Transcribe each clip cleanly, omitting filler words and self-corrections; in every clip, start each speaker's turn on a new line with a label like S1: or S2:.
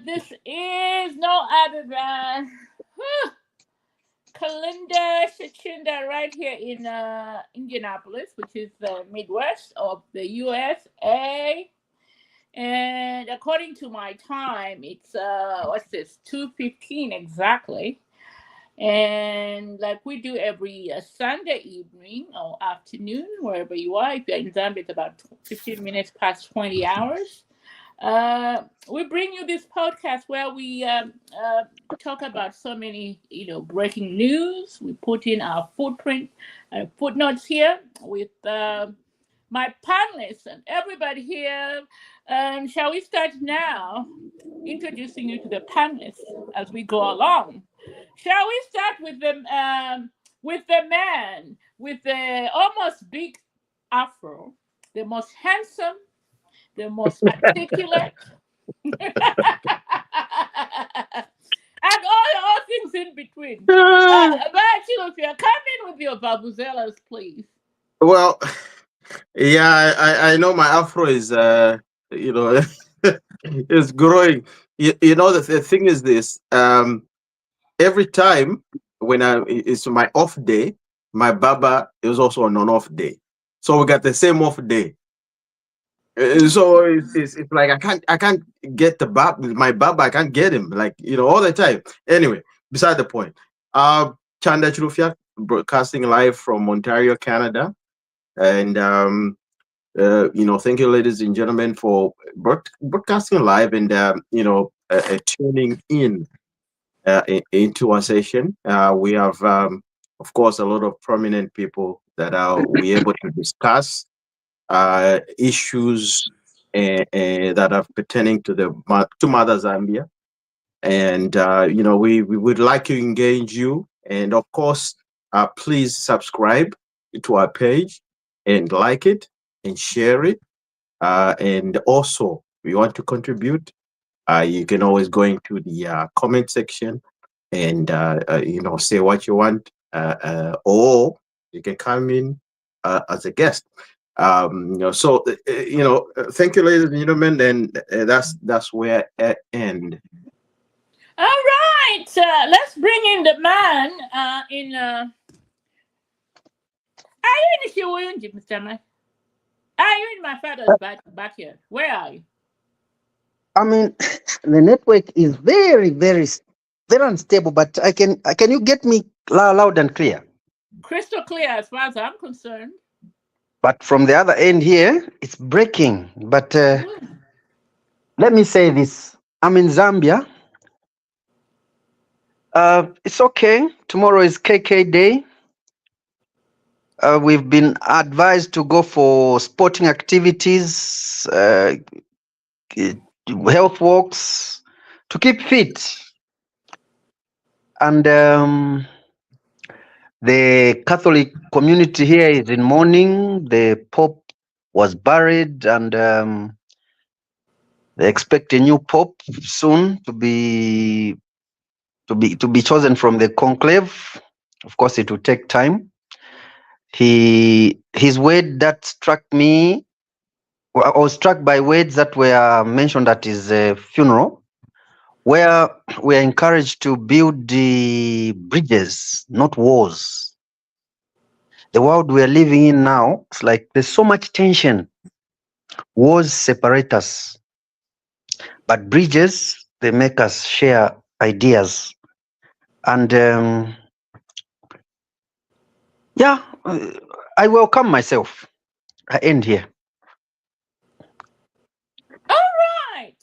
S1: This is no other than Kalinda Shachinda right here in Indianapolis, which is the Midwest of the USA. And according to my time, it's what's this, 2:15 exactly. And like we do every Sunday evening or afternoon, wherever you are. If you're in Zambia, it's about 15 minutes past 20 hours. We bring you this podcast where we talk about so many, breaking news. We put in our footnotes here with my panelists and everybody here. Shall we start now? Introducing you to the panelists as we go along. Shall we start with the man with the almost big afro, the most handsome, the most articulate, and all things in between. But if you're coming with your babuzelas, please.
S2: Well, yeah, I know my afro is you know is growing. The thing is this. Every time when it's my off day, my baba is also on an off day, so we got the same off day. So it's like I can't get my baba. I can't get him like all the time. Anyway, beside the point. Chanda Chirufia, broadcasting live from Ontario, Canada, and thank you, ladies and gentlemen, for broadcasting live and tuning in into our session. We have, of course, a lot of prominent people that are we able to discuss issues that are pertaining to to Mother Zambia, and we would like to engage you, and of course, please subscribe to our page and like it and share it, and also if you want to contribute, you can always go into the comment section and say what you want, or you can come in as a guest. Thank you, ladies and gentlemen, and that's where I end.
S1: All right, let's bring in the man in. Are you in Shiwunji, Mr. Man? Are you in my father's backyard? Where are you?
S3: I mean, the network is very, very unstable. But can you get me loud and clear?
S1: Crystal clear as far as I'm concerned.
S3: But from the other end here, it's breaking. But let me say this: I'm in Zambia. It's okay. Tomorrow is KK Day. We've been advised to go for sporting activities, health walks, to keep fit. And the Catholic community here is in mourning. The Pope was buried, and they expect a new Pope soon to be chosen from the conclave. Of course, it will take time. His word that struck me, I was struck by words that were mentioned at his funeral, where we are encouraged to build the bridges, not walls. The world we are living in now, it's like there's so much tension. Walls separate us, but bridges, they make us share ideas. And I welcome myself. I end here.
S1: All right.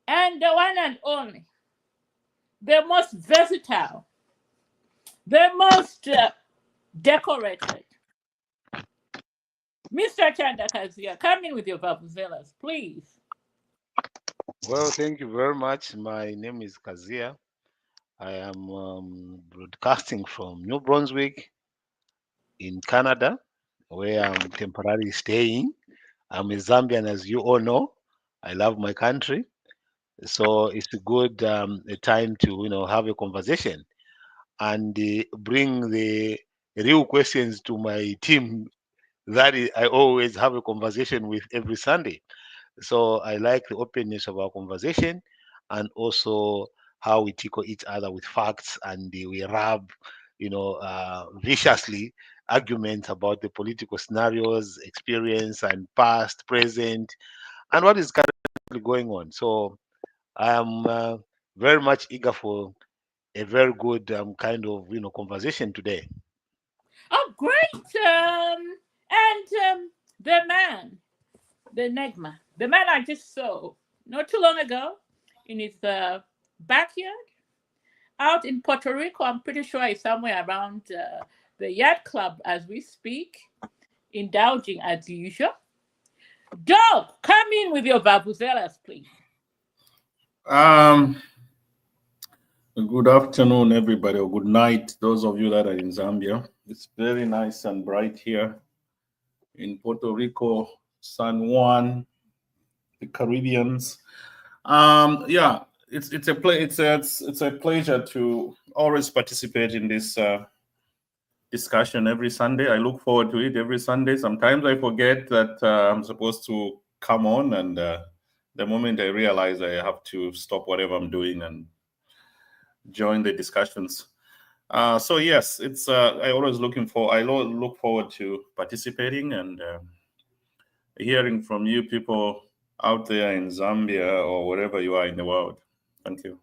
S1: And the one and only, the most versatile, the most decorated, Mr. Chandakazia, come in with your vuvuzelas, please.
S4: Well, thank you very much. My name is Kazia. I am broadcasting from New Brunswick in Canada, where I'm temporarily staying. I'm a Zambian, as you all know. I love my country, so it's a good a time to have a conversation and bring the real questions to my team that I always have a conversation with every Sunday. So I like the openness of our conversation, and also how we tickle each other with facts, and we rub, viciously argument about the political scenarios, experience, and past, present, and what is currently going on. So I am very much eager for a very good kind of conversation today.
S1: Oh, great! And the man, the enigma, the man I just saw not too long ago in his backyard out in Puerto Rico. I'm pretty sure he's somewhere around the yacht club as we speak, indulging as usual. Dog, come in with your babuzelas, please.
S5: Um, Good afternoon, everybody, or good night, those of you that are in Zambia. It's very nice and bright here in Puerto Rico, San Juan, the Caribbeans. Yeah, it's a pleasure to always participate in this discussion every Sunday. I look forward to it every Sunday. Sometimes I forget that I'm supposed to come on, and the moment I realize, I have to stop whatever I'm doing and join the discussions. So yes, it's I look forward to participating and hearing from you people out there in Zambia or wherever you are in the world. Thank you.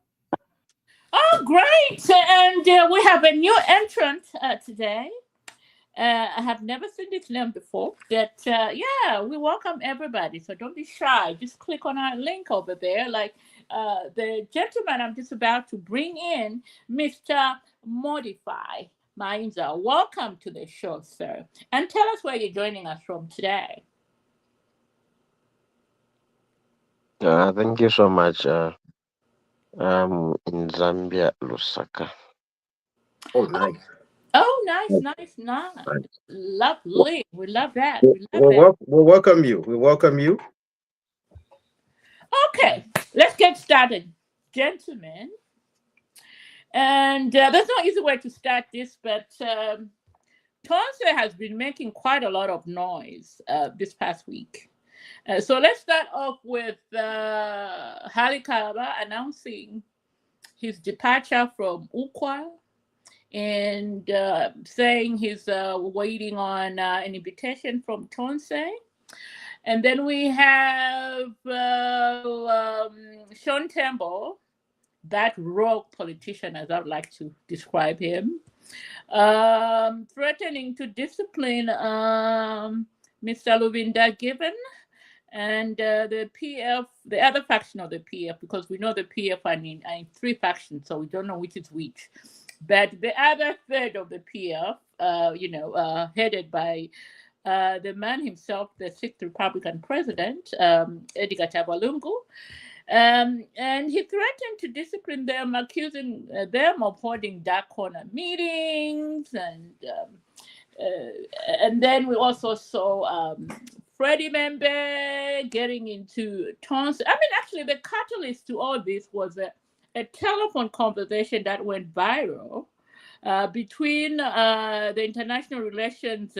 S1: Oh, great! And we have a new entrant today. I have never seen this name before. Yeah, we welcome everybody. So don't be shy. Just click on our link over there. Like the gentleman I'm just about to bring in, Mr. Modify Mainza. Welcome to the show, sir. And tell us where you're joining us from today.
S6: Thank you so much. I'm in Zambia, Lusaka.
S2: Oh, nice.
S1: Oh, nice.
S2: Nice.
S1: Lovely. We love that.
S2: We'll welcome you. We welcome you.
S1: Okay, let's get started, gentlemen. And there's no easy way to start this, but Tonse has been making quite a lot of noise this past week. So let's start off with Hali Kalaba announcing his departure from Ukwa and saying he's waiting on an invitation from Tonse. And then we have Sean Tembo, that rogue politician, as I would like to describe him, threatening to discipline Mr. Luvinda Given and the PF, the other faction of the PF, because we know the PF are in three factions, so we don't know which is which. But the other third of the PF, headed by the man himself, the sixth Republican president, Edgar Lungu, and he threatened to discipline them, accusing them of holding dark corner meetings, and then we also saw Freddie Membe getting into tons. I mean, actually, the catalyst to all this was a telephone conversation that went viral between the international relations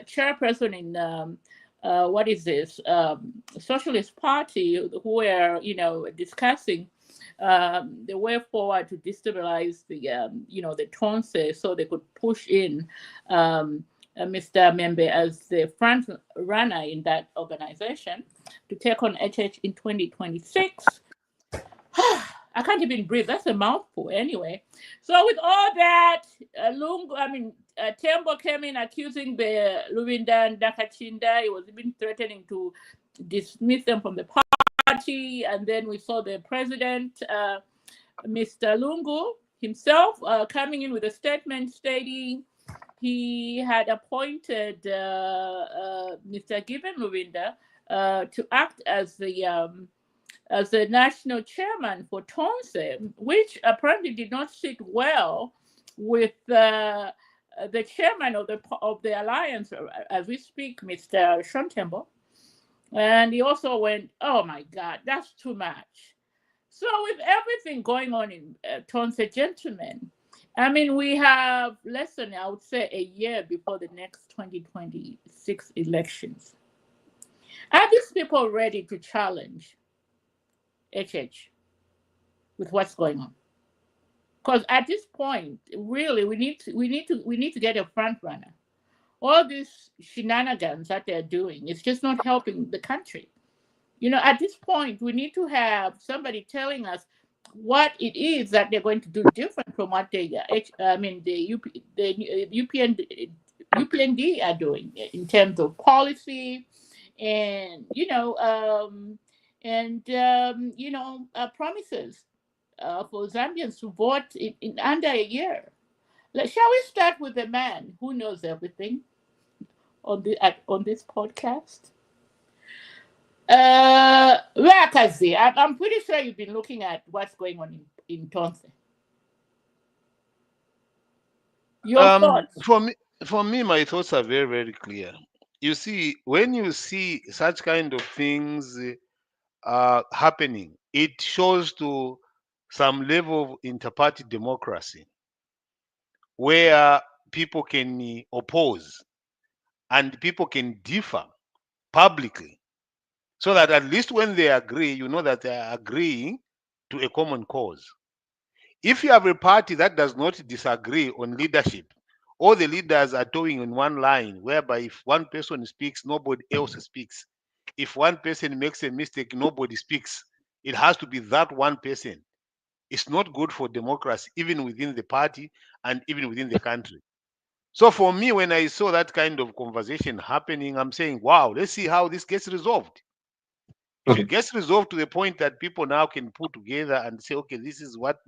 S1: chairperson in what is this Socialist Party, who were discussing the way forward to destabilize the the Tonse, so they could push in Mr. Membe as the front runner in that organization to take on HH in 2026. I can't even breathe. That's a mouthful anyway. So with all that, Tembo came in accusing the Luvinda and Dakachinda. He was even threatening to dismiss them from the party. And then we saw the president, Mr. Lungu himself, coming in with a statement stating he had appointed Mr. Given Luvinda to act as the national chairman for Tonse, which apparently did not sit well with the chairman of the alliance as we speak, Mr. Shontembo. And he also went, oh my God, that's too much. So with everything going on in Tonse, gentlemen, I mean, we have less than, I would say, a year before the next 2026 elections. Are these people ready to challenge HH, with what's going on. Because at this point, really, we need to get a front runner. All these shenanigans that they're doing, it's just not helping the country. At this point, we need to have somebody telling us what it is that they're going to do different from what the UPND are doing in terms of policy and promises for Zambians to vote in under a year. Shall we start with the man who knows everything on this podcast? Wakazi, I'm pretty sure you've been looking at what's going on in Tonse. Your thoughts?
S4: For me, my thoughts are very, very clear. You see, when you see such kind of things happening, it shows to some level of inter-party democracy where people can oppose and people can differ publicly, so that at least when they agree, you know that they are agreeing to a common cause. If you have a party that does not disagree on leadership, all the leaders are towing in one line, whereby if one person speaks, nobody else speaks. If one person makes a mistake, nobody speaks. It has to be that one person. It's not good for democracy, even within the party and even within the country. So for me, when I saw that kind of conversation happening, I'm saying, wow, let's see how this gets resolved. If it gets resolved to the point that people now can put together and say, okay, this is what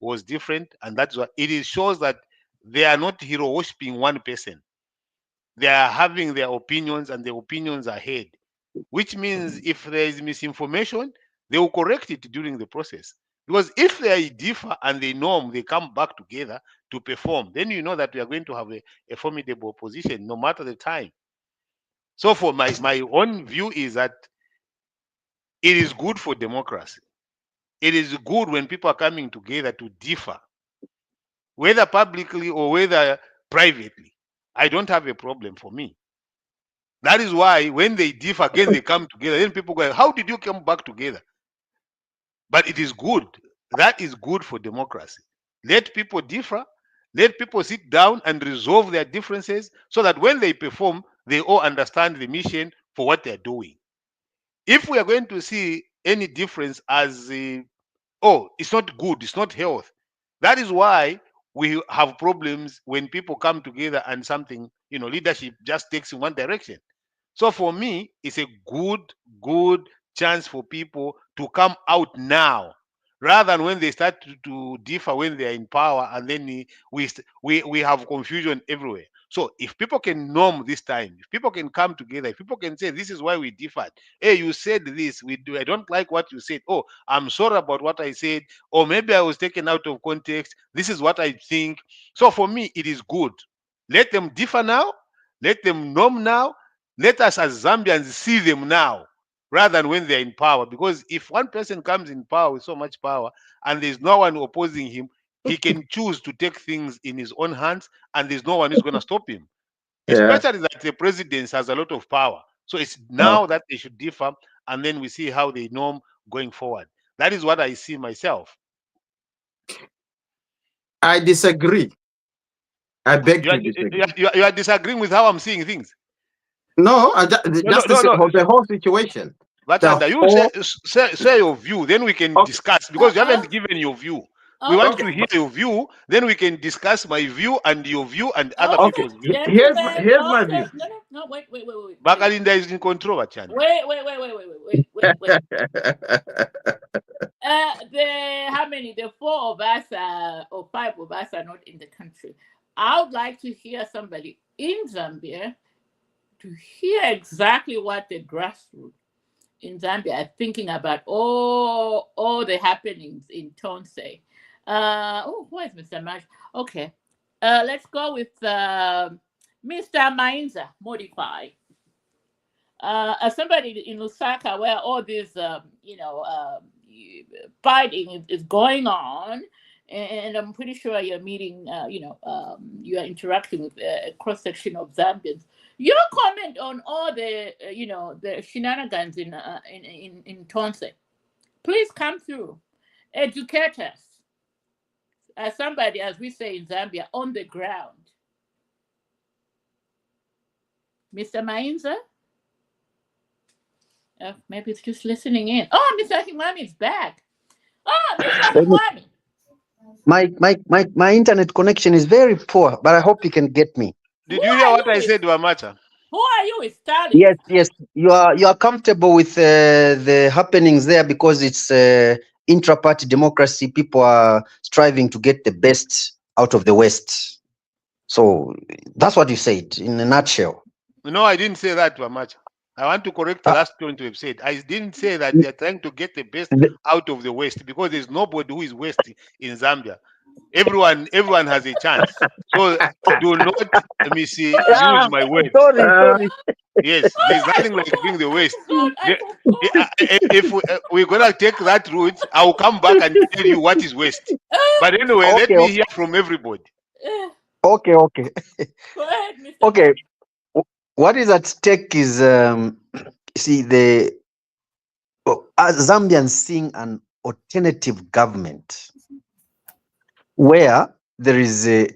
S4: was different, and that's what shows that they are not hero worshipping one person. They are having their opinions, and their opinions are heard, which means if there is misinformation, they will correct it during the process. Because if they differ and they norm, they come back together to perform, then you know that we are going to have a formidable opposition no matter the time. So for my own view is that it is good for democracy. It is good when people are coming together to differ, whether publicly or whether privately. I don't have a problem for me. That is why when they differ again, they come together. Then people go, how did you come back together? But it is good. That is good for democracy. Let people differ. Let people sit down and resolve their differences so that when they perform, they all understand the mission for what they're doing. If we are going to see any difference as it's not good, it's not health. That is why we have problems when people come together and something, leadership just takes in one direction. So for me, it's a good chance for people to come out now, rather than when they start to differ when they are in power, and then we have confusion everywhere. So if people can norm this time, if people can come together, if people can say this is why we differed. Hey, you said this. I don't like what you said. Oh, I'm sorry about what I said. Or maybe I was taken out of context. This is what I think. So for me, it is good. Let them differ now. Let them norm now. Let us as Zambians see them now, rather than when they're in power. Because if one person comes in power with so much power and there's no one opposing him, he can choose to take things in his own hands, and there's no one who's going to stop him.
S2: Yeah.
S4: Especially that the president has a lot of power. So it's now that they should differ, and then we see how they norm going forward. That is what I see myself.
S2: I disagree. I beg to disagree.
S4: You are disagreeing with how I'm seeing things.
S2: No, the whole situation.
S4: But you say your view, then we can discuss, because you haven't given your view. We want to hear your view, then we can discuss my view and your view and other people's view.
S2: Here's my view.
S1: No, wait.
S4: Bakalinda is in control, Chani.
S1: Wait. How many? The 4 of us or 5 of us are not in the country. I would like to hear somebody in Zambia to hear exactly what the grassroots in Zambia are thinking about all the happenings in Tonse. Where's Mr. Marsh? Okay. Let's go with Mr. Mainza Modify. As somebody in Lusaka, where all this, fighting is going on, and I'm pretty sure you're meeting, you are interacting with a cross section of Zambians. Your comment on all the, the shenanigans in Tonse. Please come through. Educate us. As somebody, as we say in Zambia, on the ground. Mr. Mainza? Maybe it's just listening in. Oh, Mr. Himwami is back. Oh, Mr. Himwami.
S3: My internet connection is very poor, but I hope you can get me.
S4: Did you hear what I said, Wamacha?
S1: Who are you with Stalin?
S3: Yes. You are comfortable with the happenings there because it's intra-party democracy. People are striving to get the best out of the West. So that's what you said in a nutshell.
S4: No, I didn't say that, Wamacha. I want to correct the last point we've said. I didn't say that they're trying to get the best out of the West, because there's nobody who is West in Zambia. Everyone has a chance. So do not misuse my words.
S3: Sorry.
S4: Yes, there's nothing like being the West.
S1: God, I forgot.
S4: If we're gonna take that route, I'll come back and tell you what is West. But anyway, let me hear from everybody.
S3: Okay.
S1: Go ahead, Mr.
S3: Okay. What is at stake is see the Zambians seeing an alternative government where there is a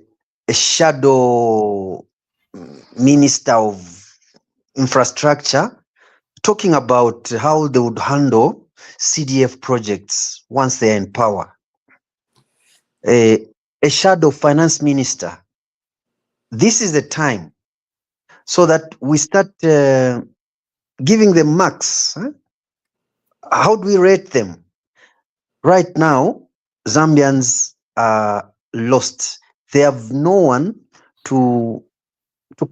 S3: shadow minister of infrastructure talking about how they would handle CDF projects once they're in power. A shadow finance minister. This is the time so that we start giving them marks. Huh? How do we rate them? Right now, Zambians are lost. They have no one to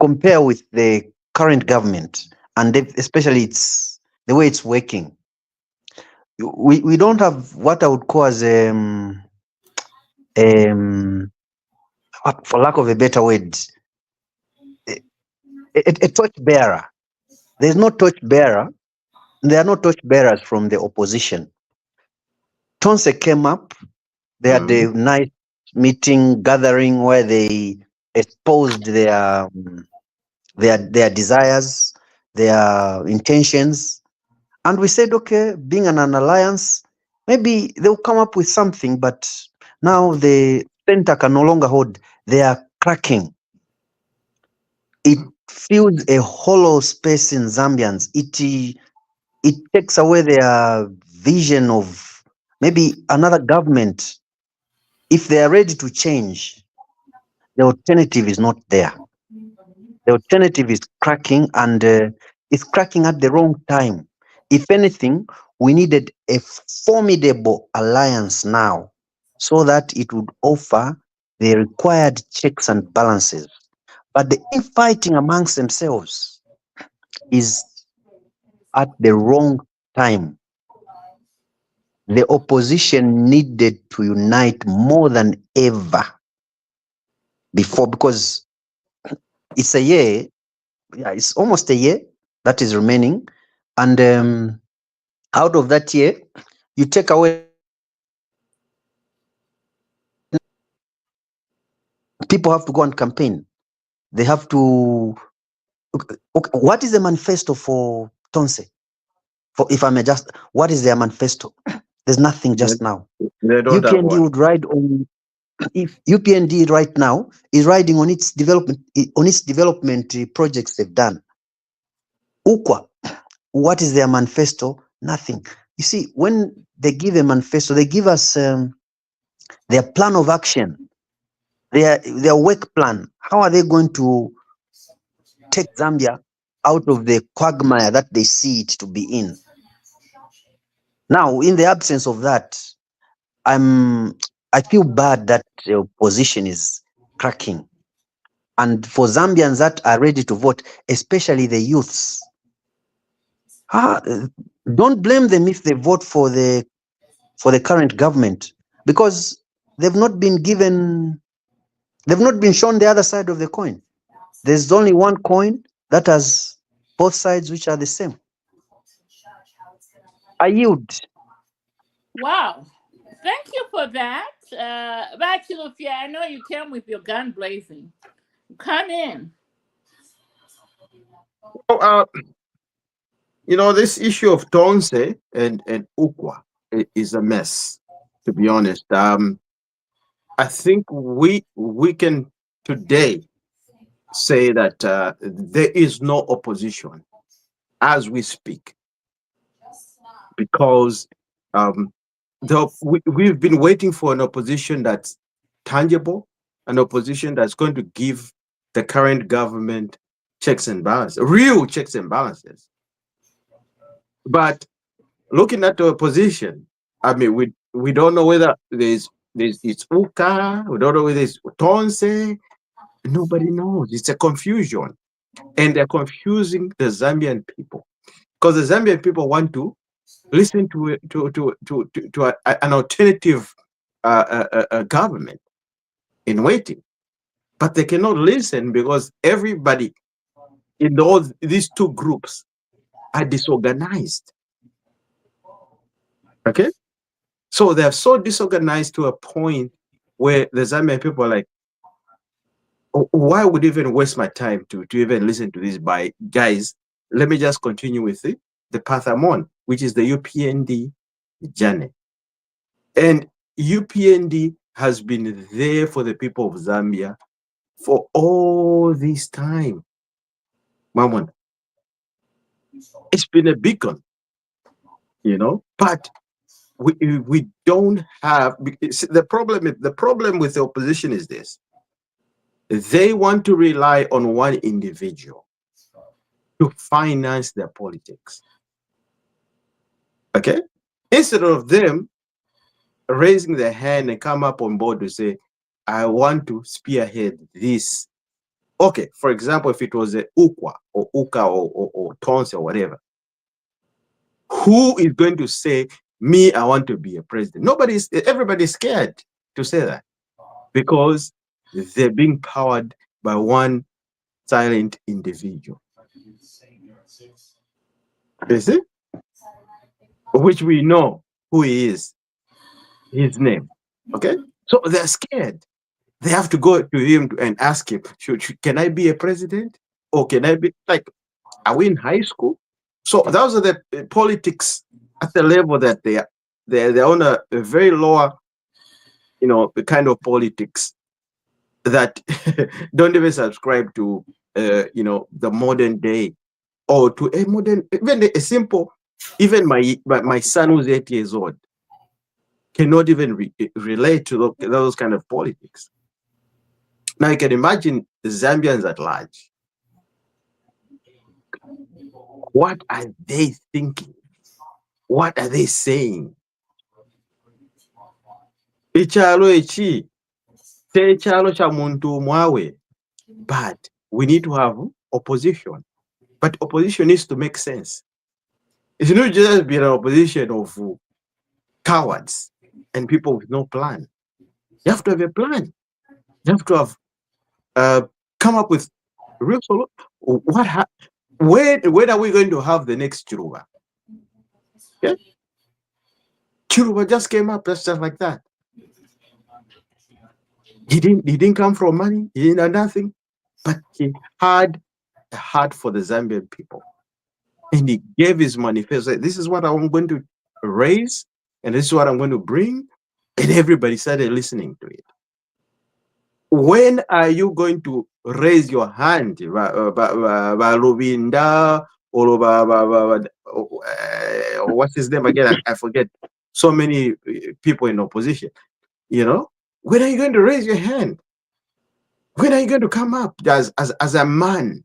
S3: compare with the current government, and especially it's the way it's working. We don't have what I would call as for lack of a better word, a torch bearer. There's no torch bearer. There are no torch bearers from the opposition. Tonse came up. They had a nice meeting gathering where they exposed their desires, their intentions, and we said, okay, being an alliance, maybe they'll come up with something. But now the center can no longer hold. They are cracking. It fills a hollow space in Zambians. It takes away their vision of maybe another government. If they are ready to change, the alternative is not there. The alternative is cracking, and it's cracking at the wrong time. If anything, we needed a formidable alliance now so that it would offer the required checks and balances. But the infighting amongst themselves is at the wrong time. The opposition needed to unite more than ever before, because it's a year, it's almost a year that is remaining. And out of that year, you take away, people have to go and campaign. They have to, okay, what is the manifesto for Tonse? For, if I may just, what is their manifesto? There's nothing just now.
S2: They don't have
S3: UPND
S2: one.
S3: would ride on, if UPND right now is riding on its development projects they've done. UQA, what is their manifesto? Nothing. You see, when they give a manifesto, they give us their plan of action, their work plan. How are they going to take Zambia out of the quagmire that they see it to be in? Now, in the absence of that, I feel bad that the opposition is cracking. And for Zambians that are ready to vote, especially the youths, don't blame them if they vote for the current government, because they've not been shown the other side of the coin. There's only one coin that has both sides, which are the same. I yield.
S1: Wow. Thank you for that. Bachilofia, I know you came with your gun blazing. Come in.
S2: This issue of Tonse and Ukwa is a mess, to be honest. I think we can today say that there is no opposition as we speak, because we've been waiting for an opposition that's tangible, an opposition that's going to give the current government checks and balances, real checks and balances. But looking at the opposition, I mean, we don't know whether there's it's Uka, we don't know whether it's Tonse, nobody knows. It's a confusion, and they're confusing the Zambian people, because the Zambian people want to listen to an alternative government in waiting, but they cannot listen because everybody in these two groups are disorganized. Okay, so they're so disorganized to a point where the Zambian people are like, why would I even waste my time to even listen to this by guys? Let me just continue with the path I'm on, which is the UPND journey. And UPND has been there for the people of Zambia for all this time. Mamon, it's been a beacon, but we don't have the problem with the opposition is this. They want to rely on one individual to finance their politics. Okay? Instead of them raising their hand and come up on board to say, I want to spearhead this. Okay, for example, if it was a Ukwa or Uka or Tonse or whatever, who is going to say, me, I want to be a president? Everybody's scared to say that, because they're being powered by one silent individual. You see? Which we know who he is, his name. Okay? So they're scared. They have to go to him and ask him, can I be a president? Or can I be, like, are we in high school? So those are the politics at the level that they're on a very lower, the kind of politics that don't even subscribe to, the modern day, or to a modern, even a simple, even my son who's 8 years old cannot even relate to those kind of politics. Now you can imagine the Zambians at large. What are they thinking? What are they saying? Ichalo echi, techalo cha muntu mwawe. But we need to have opposition. But opposition needs to make sense. It should not just be an opposition of cowards and people with no plan. You have to have a plan. You have to have come up with real solution. When are we going to have the next Chiruba? Okay? Chiruba just came up just like that. He didn't come from money. He didn't have nothing, but he had a heart for the Zambian people, and he gave his manifesto. This is what I'm going to raise, and this is what I'm going to bring, and everybody started listening to it. When are you going to raise your hand, Rubinda, or what's his name again? I forget. So many people in opposition. When are you going to raise your hand? When are you going to come up as a man?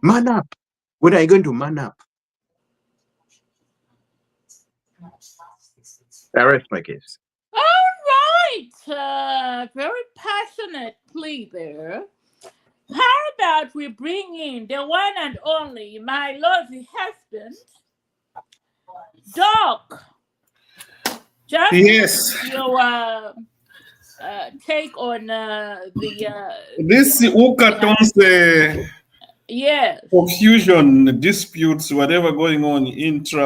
S2: Man up. When are you going to man up? I rest my case.
S1: All right. Very passionate plea there. How about we bring in the one and only, my lovely husband, Doc? Just
S5: Yes.
S1: your take on
S5: This Uka-Tonse
S1: yes,
S5: confusion, disputes, whatever going on,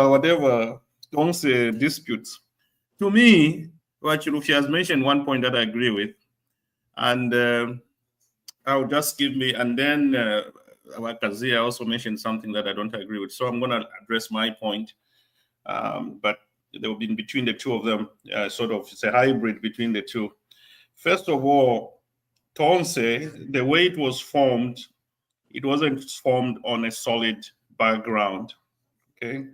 S5: whatever Tonse disputes. To me, what she has mentioned one point that I agree with, and I'll just give me, and then Kazia also mentioned something that I don't agree with. So I'm going to address my point. But they've been between the two of them, sort of, it's a hybrid between the two. First of all, Tonse, the way it was formed, it wasn't formed on a solid background, okay?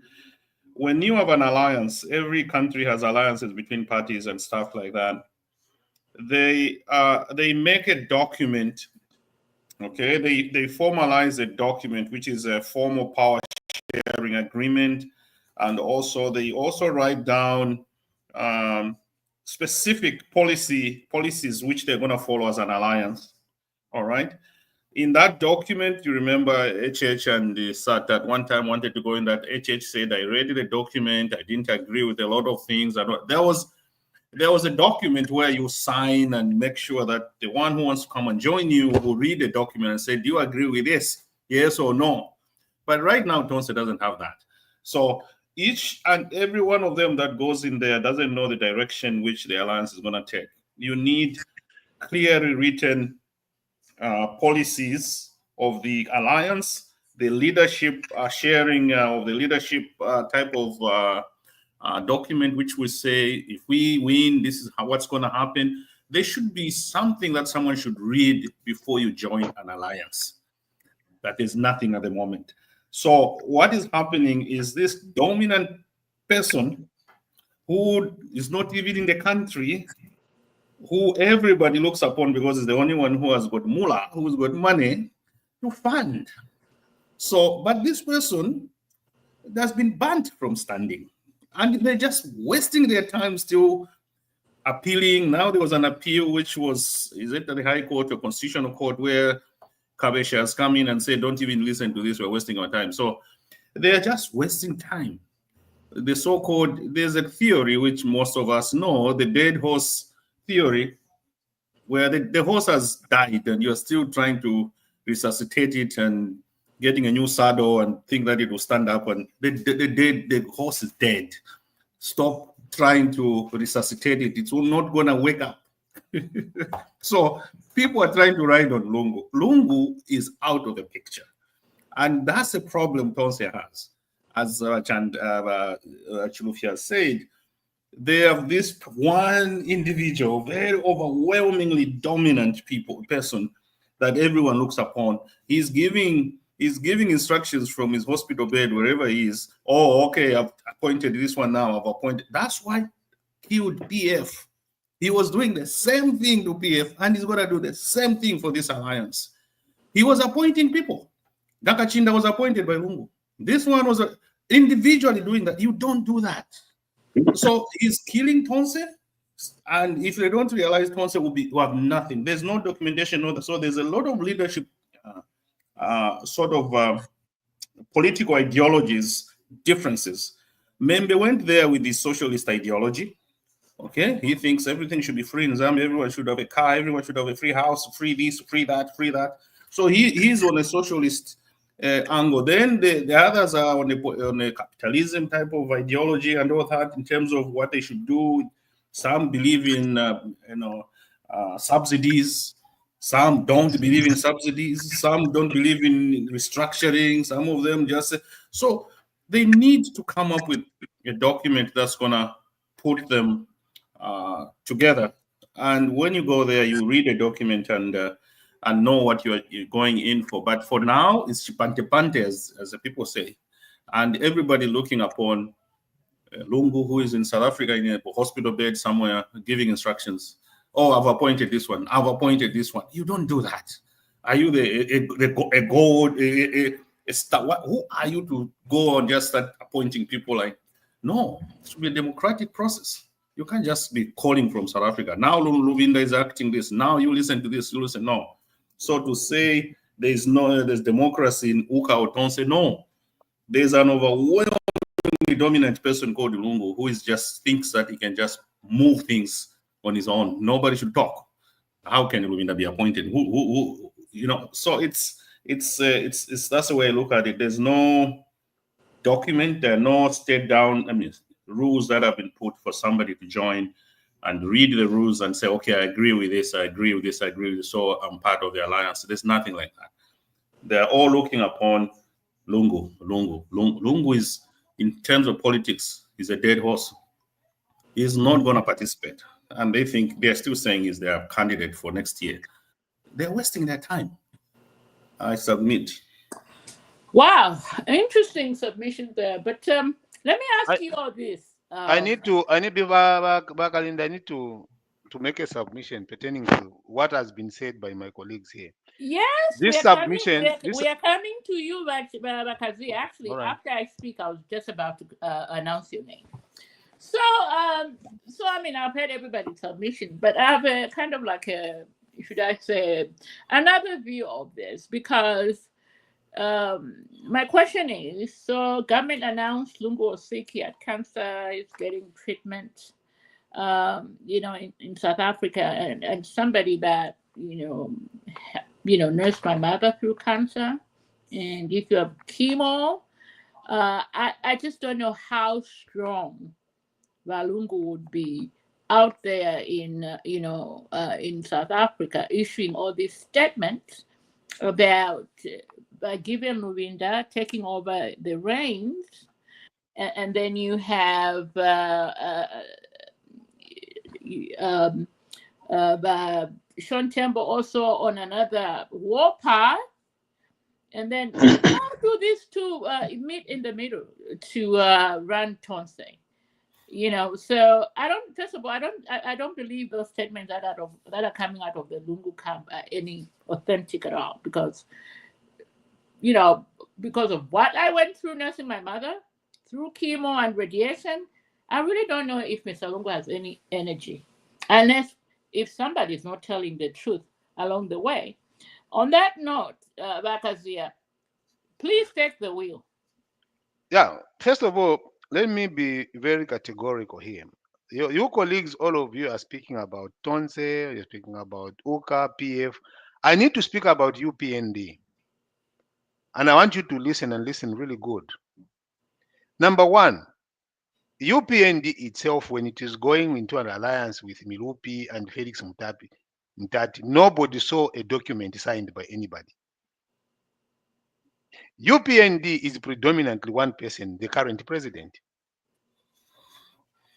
S5: When you have an alliance, every country has alliances between parties and stuff like that. They make a document, okay? They formalize a document, which is a formal power sharing agreement, and also they also write down specific policies which they're going to follow as an alliance. All right. In that document, you remember HH and the SAT at one time wanted to go in that. HH said, I read the document, I didn't agree with a lot of things. There was a document where you sign and make sure that the one who wants to come and join you will read the document and say, do you agree with this? Yes or no? But right now, Tonse doesn't have that. So each and every one of them that goes in there doesn't know the direction which the alliance is going to take. You need clearly written policies of the alliance, the leadership sharing of the leadership type of document, which will say, if we win, this is what's going to happen. There should be something that someone should read before you join an alliance. That is nothing at the moment. So what is happening is this dominant person who is not even in the country, who everybody looks upon because he's the only one who has got mullah, who's got money to fund. So, but this person has been banned from standing. And they're just wasting their time still appealing. Now there was an appeal, which was, is it the High Court or Constitutional Court, where Kabesha has come in and said, don't even listen to this, we're wasting our time. So they're just wasting time. The so-called, there's a theory which most of us know, the dead horse theory, where the horse has died and you're still trying to resuscitate it and getting a new saddle and think that it will stand up, and the horse is dead. Stop trying to resuscitate it. It's not going to wake up. So people are trying to ride on Lungu. Lungu is out of the picture. And that's a problem Tonse has. As Chilufya said, they have this one individual, very overwhelmingly dominant person that everyone looks upon. He's giving instructions from his hospital bed, wherever he is. Oh, okay, I've appointed this one now, I've appointed. That's why he would PF. He was doing the same thing to PF, and he's going to do the same thing for this alliance. He was appointing people. Dakachinda was appointed by Lungu. This one was individually doing that. You don't do that. So he's killing Tonse, and if they don't realize, Tonse will have nothing. There's no documentation. So there's a lot of leadership political ideologies, differences. Membe went there with the socialist ideology. Okay, he thinks everything should be free in Zambia. Everyone should have a car. Everyone should have a free house, free this, free that, free that. So he's on a socialist angle. Then the others are on a capitalism type of ideology and all that in terms of what they should do. Some believe in subsidies. Some don't believe in subsidies. Some don't believe in restructuring. Some of them just so they need to come up with a document that's gonna put them together. And when you go there, you read a document and know what you're going in for. But for now, it's chipante, as the people say, and everybody looking upon Lungu, who is in South Africa in a hospital bed somewhere, giving instructions. Oh, I've appointed this one. I've appointed this one. You don't do that. Are you a god, a star? Who are you to go and just start appointing people? Like, no, it should be a democratic process. You can't just be calling from South Africa. Now Luvinda is acting this. Now you listen to this. You listen. No. So to say there's democracy in Uka or Tonse, no. There's an overwhelmingly dominant person called Lungu who just thinks that he can just move things on his own. Nobody should talk. How can Luvinda be appointed? Who so it's that's the way I look at it. There's no document, there are no state down, rules that have been put for somebody to join and read the rules and say, okay, I agree with this, I agree with this, I agree with this, so I'm part of the alliance. There's nothing like that. They're all looking upon Lungu. Lungu is, in terms of politics, is a dead horse. is not going to participate. And they think they're still saying is their candidate for next year. They're wasting their time. I submit.
S1: Wow, interesting submission there. But let me ask you all this.
S4: I need to make a submission pertaining to what has been said by my colleagues here.
S1: Yes, we
S4: This
S1: are coming.
S4: submission, this
S1: We are coming to you, Bakazi. Actually,
S4: all right.
S1: after I speak, I was just about to announce your name. So, I mean, I've heard everybody's submission, but I have a kind of like a, should I say, another view of this because my question is: so, government announced Lungu Osiki had cancer, is getting treatment, in South Africa, and somebody that nursed my mother through cancer, and if you have chemo, I just don't know how strong Valungu would be out there in South Africa issuing all these statements about Gideon Luvinda taking over the reins, and then you have Sean Tembo also on another war path, and then how do these two meet in the middle to run Tonse? So I don't. First of all, I don't believe those statements that are coming out of the Lungu camp are any authentic at all because because of what I went through nursing my mother through chemo and radiation. I really don't know if Mr. Lungu has any energy, unless if somebody is not telling the truth along the way. On that note, Bakazia, please take the wheel.
S4: Yeah, first of all, let me be very categorical here. Your colleagues, all of you are speaking about Tonse, you're speaking about UKA, PF. I need to speak about UPND. And I want you to listen and listen really good. Number one, UPND itself, when it is going into an alliance with Milupi and Felix Mutati, nobody saw a document signed by anybody. UPND is predominantly one person, the current president.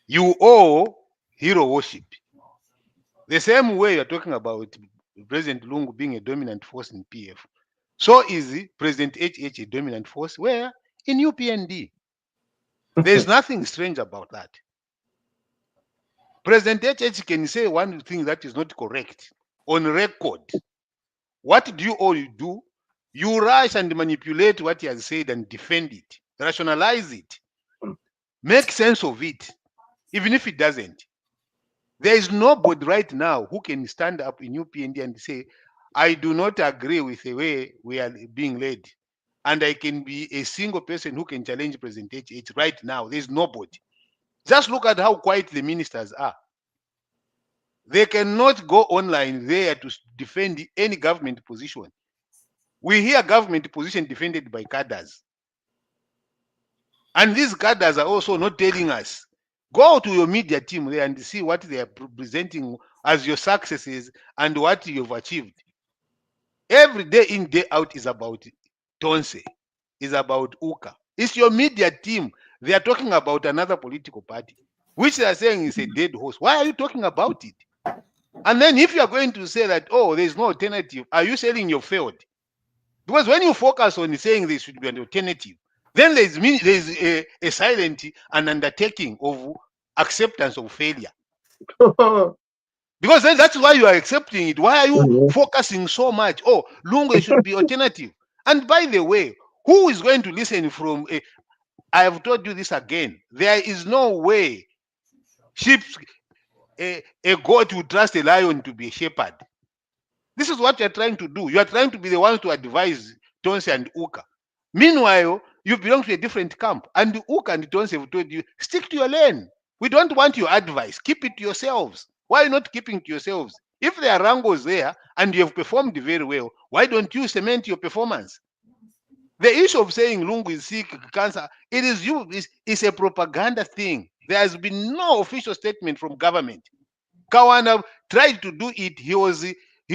S4: You owe hero worship. The same way you're talking about President Lungu being a dominant force in PF, so is President HH a dominant force where? In UPND. There's nothing strange about that. President HH can say one thing that is not correct on record. What do you all do? You rush and manipulate what he has said and defend it, rationalize it, make sense of it, even if it doesn't. There is nobody right now who can stand up in UPND and say, I do not agree with the way we are being led. And I can be a single person who can challenge President HH right now. There's nobody. Just look at how quiet the ministers are. They cannot go online there to defend any government position. We hear government position defended by cadres. And these cadres are also not telling us. Go to your media team there and see what they are presenting as your successes and what you've achieved. Every day in, day out is about Tonse, is about UKA. It's your media team. They are talking about another political party, which they are saying is a dead horse. Why are you talking about it? And then if you are going to say that, oh, there's no alternative, are you selling your field? Because when you focus on saying there should be an alternative, then there's a silent and undertaking of acceptance of failure. Because then that's why you are accepting it. Why are you focusing so much? Oh, Lungu should be alternative. And by the way, who is going to listen from I have told you this again. There is no way a goat will trust a lion to be a shepherd. This is what you are trying to do. You are trying to be the ones to advise Tonse and UKA. Meanwhile, you belong to a different camp. And UKA and Tonse have told you, stick to your lane. We don't want your advice. Keep it to yourselves. Why not keeping to yourselves? If there are wrangles there and you have performed very well, why don't you cement your performance? The issue of saying Lungu is sick, cancer, it's a propaganda thing. There has been no official statement from government. Kawana tried to do it. He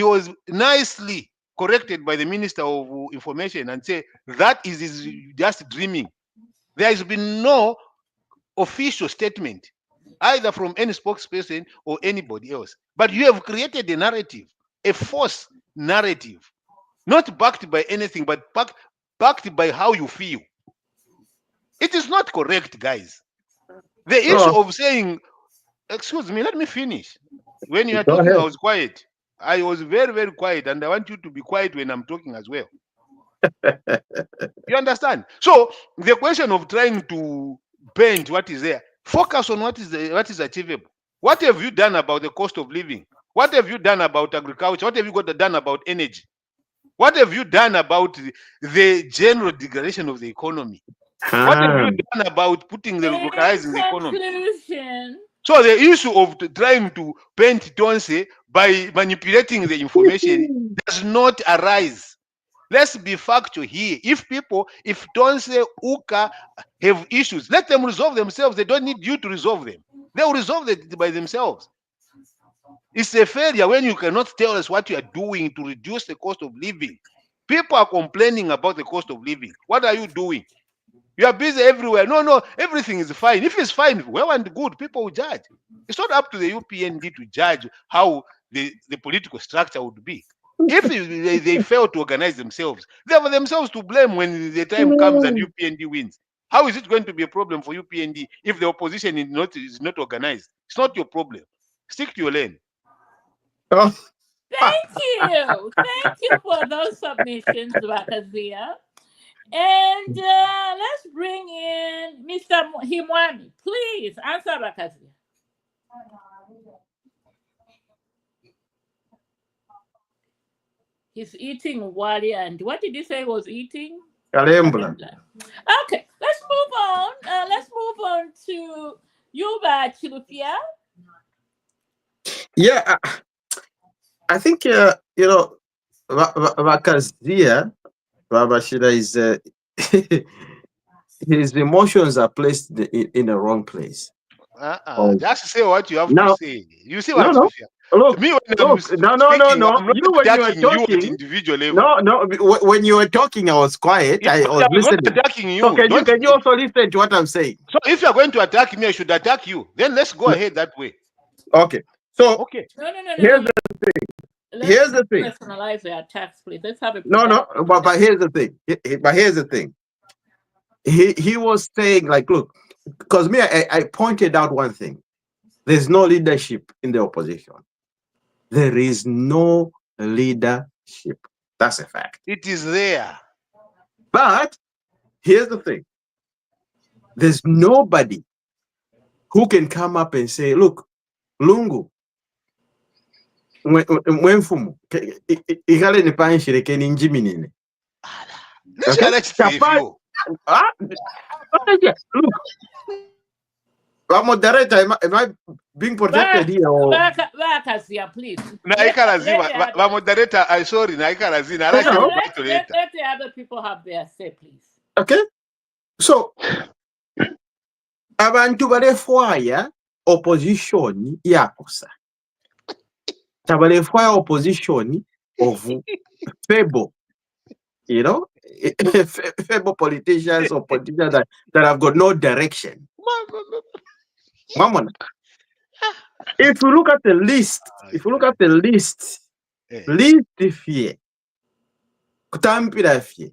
S4: was nicely corrected by the Minister of Information and say that is just dreaming. There has been no official statement. either from any spokesperson or anybody else. But you have created a narrative, a false narrative, not backed by anything, but backed by how you feel. It is not correct, guys. The issue
S2: Oh,
S4: of saying, excuse me, let me finish. When you are
S2: go
S4: talking, I
S2: ahead.
S4: was quiet. I was very, very quiet, and I want you to be quiet when I'm talking as well. You understand? So the question of trying to paint what is there, focus on what is achievable. What have you done about the cost of living? What have you done about agriculture? What have you done about energy? What have you done about the general degradation of the economy? What have
S2: Ah.
S4: you done about putting the
S1: In
S4: localizing the economy?
S1: conclusion,
S4: So the issue of trying to paint Tonse by manipulating the information does not arise. Let's be factual here. If Tonse, Uka have issues, let them resolve themselves. They don't need you to resolve them. They will resolve it by themselves. It's a failure when you cannot tell us what you are doing to reduce the cost of living. People are complaining about the cost of living. What are you doing? You are busy everywhere. No, everything is fine. If it's fine, well and good, people will judge. It's not up to the UPND to judge how the political structure would be. If they fail to organize themselves, they have themselves to blame when the time comes and UPND wins. How is it going to be a problem for UPND if the opposition is not organized? It's not your problem. Stick to your lane.
S2: Oh,
S1: thank you. Thank you for those submissions, Bakazia. And let's bring in Mr. Himwani. Please answer Bakazia. He's eating wali, and what did you say he was eating?
S2: Kalembla.
S1: Okay, let's move on. Let's move on to Yuba Chilufia.
S2: Yeah, I think Vakazia Babashida is his emotions are placed in the wrong place.
S4: Just say what you have to
S2: Now,
S4: say. You see
S2: no,
S4: what?
S2: no. Look,
S4: Me, when I'm
S2: look. No,
S4: speaking,
S2: no.
S4: I'm not
S2: You, when you were
S4: attacking you at
S2: talking,
S4: individual level.
S2: no. When you were talking, I was quiet.
S4: Yeah,
S2: I
S4: but
S2: was
S4: I was not
S2: listening.
S4: attacking you.
S2: So can you also listen to what I'm saying?
S4: So if you're going to attack me, I should attack you. Then let's go ahead that way.
S2: Okay. So
S4: Okay.
S1: No.
S2: here's the thing.
S1: Personalize the attacks, please. Let's have a
S2: No. But here's the thing. But here's the thing. He was saying, like, look, because me, I pointed out one thing. There's no leadership in the opposition. There is no leadership. That's a fact.
S4: It is there.
S2: But here's the thing. There's nobody who can come up and say, look, Lungu, mwenfumu, igale ni panshireke ni njiminine. Okay? Look, moderator, am I being protected here? Or...
S1: Vakazia, please.
S4: Moderator, I'm sorry.
S1: Let the other people have their say, please.
S2: Okay? So, abantu balefwaya opposition yakosa. Tabalefwaya opposition of feeble, feeble politicians or politicians that have got no direction. If you look at the list, list fear, kutampira fear,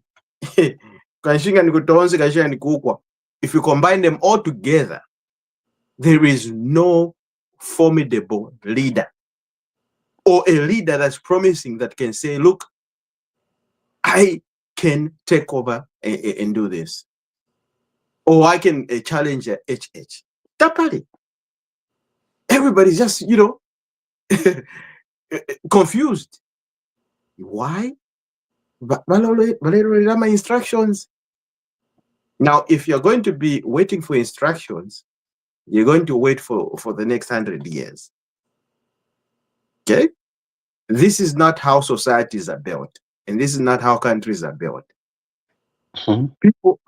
S2: kanshinga ni kutonzi, kanshinga ni kukwa. If you combine them all together, there is no formidable leader or a leader that's promising that can say, look, I can take over and do this. Or I can challenge HH. Tapali. Everybody's just, confused. Why? My instructions. Now, if you're going to be waiting for instructions, you're going to wait for the next 100 years. Okay? This is not how societies are built. And this is not how countries are built. People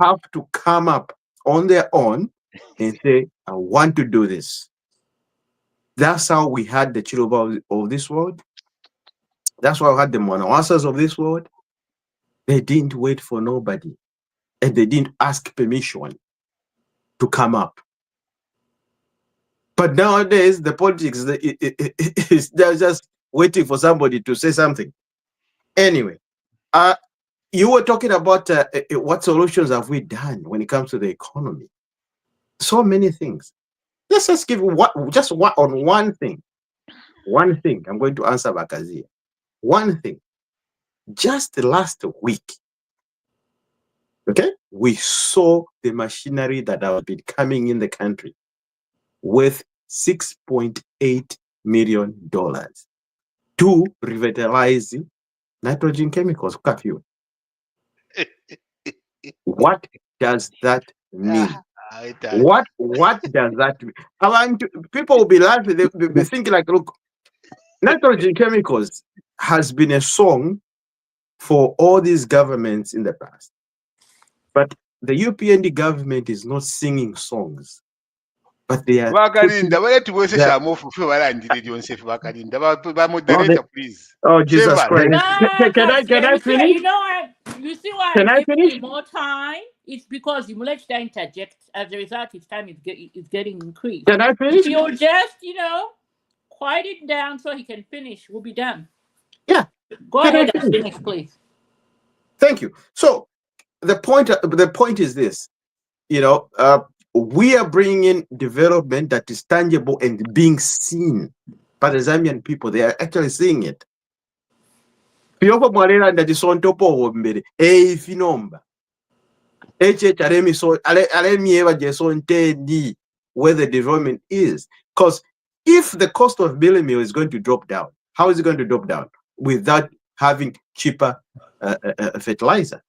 S2: have to come up on their own and say, I want to do this. That's how we had the Chiluba of this world. That's why we had the Monawasas of this world. They didn't wait for nobody. And they didn't ask permission to come up. But nowadays, the politics they're just waiting for somebody to say something. Anyway, you were talking about what solutions have we done when it comes to the economy? So many things. Let's just give just one thing. One thing. I'm going to answer Bakazia. One thing. Just last week, okay, we saw the machinery that has been coming in the country worth $6.8 million to revitalize nitrogen chemicals. What does that mean? What does that mean? People will be laughing. They'll be thinking like, look, nitrogen chemicals has been a song for all these governments in the past. But the UPND government is not singing songs. But they are
S4: please.
S2: Oh, Jesus Christ. Can I finish?
S1: You know what? You see why
S2: Can I
S1: I'm giving
S2: finish?
S1: you more time? It's because you let to interject. As a result, his time is getting increased.
S2: Can I finish?
S1: If you'll just, quiet it down so he can finish, we'll be done.
S2: Yeah.
S1: Go ahead and finish, please.
S2: Thank you. So the point is this, we are bringing in development that is tangible and being seen by the Zambian people. They are actually seeing it. Where the development is. Because if the cost of milling meal is going to drop down, how is it going to drop down? Without having cheaper fertilizer.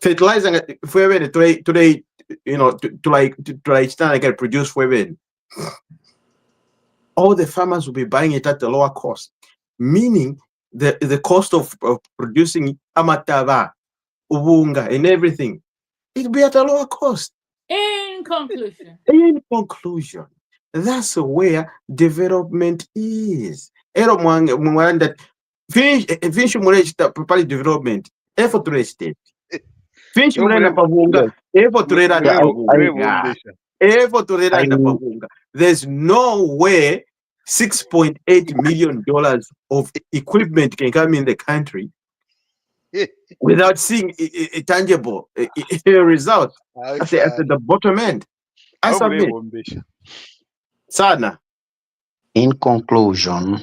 S2: Fertilizer today, to produce women. All the farmers will be buying it at a lower cost, meaning the cost of producing amatava, ubunga, and everything, it'll be at a lower cost.
S1: In conclusion,
S2: that's where development is. Finish development, effort to state. Finish there's no way $6.8 million of equipment can come in the country without seeing a tangible result at the bottom end. I submit. Sana.
S3: In conclusion,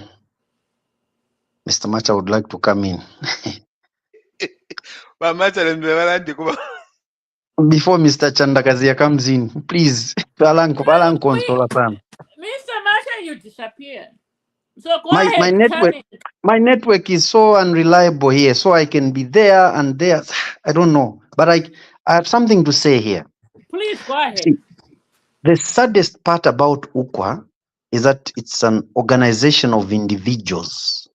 S3: Mr. Macha would like to come in. Before Mr. Chandakazia comes in, please.
S1: Mr. Macha, you disappeared. So go ahead.
S3: My network is so unreliable here, so I can be there and there. I don't know, but I have something to say here.
S1: Please go ahead.
S3: See, the saddest part about UKWA is that it's an organization of individuals.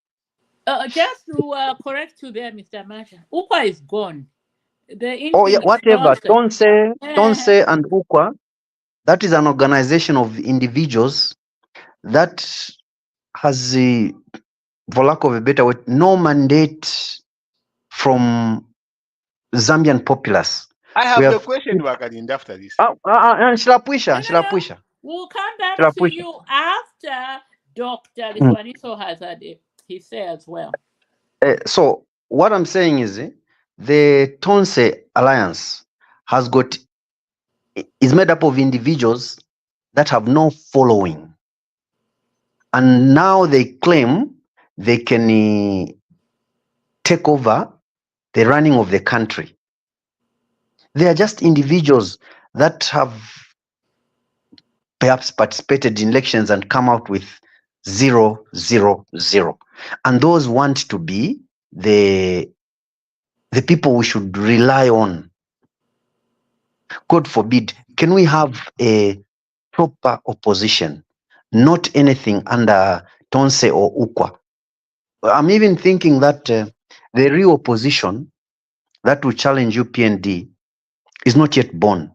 S1: Just to correct you there, Mr. Macha, UKWA is gone.
S3: Whatever. Don't say and UKWA. That is an organization of individuals that has, for lack of a better word, no mandate from Zambian populace.
S4: I have a question after this.
S3: Shilapwisha.
S1: We'll come back to you after Dr. Liswaniso has had his say as well.
S3: So what I'm saying is the Tonse Alliance is made up of individuals that have no following. And now they claim they can take over the running of the country. They are just individuals that have perhaps participated in elections and come out with 0, 0, 0. And those want to be the people we should rely on. God forbid, can we have a proper opposition, not anything under Tonse or UKWA? I'm even thinking that the real opposition that will challenge UPND is not yet born.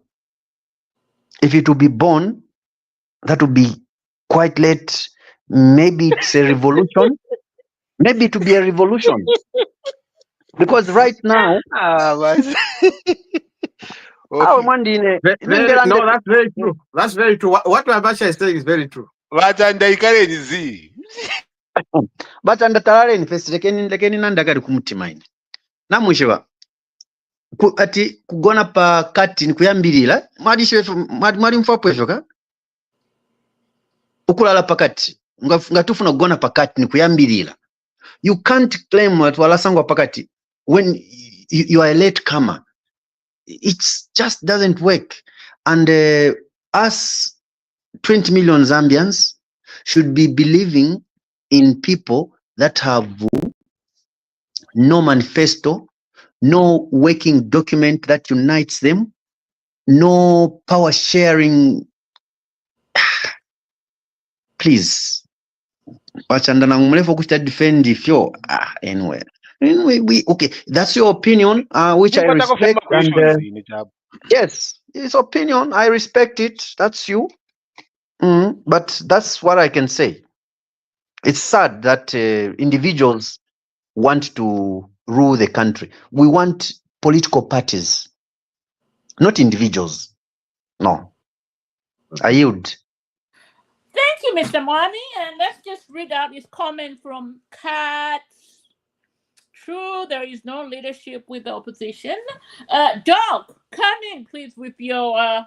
S3: If it will be born, that will be quite late. Maybe it's a revolution. Maybe it will be a revolution. Because right now, Awe mwandine.
S2: No, that's very true. That's very true. What Abasha is saying is very true.
S4: vatandaikarenzi
S3: But andatalale first lekeni nandakali kumutima ine. Namushiwa. Ati kugona pa kati nkuyambirira mwali mfapwezo ka ukulala pakati ngatufuna kugona pakati nkuyambirira. You can't claim that walasangwa pakati when you are a late comer. It just doesn't work. And us 20 million Zambians should be believing in people that have no manifesto, no working document that unites them, no power sharing. Please. Wachandana mrefu kuchita defend if you anyway. Anyway, okay, that's your opinion, which I respect. And yes, it's opinion. I respect it. That's you. But that's what I can say. It's sad that individuals want to rule the country. We want political parties, not individuals. No. I yield.
S1: Thank you, Mr. Mwami. And let's just read out this comment from Kat. True, there is no leadership with the opposition. Doc, come in, please, with your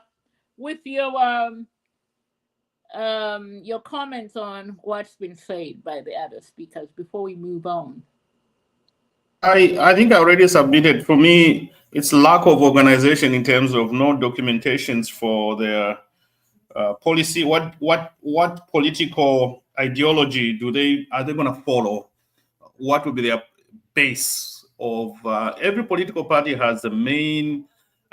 S1: comments on what's been said by the other speakers before we move on.
S5: I think I already submitted. For me, it's lack of organization in terms of no documentations for their policy. What political ideology are they going to follow? What will be their base of? Every political party has the main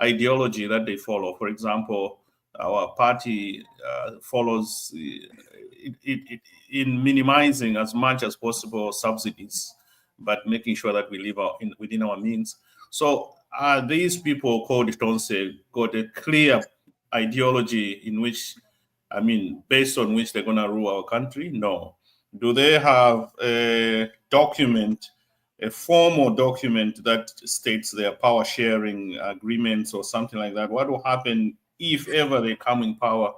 S5: ideology that they follow. For example, our party follows it in minimizing as much as possible subsidies, but making sure that we live within our means. So these people called Tonse got a clear ideology in which, based on which they're going to rule our country? No. Do they have a document, a formal document that states their power sharing agreements or something like that? What will happen if ever they come in power?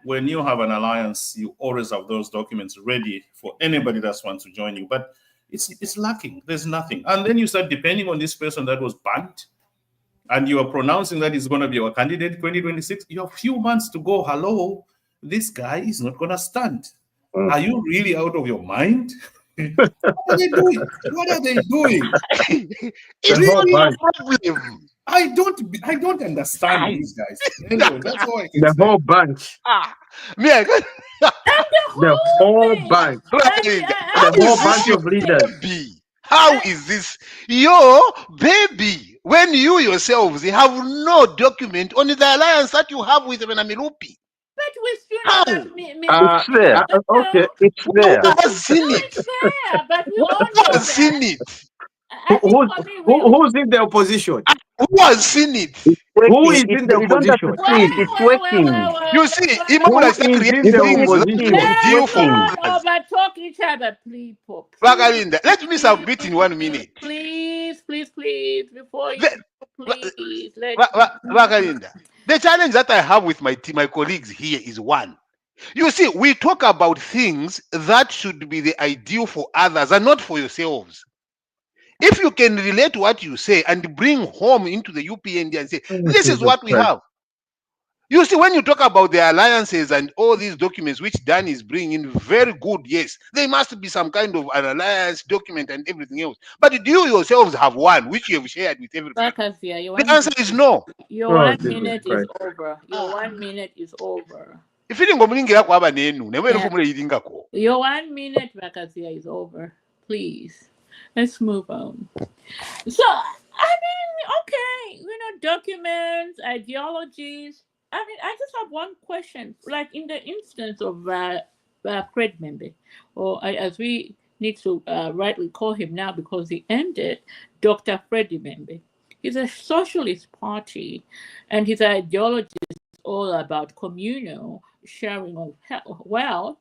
S5: When you have an alliance, you always have those documents ready for anybody that wants to join you. But it's lacking. There's nothing. And then you start depending on this person that was banned, and you are pronouncing that he's going to be our candidate 2026. You have a few months to go. Hello, this guy is not going to stand. Are you really out of your mind? What are they doing? What are they doing?
S4: It's really a problem.
S5: I don't understand these guys. Anyway, that's all I can say.
S2: The whole bunch. The whole bunch. The whole bunch of leaders.
S4: How is this your baby when you yourselves have no document on the alliance that you have with Menamilupi?
S1: But we still know
S3: It's fair.
S2: Okay.
S3: It's fair.
S4: Who has seen it?
S1: It's fair, but we all
S4: Who
S1: know
S4: has seen
S1: that.
S4: it?
S2: Who's in the opposition?
S4: Who has seen it?
S2: Who is in the
S3: You don't have to
S2: opposition?
S3: see it. It's working.
S4: You see,
S2: Who is in the
S3: It's
S2: opposition?
S4: deal for
S1: Let's
S4: others.
S1: not overtalk each other, please.
S4: Vagalinda, let me submit in 1 minute.
S1: Please, before you, please.
S4: Vagalinda, the challenge that I have with my colleagues here is one. You see, we talk about things that should be the ideal for others and not for yourselves. If you can relate what you say and bring home into the UPND and say, this is what we have. You see, when you talk about the alliances and all these documents which Dan is bringing, very good, yes. There must be some kind of an alliance document and everything else. But do you yourselves have one which you have shared with everybody? The answer is no.
S1: Your 1 minute is over. Your 1 minute is over.
S4: If you
S1: Your 1 minute, Vakazia, is over. Please, let's move on. So, okay, documents, ideologies. I just have one question. Like in the instance of Fred Membe, or as we need to rightly call him now because he ended, Dr. Freddie Membe. He's a socialist party, and his ideology is all about communal sharing of wealth.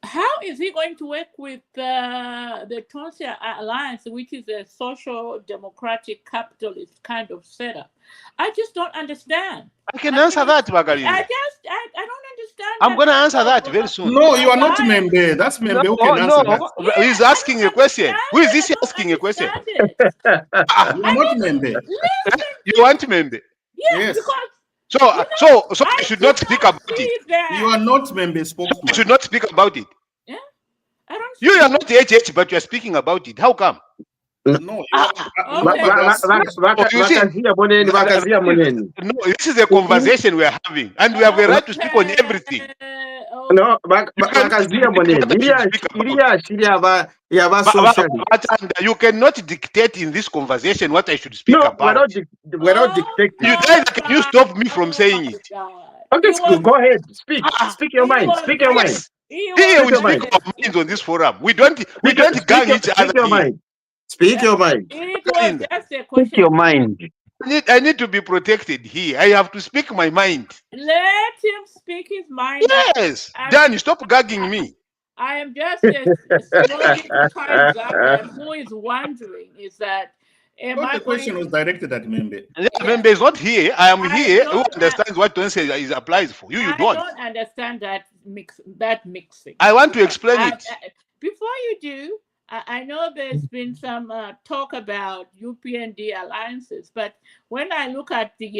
S1: How is he going to work with the Tonsia Alliance, which is a social democratic capitalist kind of setup? I just don't understand.
S4: I can answer that,
S1: I
S4: Magarinda.
S1: don't understand.
S4: I'm going to answer
S1: kind
S4: that
S1: of,
S4: very soon.
S5: No, you are not
S1: alliance.
S5: Membe. That's
S4: No,
S5: Membe who can answer that.
S1: Yeah,
S4: he's
S1: I
S4: asking
S1: don't
S4: a question.
S1: understand
S4: Who is
S1: it.
S4: this
S1: I don't
S4: asking a question?
S1: understand it.
S4: Ah,
S5: You
S1: I
S5: are not
S1: mean,
S5: Membe.
S1: listen.
S4: you want Membe?
S1: Yeah,
S5: Yes.
S1: because
S4: So,
S1: you know,
S4: so I
S1: I
S4: should
S1: do
S4: not speak
S1: not
S4: about it.
S1: see that.
S5: You are not Membe
S4: I
S5: spokesman.
S4: should not speak about it.
S1: Yeah, I don't
S4: You
S1: see
S4: are not HH, but you are speaking about it. How come?
S5: No, you are.
S1: Okay.
S2: Vakazia moneni, vakazia moneni.
S4: No, this is a conversation we are having, and we have a right to speak on everything.
S1: Okay.
S2: No,
S4: You cannot
S2: vakazia
S4: dictate what
S2: moneni.
S4: I should speak about.
S2: Yava socialist.
S4: But you cannot dictate in this conversation what I should speak
S2: No,
S4: about.
S2: we're not
S1: Oh
S2: dictating.
S4: You
S1: my
S4: guys, can you
S1: God.
S4: stop me from
S1: Oh
S4: saying
S1: my
S4: it?
S1: God.
S2: Okay,
S1: He was,
S2: go ahead. Speak.
S4: Ah,
S2: Speak your
S1: he
S2: mind.
S1: was
S2: Speak your mind.
S4: yes.
S1: he
S4: Here
S1: was
S4: we
S2: Speak your
S4: speak
S2: mind.
S4: our minds on this forum. We don't gang each
S2: Speak
S4: other
S2: your
S4: here.
S2: mind. Speak your mind.
S1: it was
S4: Linda,
S1: just a
S3: Speak
S1: question.
S3: your mind.
S4: I need to be protected here. I have to speak my mind.
S1: Let him speak his mind.
S4: Yes. Danny, stop gagging me.
S1: I am just responding to kind Zambians who is wondering is that am
S5: But
S1: I
S5: the question
S1: going
S5: was directed at Membe.
S4: Yeah,
S1: Yes.
S4: Membe is not here. I am
S1: I
S4: here. Who
S1: don't
S4: understands what Tonse is applies for? You
S1: I
S4: don't.
S1: don't understand that mixing.
S4: I want to explain it.
S1: Before you do, I know there's been some talk about UPND alliances, but when I look at the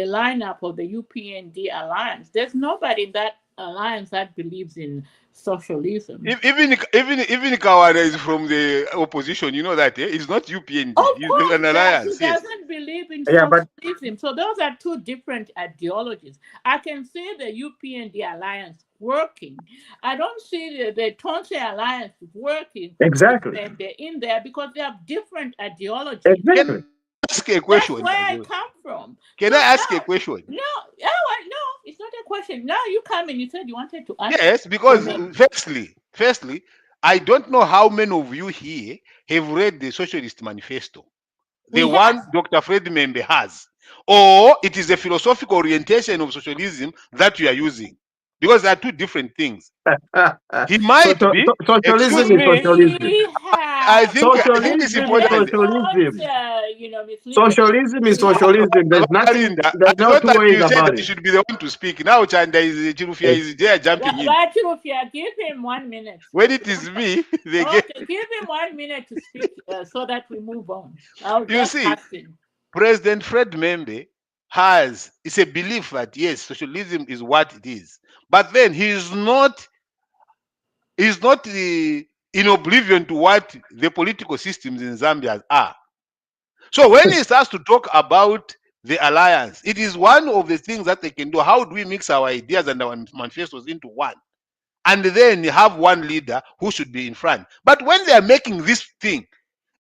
S1: lineup of the UPND alliance, there's nobody in that alliance that believes in socialism.
S4: Even Kawara is from the opposition. You know that, eh? It's not UPND.
S1: Of
S4: It's
S1: course,
S4: an alliance.
S1: he
S4: Yes.
S1: doesn't believe in
S2: Yeah, but
S1: socialism. So those are two different ideologies. I can see the UPND alliance working. I don't see the Tonse alliance working
S2: exactly.
S1: and they're in there because they have different ideologies.
S2: Exactly.
S4: Can I ask a
S1: That's
S4: question?
S1: where I come from.
S4: Can
S1: So
S4: I ask a
S1: now,
S4: question?
S1: no, it's not a question. Now you come and you said you wanted to ask.
S4: Yes, because firstly, I don't know how many of you here have read the Socialist Manifesto, the
S1: We
S4: one
S1: have.
S4: Dr. Fred Membe has, or it is a philosophical orientation of socialism that you are using, because there are two different things. He might be. Excuse
S2: Socialism is
S4: me.
S2: socialism.
S1: We
S4: I
S1: have.
S4: think it's
S2: Socialism is
S1: Let's
S4: important.
S2: socialism.
S1: not, mislead the
S2: Socialism is
S1: people.
S2: socialism. There's nothing.
S4: Linda, I
S2: There's no
S4: thought
S2: two
S4: that
S2: ways
S4: you said
S2: about
S4: that you
S2: it.
S4: should be the one to speak. Now Chanda is Chirufia is there jumping in.
S1: Chirufia, give him 1 minute.
S4: When it is me, they get.
S1: Okay, give him 1 minute to speak so that we move on. I'll
S4: You
S1: just
S4: see,
S1: ask him.
S4: President Fred Membe it's a belief that yes, socialism is what it is. But then he's not in oblivion to what the political systems in Zambia are. So when he starts to talk about the alliance, it is one of the things that they can do. How do we mix our ideas and our manifestos into one? And then you have one leader who should be in front. But when they are making this thing,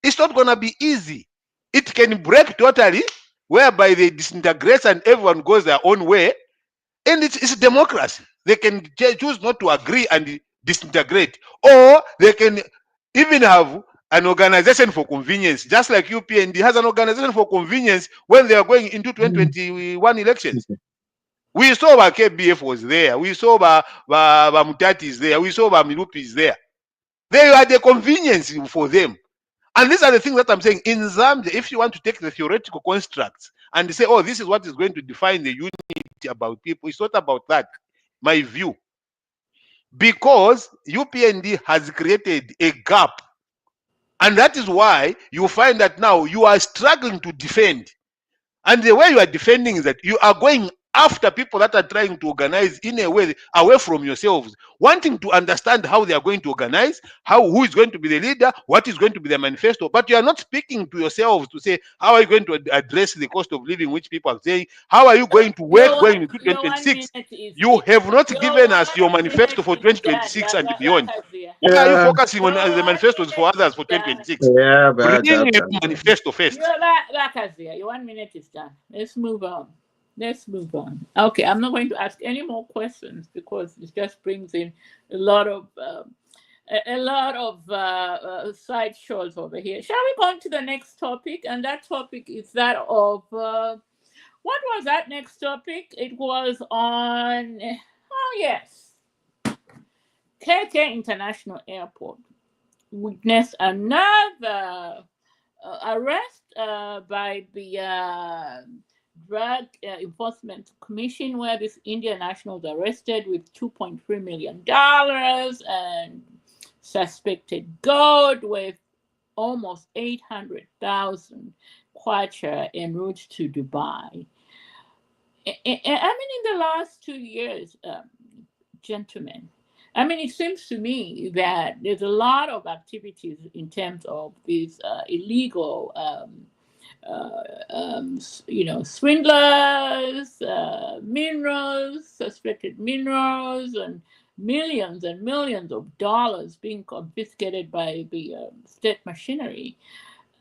S4: it's not going to be easy. It can break totally, whereby they disintegrate and everyone goes their own way. And it's democracy. They can choose not to agree and disintegrate. Or they can even have an organization for convenience, just like UPND has an organization for convenience when they are going into 2021 elections. We saw KBF was there. We saw Mutati is there. We saw Milupi is there. They are the convenience for them. And these are the things that I'm saying. In Zambia, if you want to take the theoretical constructs and say, oh, this is what is going to define the unity about people, it's not about that, my view. Because UPND has created a gap. And that is why you find that now you are struggling to defend. And the way you are defending is that you are going after people that are trying to organize in a way away from yourselves, wanting to understand how they are going to organize, who is going to be the leader, what is going to be the manifesto. But you are not speaking to yourselves to say, how are you going to address the cost of living, which people are saying? How are you going to work going into 2026? You have not given us your manifesto for 2026 and beyond. Why are you
S2: Yeah,
S4: focusing on the manifestos for others for 2026?
S2: yeah,
S4: Bring
S2: but
S4: a manifesto first.
S1: Your 1 minute is done. Let's move on. Okay, I'm not going to ask any more questions because it just brings in a lot of side shows over here. Shall we go on to the next topic? And that topic is that of what was that next topic? It was on KK International Airport witnessed another arrest by the Drug Enforcement Commission, where this Indian national was arrested with $2.3 million and suspected gold with almost 800,000 kwacha en route to Dubai. I mean, in the last 2 years, gentlemen, I mean, it seems to me that there's a lot of activities in terms of these illegal, swindlers, minerals, suspected minerals, and millions of dollars being confiscated by the state machinery.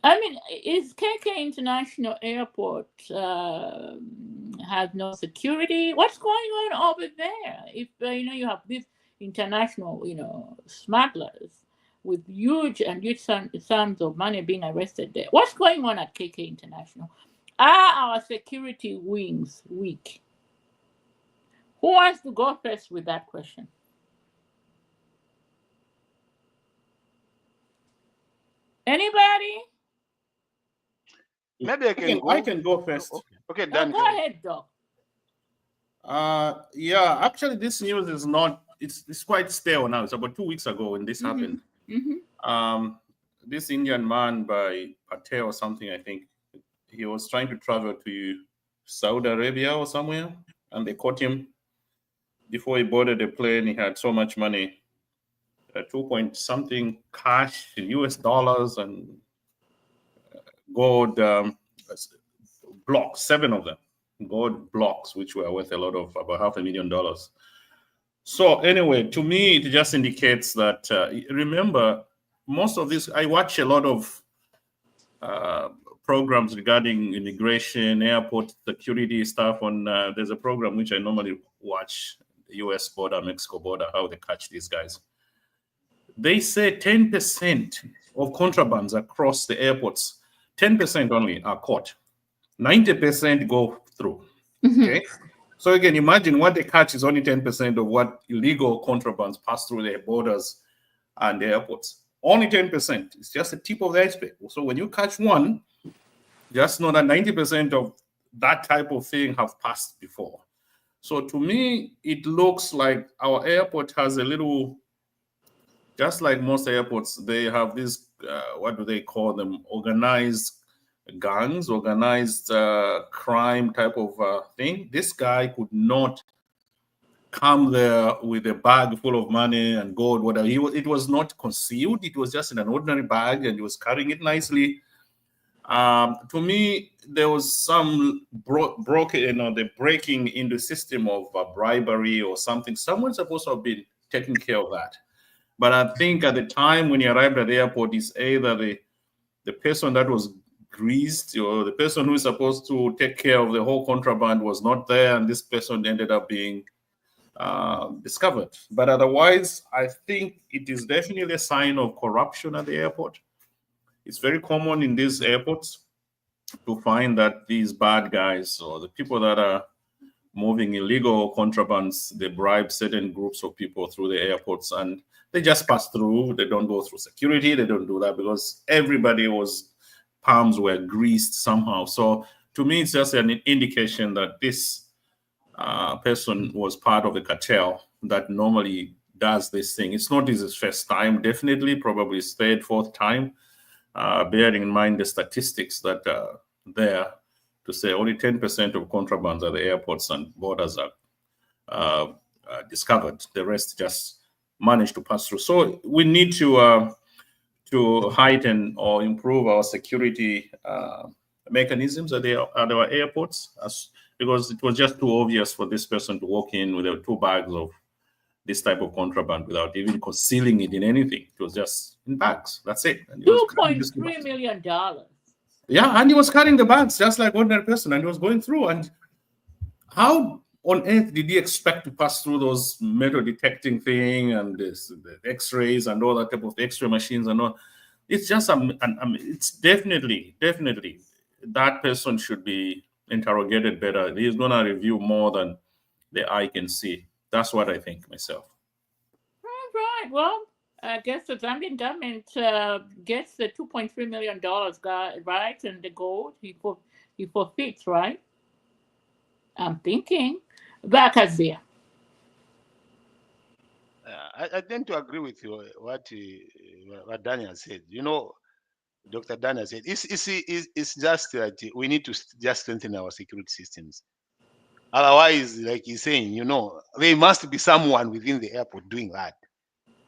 S1: I mean, is KK International Airport has no security? What's going on over there? If you have these international smugglers with huge sums of money being arrested there, what's going on at KK International? Are our security wings weak? Who wants to go first with that question? Anybody?
S4: Maybe
S5: I can go first.
S4: Okay,
S1: Oh,
S4: Dan.
S1: go ahead, Doc.
S5: Yeah, actually, this news is not. It's quite stale now. It's about 2 weeks ago when this happened. This Indian man by Patel or something, I think, he was trying to travel to Saudi Arabia or somewhere, and they caught him. Before he boarded the plane, he had so much money, 2 point something cash in US dollars and gold blocks, 7 of them, gold blocks, which were worth a lot of about $500,000. So anyway, to me, it just indicates that, remember, most of this, I watch a lot of programs regarding immigration, airport security stuff on, there's a program which I normally watch, the US border, Mexico border, how they catch these guys. They say 10% of contrabands across the airports, 10% only are caught. 90% go through. Okay. So you can imagine what they catch is only 10% of what illegal contrabands pass through their borders and the airports. Only 10%. It's just the tip of the iceberg. So when you catch one, just know that 90% of that type of thing have passed before. So to me, it looks like our airport has a little, just like most airports, they have this, what do they call them? Organized gangs, organized crime type of thing. This guy could not come there with a bag full of money and gold, whatever. It was not concealed. It was just in an ordinary bag, and he was carrying it nicely. To me, there was some the breaking in the system of bribery or something. Someone's supposed to have been taking care of that. But I think at the time when he arrived at the airport, it's either the person that was greased, or the person who is supposed to take care of the whole contraband was not there, and this person ended up being discovered. But otherwise, I think it is definitely a sign of corruption at the airport. It's very common in these airports to find that these bad guys or the people that are moving illegal contrabands, they bribe certain groups of people through the airports, and they just pass through. They don't go through security. They don't do that because palms were greased somehow. So to me, it's just an indication that this person was part of the cartel that normally does this thing. It's not his first time, definitely, probably his third, fourth time, bearing in mind the statistics that are there to say only 10% of contrabands at the airports and borders are discovered. The rest just manage to pass through. So we need to heighten or improve our security mechanisms at our airports, because it was just too obvious for this person to walk in with 2 bags of this type of contraband without even concealing it in anything. It was just in bags. That's it.
S1: $2.3 million.
S5: Yeah, and he was carrying the bags just like ordinary person, and he was going through. And how on earth did he expect to pass through those metal detecting thing and the X-rays and all that type of X-ray machines and all? It's just it's definitely that person should be interrogated better. He's gonna review more than the eye can see. That's what I think myself.
S1: All right. Well, I guess the Zambian government gets the $2.3 million, right? And the gold he forfeits, right? I'm thinking. Back as there.
S4: I tend to agree with you what Daniel said. You know, Dr. Daniel said it's just that we need to just strengthen our security systems. Otherwise, like he's saying, you know, there must be someone within the airport doing that.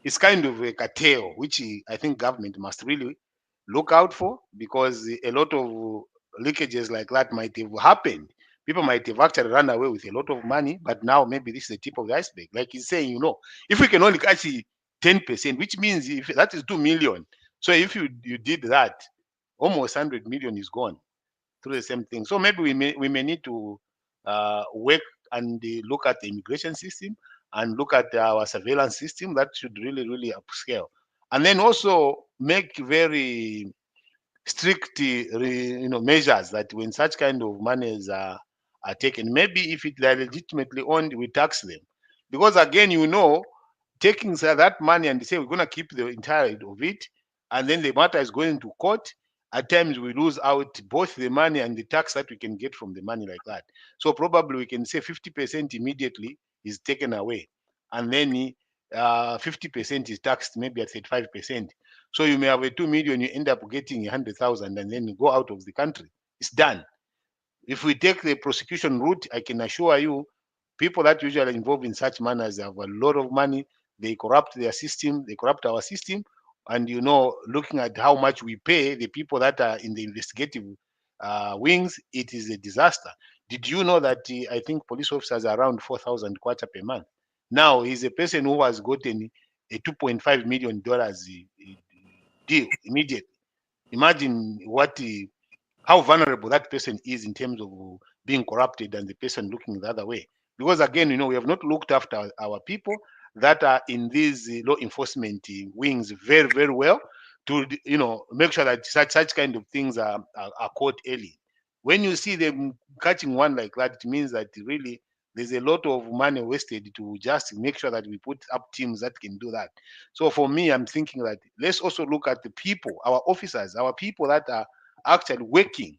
S4: It's kind of a cartel, which I think government must really look out for, because a lot of leakages like that might have happened. People might have actually run away with a lot of money, but now maybe this is the tip of the iceberg. Like he's saying, you know, if we can only catch 10%, which means if that is 2 million. So if you did that, almost 100 million is gone through the same thing. So maybe we may need to work and look at the immigration system and look at our surveillance system. That should really upscale, and then also make very strict measures that when such kind of monies are taken, maybe if they are legitimately owned, we tax them, because again, you know, taking that money and say we're going to keep the entire of it, and then the matter is going to court, at times we lose out both the money and the tax that we can get from the money like that. So probably we can say 50% immediately is taken away, and then 50% is taxed maybe at 35%. So you may have a 2 million, you end up getting 100,000, and then you go out of the country. It's done. If we take the prosecution route, I can assure you, people that usually involved in such manners have a lot of money. They corrupt their system, they corrupt our system. And you know, looking at how much we pay the people that are in the investigative wings, it is a disaster. Did you know that I think police officers are around 4,000 kwacha per month? Now he's a person who has gotten a $2.5 million deal immediately. Imagine how vulnerable that person is in terms of being corrupted and the person looking the other way. Because again, you know, we have not looked after our people that are in these law enforcement wings very well to, you know, make sure that such kind of things are caught early. When you see them catching one like that, it means that really there's a lot of money wasted to just make sure that we put up teams that can do that. So for me, I'm thinking that let's also look at the people, our officers, our people that are actually working,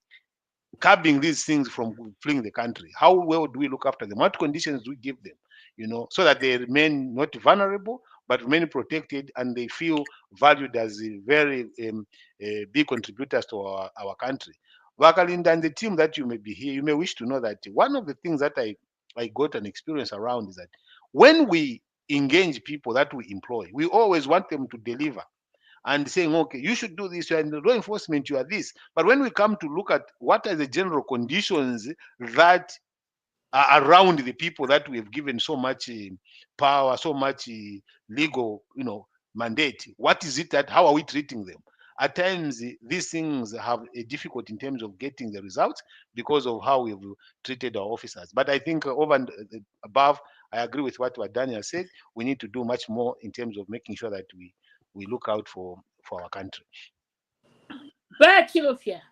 S4: curbing these things from fleeing the country. How well do we look after them? What conditions do we give them? You know, so that they remain not vulnerable, but remain protected, and they feel valued as very big contributors to our country. Wakalinda and the team that you may be here, you may wish to know that one of the things that I got an experience around is that when we engage people that we employ, we always want them to deliver and saying, okay, you should do this, you are in the law enforcement, you are this. But when we come to look at what are the general conditions that are around the people that we have given so much power, so much legal, you know, mandate, what is it that, how are we treating them? At times, these things have a difficulty in terms of getting the results because of how we've treated our officers. But I think over and above, I agree with what Daniel said. We need to do much more in terms of making sure that we look out for our country.
S1: Back you here.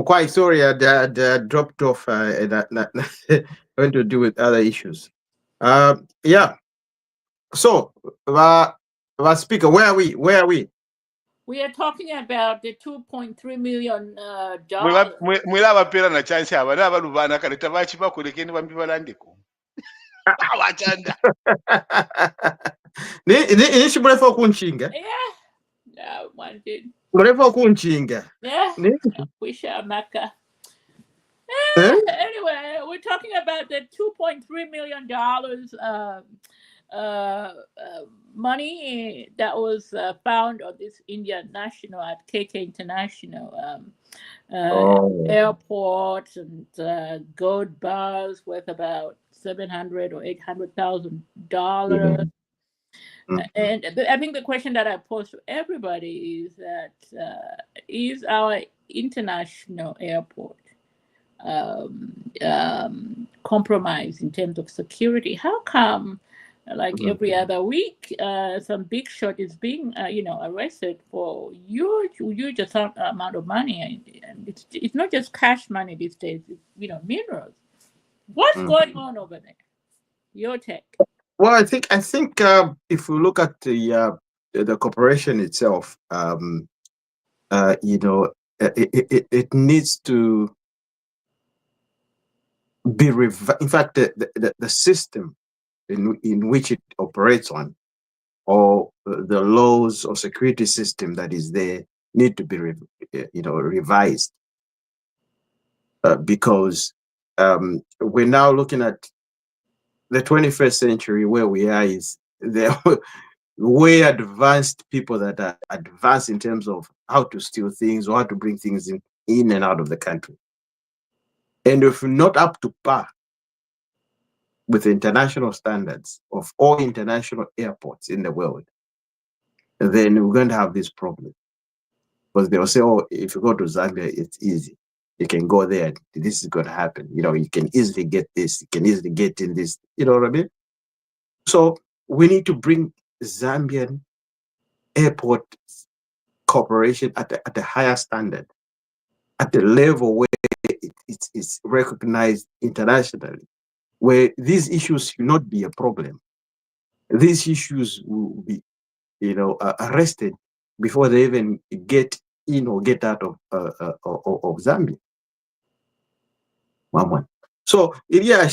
S2: Quite sorry, I dropped off and going to deal with other issues. Yeah. So, speaker, where are we? Where are we?
S1: We are talking about the $2.3 million.
S4: Mwilava pera na chance ava nava luvana kaleta vachipa kulekeni vambi valandeko. Awachanda.
S2: Ni shiburefa kunchinga.
S1: Yeah. No one did.
S2: Burefa kunchinga.
S1: Yeah. Wish Maka. Anyway, we're talking about the $2.3 million money that was found on this Indian national at KK International airport, and gold bars worth about $700,000 or $800,000. And I think the question that I pose to everybody is that is our international airport compromised in terms of security? How come, like every other week, some big shot is being, arrested for huge amount of money, and it's not just cash money these days. It's, minerals. What's going on over there? Your take.
S2: Well, I think if we look at the corporation itself, you know, it needs to be in fact, the system in which it operates on, or the laws or security system that is there, need to be you know, revised, because we're now looking at the 21st century. Where we are is there way advanced people that are advanced in terms of how to steal things or how to bring things in and out of the country. And if we're not up to par with international standards of all international airports in the world, then we're going to have this problem. Because they'll say, oh, if you go to Zambia, it's easy. You can go there. This is going to happen. You know, you can easily get this. You can easily get in this. You know what I mean? So we need to bring Zambian airport corporation at a higher standard, at the level where it's recognized internationally, where these issues should not be a problem. These issues will be, you know, arrested before they even get in or get out of Zambia. One. So yeah,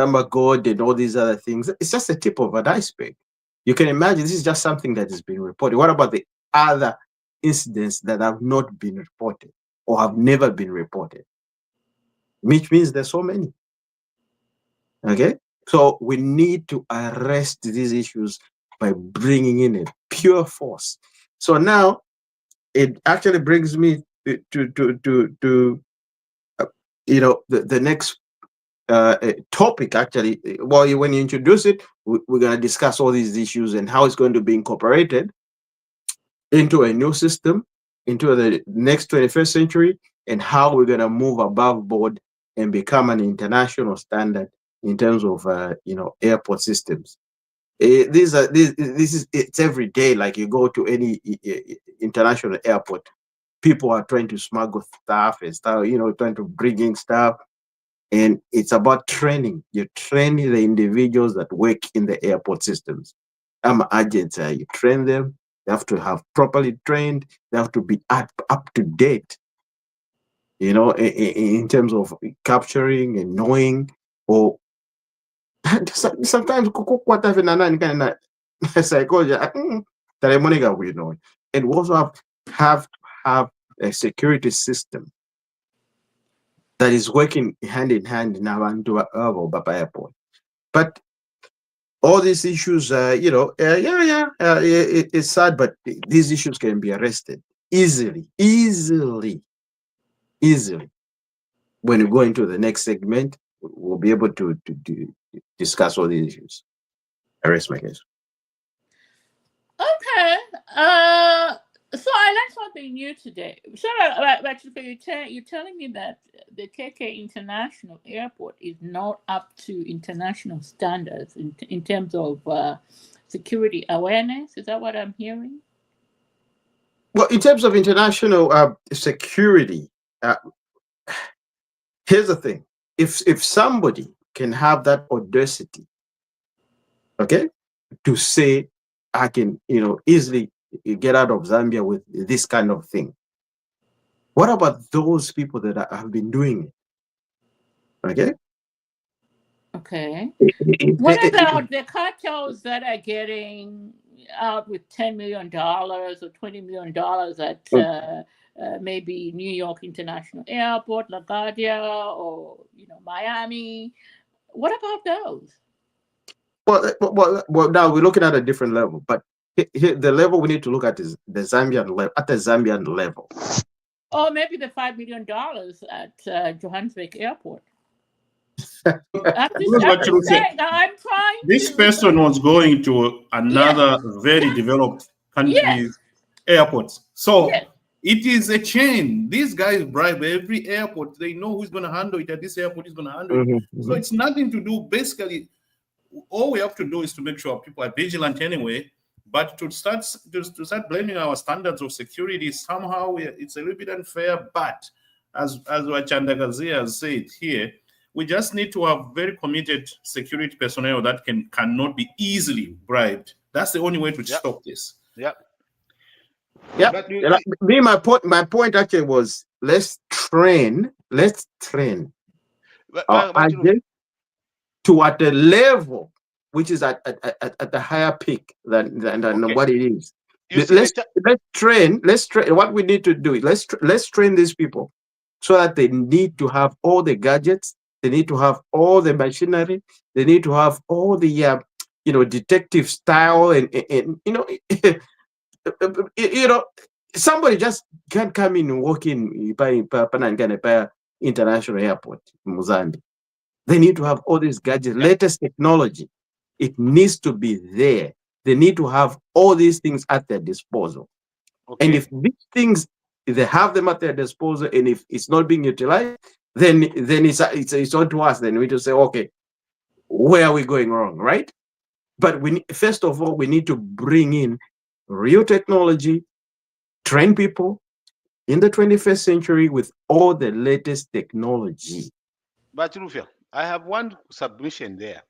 S2: my God, and all these other things. It's just the tip of an iceberg. You can imagine this is just something that is being reported. What about the other incidents that have not been reported or have never been reported? Which means there's so many. Okay, so we need to arrest these issues by bringing in a pure force. So now it actually brings me to you know, the next topic. Actually, well, when you introduce it, we're going to discuss all these issues and how it's going to be incorporated into a new system, into the next 21st century, and how we're going to move above board and become an international standard in terms of you know, airport systems. This is, it's every day. Like you go to any international airport, people are trying to smuggle stuff and stuff, you know, trying to bring in stuff. And it's about training. You're training the individuals that work in the airport systems. Agents, you train them. They have to have properly trained. They have to be up to date, you know, in terms of capturing and knowing. Or sometimes psychology, we know. And we also have a security system that is working hand in hand in Abantu Baba Airport. But all these issues, you know, it's sad, but these issues can be arrested easily. When we go into the next segment, we'll be able to discuss all these issues. I rest my case.
S1: Okay. So I learned something new today. So, you're telling me that the KK International Airport is not up to international standards in terms of security awareness. Is that what I'm hearing?
S2: Well, in terms of international security, here's the thing: if somebody can have that audacity, okay, to say, I can, you know, easily get out of Zambia with this kind of thing, what about those people that have been doing it? Okay.
S1: Okay. What about the cartels that are getting out with $10 million or $20 million at maybe New York International Airport, LaGuardia, or, you know, Miami? What about those?
S2: Well, now we're looking at a different level, but the level we need to look at is the Zambian level, at the Zambian level.
S1: Or maybe the $5 million at Johannesburg Airport. I'm trying.
S5: This person was going to another very developed country's airports. So it is a chain. These guys bribe every airport. They know who's going to handle it at this airport is going to handle it. So it's nothing to do. Basically, all we have to do is to make sure people are vigilant anyway. But to start blaming our standards of security, somehow it's a little bit unfair. But as Wachandagazia has said here, We just need to have very committed security personnel that cannot be easily bribed. That's the only way to stop this.
S4: Yeah.
S2: Yeah.
S4: But
S2: My point actually was let's train our agents to at a level which is at a higher peak than what it is. Let's train. What we need to do is let's train these people so that they need to have all the gadgets, they need to have all the machinery, they need to have all the detective style and somebody just can't come in and walk in by international airport in Mozambique. They need to have all these gadgets, latest technology. It needs to be there. They need to have all these things at their disposal.
S4: Okay.
S2: And if these things, if they have them at their disposal, and if it's not being utilized, then it's on to us. Then we need to say, okay, where are we going wrong, right? But first of all, we need to bring in real technology, train people in the 21st century with all the latest technology.
S4: But Rufia, I have one submission there.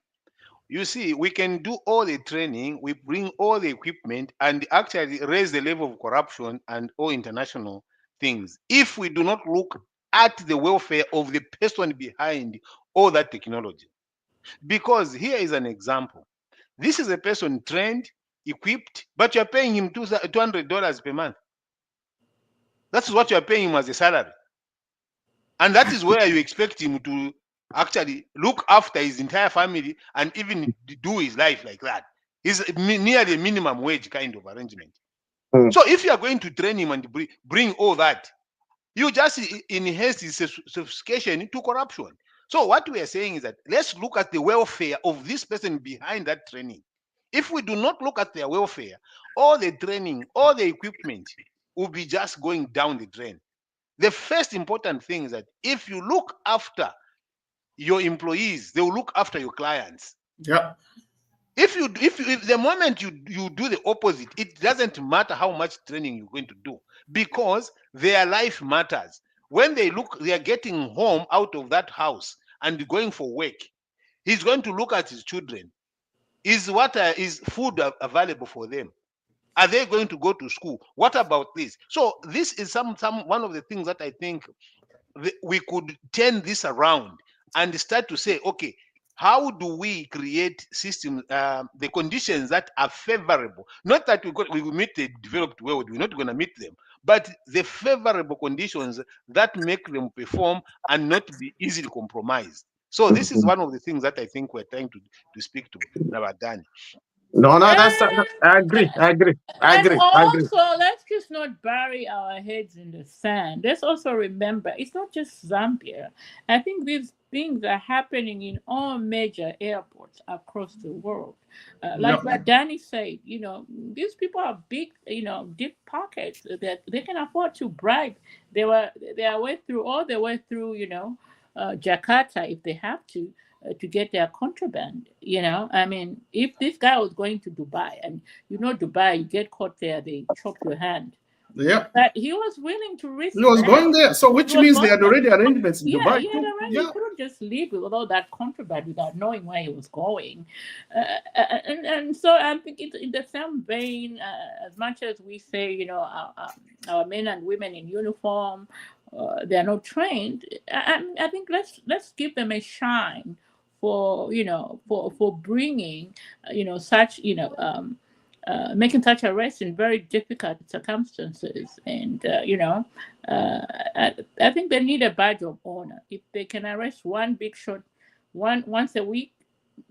S4: You see, we can do all the training, we bring all the equipment and actually raise the level of corruption and all international things if we do not look at the welfare of the person behind all that technology. Because here is an example. This is a person trained, equipped, but you're paying him $200 per month. That's what you're paying him as a salary. And that is where you expect him to actually look after his entire family and even do his life like that. It's nearly a minimum wage kind of arrangement. So if you are going to train him and bring all that, you just enhance his sophistication to corruption. So what we are saying is that let's look at the welfare of this person behind that training. If we do not look at their welfare, all the training, all the equipment will be just going down the drain. The first important thing is that if you look after your employees, they will look after your clients.
S5: Yeah.
S4: If the moment you do the opposite, it doesn't matter how much training you're going to do, because their life matters. When they are getting home out of that house and going for work, he's going to look at his children. Is food available for them? Are they going to go to school? What about this? So this is one of the things that I think we could turn this around and start to say, okay, how do we create systems, the conditions that are favorable? Not that we will meet the developed world, we're not going to meet them, but the favorable conditions that make them perform and not be easily compromised. So this is one of the things that I think we're trying to speak to Nabadani.
S2: No, that's I agree.
S1: And also, let's just not bury our heads in the sand. Let's also remember, it's not just Zambia. I think these things are happening in all major airports across the world. Like what Danny said, these people have big, deep pockets that they can afford to bribe. They are way through Jakarta if they have to get their contraband. I mean, if this guy was going to Dubai, and Dubai, you get caught there, they chop your hand.
S5: Yeah.
S1: But he was willing to risk.
S5: He was going there, so which means they had already arrangements in Dubai.
S1: He couldn't just leave with all that contraband without knowing where he was going. And so I think it's in the same vein, as much as we say, our men and women in uniform, they are not trained. I think let's give them a shine for bringing such making such arrests in very difficult circumstances, and I think they need a badge of honor if they can arrest one big shot once a week.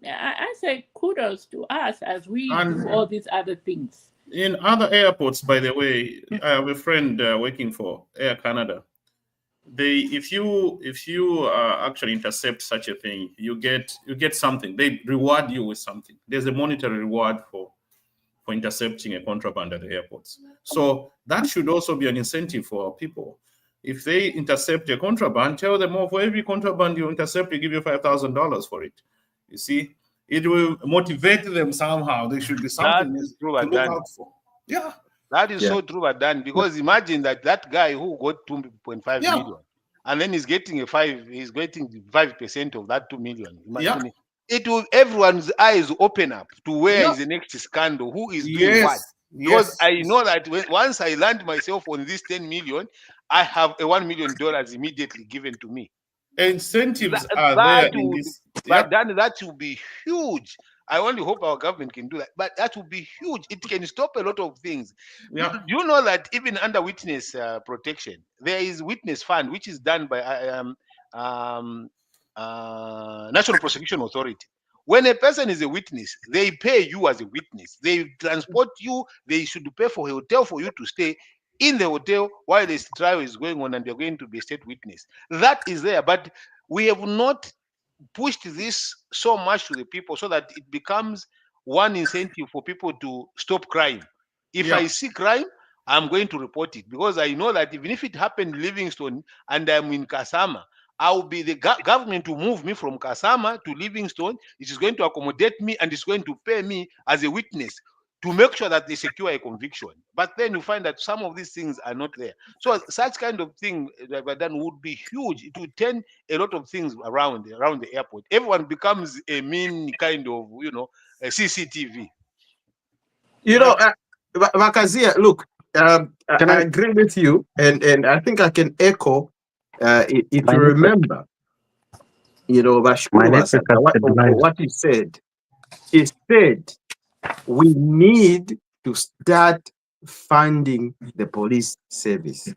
S1: I say kudos to us as we do all these other things.
S5: In other airports, by the way, I have a friend working for Air Canada. If you actually intercept such a thing, you get something. They reward you with something. There's a monetary reward for intercepting a contraband at the airports. So that should also be an incentive for our people. If they intercept a contraband, tell them, for every contraband you intercept, we give you $5,000 for it. You see, it will motivate them somehow. There should be something to look out for. Yeah.
S4: That is so true, Dan, because imagine that guy who got 2.5 million, and then he's getting 5% of that 2 million.
S5: Yeah.
S4: Imagine it will, everyone's eyes open up to where
S5: Yeah.
S4: is the next scandal, who is doing what.
S5: Yes.
S4: Because
S5: Yes.
S4: I know that once I land myself on this 10 million, I have a $1 million immediately given to me.
S5: Incentives are
S4: That
S5: there in
S4: would,
S5: this.
S4: but
S5: Yep.
S4: that will be huge. I only hope our government can do that. But that will be huge. It can stop a lot of things. Do
S5: Yeah.
S4: you know that even under witness protection, there is witness fund which is done by National Prosecution Authority. When a person is a witness, they pay you as a witness. They transport you. They should pay for a hotel for you to stay in the hotel while this trial is going on and you're going to be a state witness. That is there. But we have not pushed this so much to the people so that it becomes one incentive for people to stop crime. If I
S5: Yeah.
S4: see crime, I'm going to report it, because I know that even if it happened in Livingstone and I'm in Kasama, I will be the government to move me from Kasama to Livingstone. It is going to accommodate me and it's going to pay me as a witness to make sure that they secure a conviction. But then you find that some of these things are not there. So such kind of thing that were done would be huge. It would turn a lot of things around the airport. Everyone becomes a mean kind of, a CCTV.
S2: You know, Makazia, look,
S3: Can
S2: I
S3: I?
S2: agree with you, and I think I can echo. If
S3: My
S2: you
S3: network,
S2: remember,
S3: my
S2: Bashkuru
S3: network
S2: Basata,
S3: has stabilized.
S2: what he said. He said we need to start funding the police service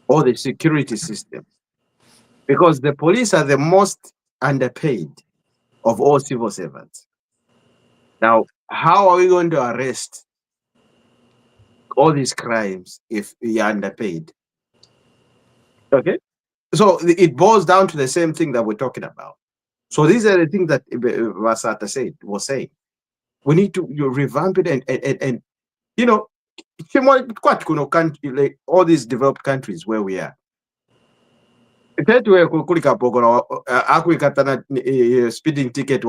S2: or the security system, because the police are the most underpaid of all civil servants. Now, how are we going to arrest all these crimes if we are underpaid? Okay, so it boils down to the same thing that we're talking about. So these are the things that Vasata was saying. We need to revamp it and quite country, like all these developed countries where we are. Speeding ticket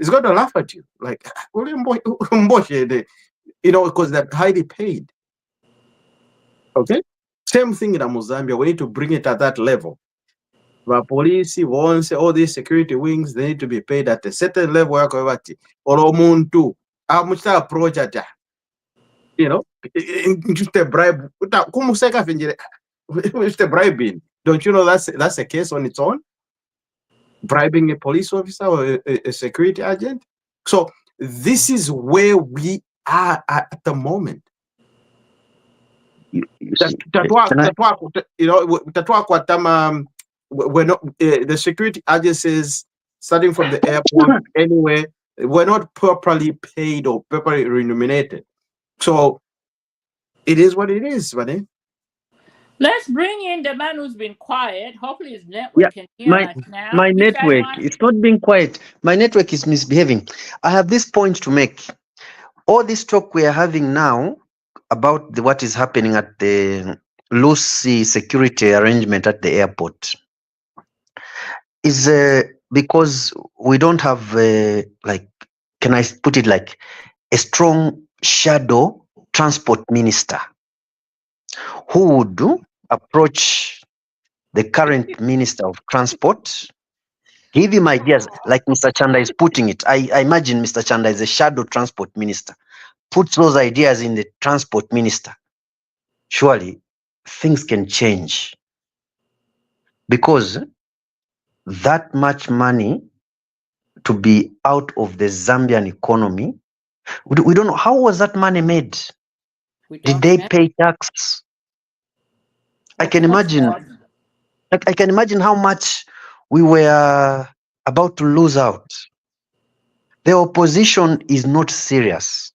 S2: it's going to laugh at you like because they're highly paid. Okay, same thing in Zambia. We need to bring it at that level. The police wants all these security wings, they need to be paid at a certain level. Or omuntu approach at just a bribe. Just a bribing. Don't you know that's a case on its own? Bribing a police officer or a security agent. So this is where we are at the moment.
S3: You see, can I?
S2: We're not the security agencies, starting from the airport anywhere, we're not properly paid or properly remunerated. So it is what it is, buddy.
S1: Let's bring in the man who's been quiet. Hopefully his network can hear
S3: My
S1: us now.
S3: my
S1: Mr.
S3: network,
S1: Ivan?
S3: it's not being quiet. My network is misbehaving. I have this point to make. All this talk we are having now about what is happening at the loosey security arrangement at the airport is because we don't have like, can I put it like, a strong shadow transport minister who would approach the current minister of transport, give him ideas like Mr. Chanda is putting it. I imagine Mr. Chanda is a shadow transport minister, puts those ideas in the transport minister. Surely things can change, because that much money to be out of the Zambian economy, we don't know how was that money made.
S1: We
S3: Did
S1: don't
S3: they
S1: know.
S3: pay tax? I
S1: Of
S3: can
S1: course
S3: imagine.
S1: not.
S3: I can imagine how much we were about to lose out. The opposition is not serious.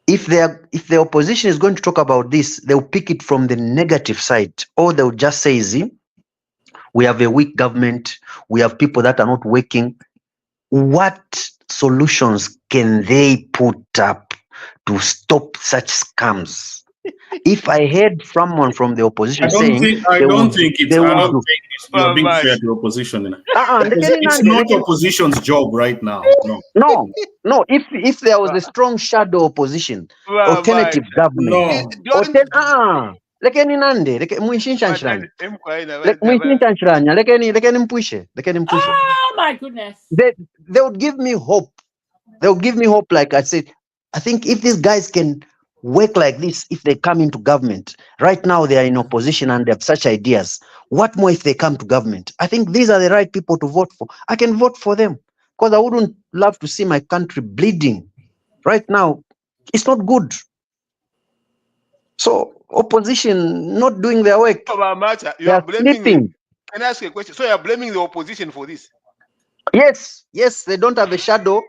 S3: If the opposition is going to talk about this, they'll pick it from the negative side, or they'll just say, "See, we have a weak government. We have people that are not working." What solutions can they put up to stop such scams? If I heard someone from the opposition saying
S5: I
S3: they
S5: don't
S3: would,
S5: think
S3: they would do.
S5: you're being fair
S4: Much.
S5: to the opposition. It's
S3: Lekeni
S5: not
S3: nani,
S5: opposition's job right now.
S3: no. If there was a strong shadow opposition, alternative government,
S5: No.
S4: Don't
S3: lekeni nande muishinshanshiranya lekeni mpwishe
S1: Oh my goodness.
S3: they would give me hope. They'll give me hope. Like I said, I think if these guys can work like this, if they come into government, right now they are in opposition and they have such ideas. What more if they come to government? I think these are the right people to vote for. I can vote for them because I wouldn't love to see my country bleeding. Right now, it's not good. So opposition not doing their work.
S4: You are blaming
S3: sleeping.
S4: Can I ask you a question? So you are blaming the opposition for this?
S3: Yes, they don't have a shadow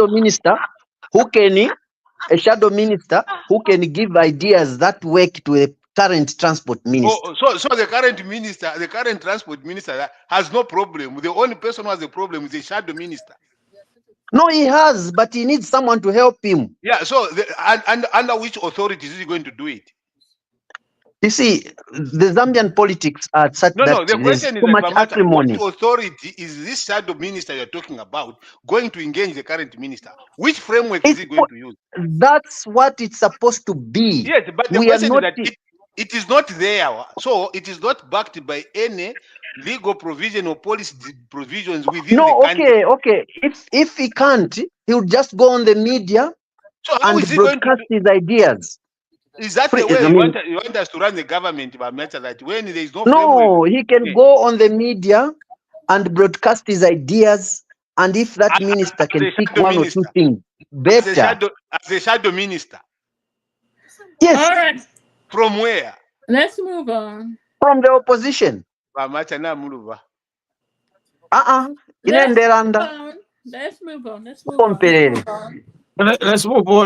S3: minister who can a shadow minister who can give ideas that work to a current transport minister.
S4: So the current transport minister has no problem. The only person who has a problem is the shadow minister.
S3: No, he has, but he needs someone to help him.
S4: Yeah, so under which authorities is he going to do it?
S3: You see, the Zambian politics are such that
S4: the
S3: there's
S4: question
S3: too
S4: is
S3: much acrimony.
S4: which authority is this shadow minister you're talking about going to engage the current minister? Which framework is he going to use?
S3: That's what it's supposed to be.
S4: Yes, but the question is that it is not there. So it is not backed by any legal provision or policy provisions within the country.
S3: Okay. If he can't, he'll just go on the media and broadcast his ideas.
S4: Is that the way you want us to run the government, that when there is no
S3: framework? He can go on the media and broadcast his ideas, and if that minister can pick one or two things, better.
S4: As a shadow minister.
S3: Yes.
S1: All right.
S4: From where?
S1: Let's move on.
S3: From the opposition.
S1: Let's move on.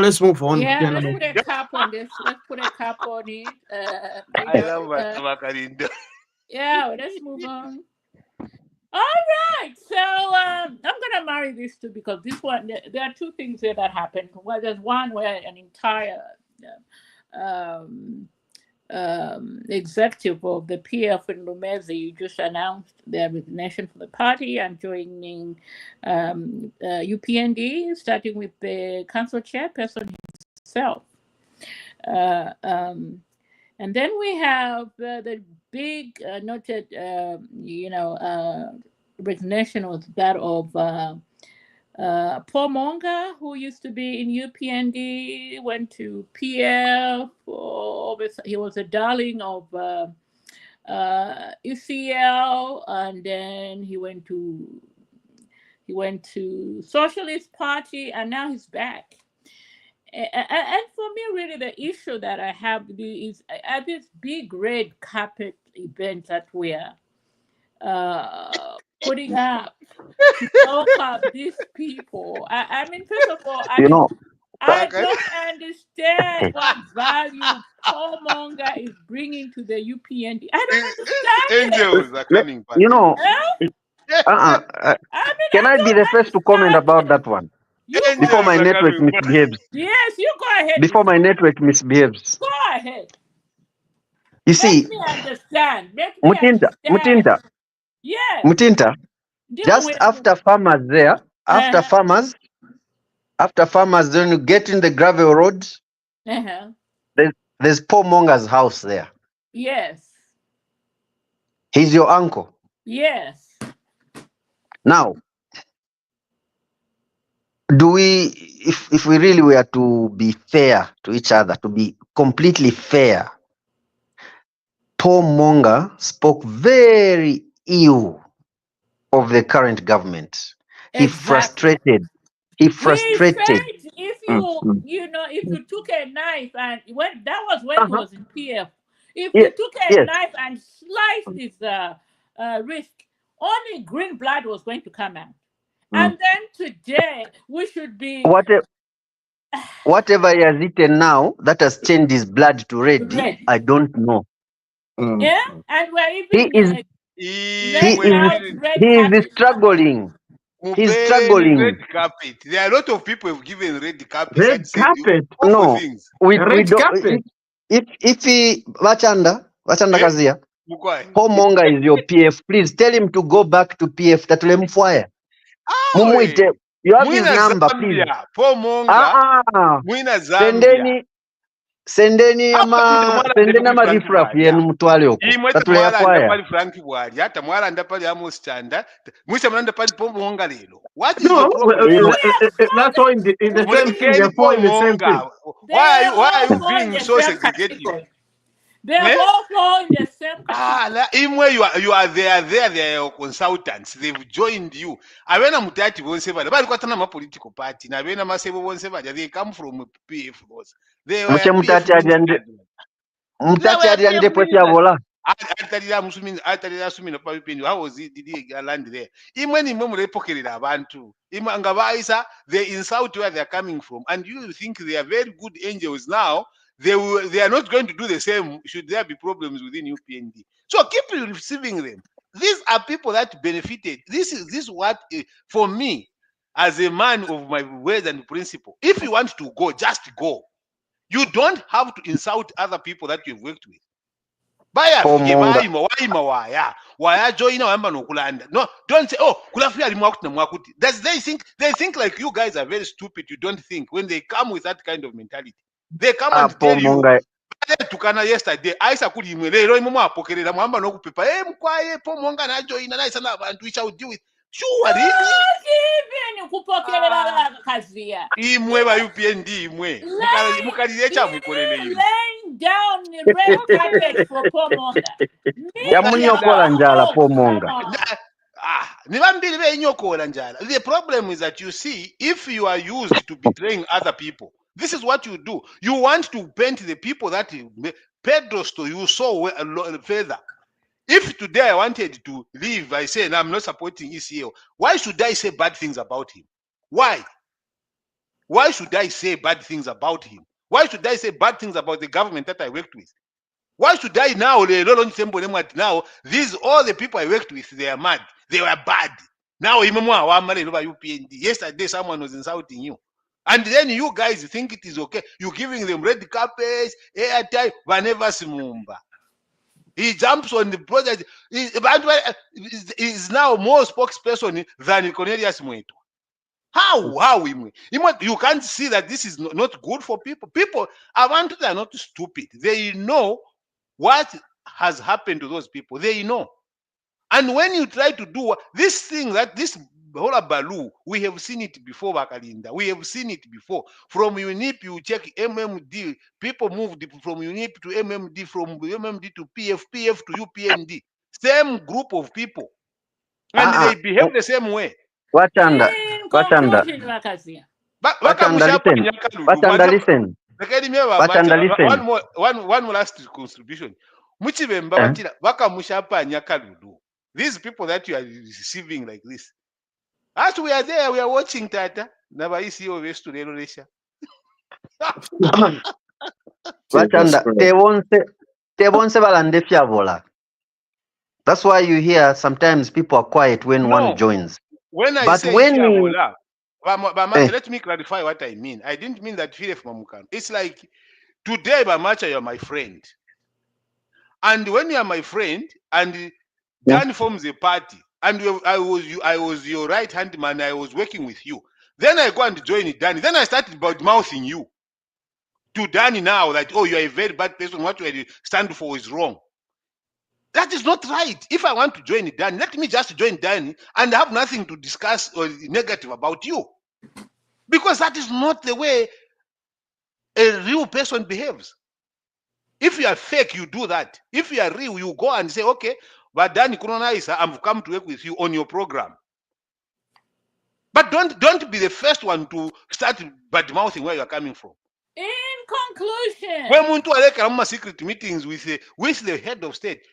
S2: Let's move on.
S1: Yeah, let's put a cap on this. Let's put a cap on it. Yeah, let's move on. All right. So I'm gonna marry these two because this one there are two things here that happened. Well, there's one where an entire executive of the PF in Lumezi just announced their resignation from the party and joining UPND, starting with the council chairperson himself. And then we have the big noted, resignation was that of Paul Monga, who used to be in UPND, went to PF. He was a darling of UCL, and then he went to Socialist Party, and now he's back. And for me, really, the issue that I have is at this big red carpet event that we're putting up to talk up these people. I mean, first of all, I don't understand what value Paul Monga is bringing to the UPND. I don't understand.
S4: Angels are coming back.
S3: Can I be the first to comment about that one? Before my network misbehaves.
S1: Yes, you go ahead.
S3: Before my network misbehaves.
S1: Go ahead.
S3: You see,
S1: Make me understand.
S3: Mutinta.
S1: Yes.
S3: Mutinta. Just after farmers there, after farmers, then you get in the gravel road. There's Paul Monga's house there.
S1: Yes.
S3: He's your uncle.
S1: Yes.
S3: Now, if we really were to be fair to each other, to be completely fair, Paul Monga spoke very ill of the current government.
S1: Exactly.
S3: He frustrated.
S1: If you took a knife and he was in PF, if you took a knife and sliced his wrist, only green blood was going to come out. And then today we should be
S3: whatever he has eaten now that has changed his blood to red. I don't know.
S1: Yeah, and we're even
S3: he is struggling. He's struggling.
S4: Red carpet. There are a lot of people who've given red carpet.
S2: Red carpet?
S3: No.
S2: Red carpet.
S3: If he Vachanda Kazia, Paul Monga is your PF. Please tell him to go back to PF. You have his number, please.
S4: Paul Monga.
S3: Zambia. sendeni
S4: Amwalanda
S3: ama
S4: Frank
S3: rifrafu
S4: Bwalya.
S3: yenu mutwale uko
S4: Imwe
S3: tatuleya
S4: temwalanda
S3: kwaya
S4: pali Frank Bwalya, tamwalanda pali Amos Chanda, mwise mulanda pali Pomonga lero. What is the
S2: No,
S4: problem?
S2: that's all in the same thing.
S4: Mulekeni
S2: They're all in the same thing.
S4: Pomonga. Why are you
S1: fall in
S4: being
S1: the
S4: so
S1: same
S4: segregative?
S1: category. They
S4: Eh?
S1: all fall in the same category.
S4: Imwe you are they are your consultants. They've joined you. Avena mutati bonse bali kwatana ma political party. Na avena masebo bonse bali. They come from PF those. They were PF ministers.
S3: mutati aliande pwesi avola
S4: atalira sumina pa UPND. How was it? Did he land there? Imwe nimwe mulepokerera abantu. Imwe ngabaisa they insult where they are coming from, and you think they are very good angels now. They are not going to do the same should there be problems within UPND. So keep receiving them. These are people that benefited. This is what for me as a man of my words and principle. If you want to go, just go. You don't have to insult other people that you've worked with. Baya waya join wamba nokulanda. No, don't say, oh, kulafia limwakuti na mwakuti. They think like you guys are very stupid. You don't think when they come with that kind of mentality. They come and tell you tukana yesterday aisa kuli imwe lero imwe apokerera mwamba nokupepa mkwaye Pomonga na join na isa na abantu we shall deal with. Sure, really? Imwe ba UPND imwe mukalilecha mukolele imwe
S1: laying down the red carpet for Pomonga.
S3: yamunyokola njala Pomonga.
S4: Nibambili be nyokola njala. The problem is that you see, if you are used to betraying other people, this is what you do. You want to paint the people that pedestal you so further. If today I wanted to leave, I say, I'm not supporting ECL. Why should I say bad things about him? Why? Why should I say bad things about him? Why should I say bad things about the government that I worked with? Why should I now? Now, these all the people I worked with, they are mad. They were bad. Now, yesterday someone was insulting you. And then you guys think it is okay. You're giving them red carpets, airtime, whenever simumba. He jumps on the project. He is now more spokesperson than Cornelius Mweto. How you can't see that this is not good for people. People around they are not stupid. They know what has happened to those people. They know. And when you try to do this thing, that this whole Balu, we have seen it before, Bakalinda. We have seen it before. From UNIP, you check MMD. People moved from UNIP to MMD, from MMD to PF, PF to UPND. Same group of people. And they behave the same way.
S3: Wachanda, listen.
S4: One more last contribution. These people that you are receiving like this. As we are there, we are watching Tata.
S3: Wachanda, tebonse balande fyavola. That's why you hear sometimes people are quiet when one joins.
S4: When I say Fiavola, let me clarify what I mean. I didn't mean that Philip Mamukan. It's like today, Bamacha, you're my friend. And when you are my friend, and Dan forms a party, and I was your right hand man, I was working with you. Then I go and join Danny. Then I started about mouthing you to Danny now that, oh, you are a very bad person. What you stand for is wrong. That is not right. If I want to join Danny, let me just join Danny and have nothing to discuss or negative about you. Because that is not the way a real person behaves. If you are fake, you do that. If you are real, you go and say, okay, but Danny Kuronaisa, I've come to work with you on your program. But don't be the first one to start bad-mouthing where you are coming from.
S1: In conclusion,
S4: when muntu aleka secret meetings with the head of state,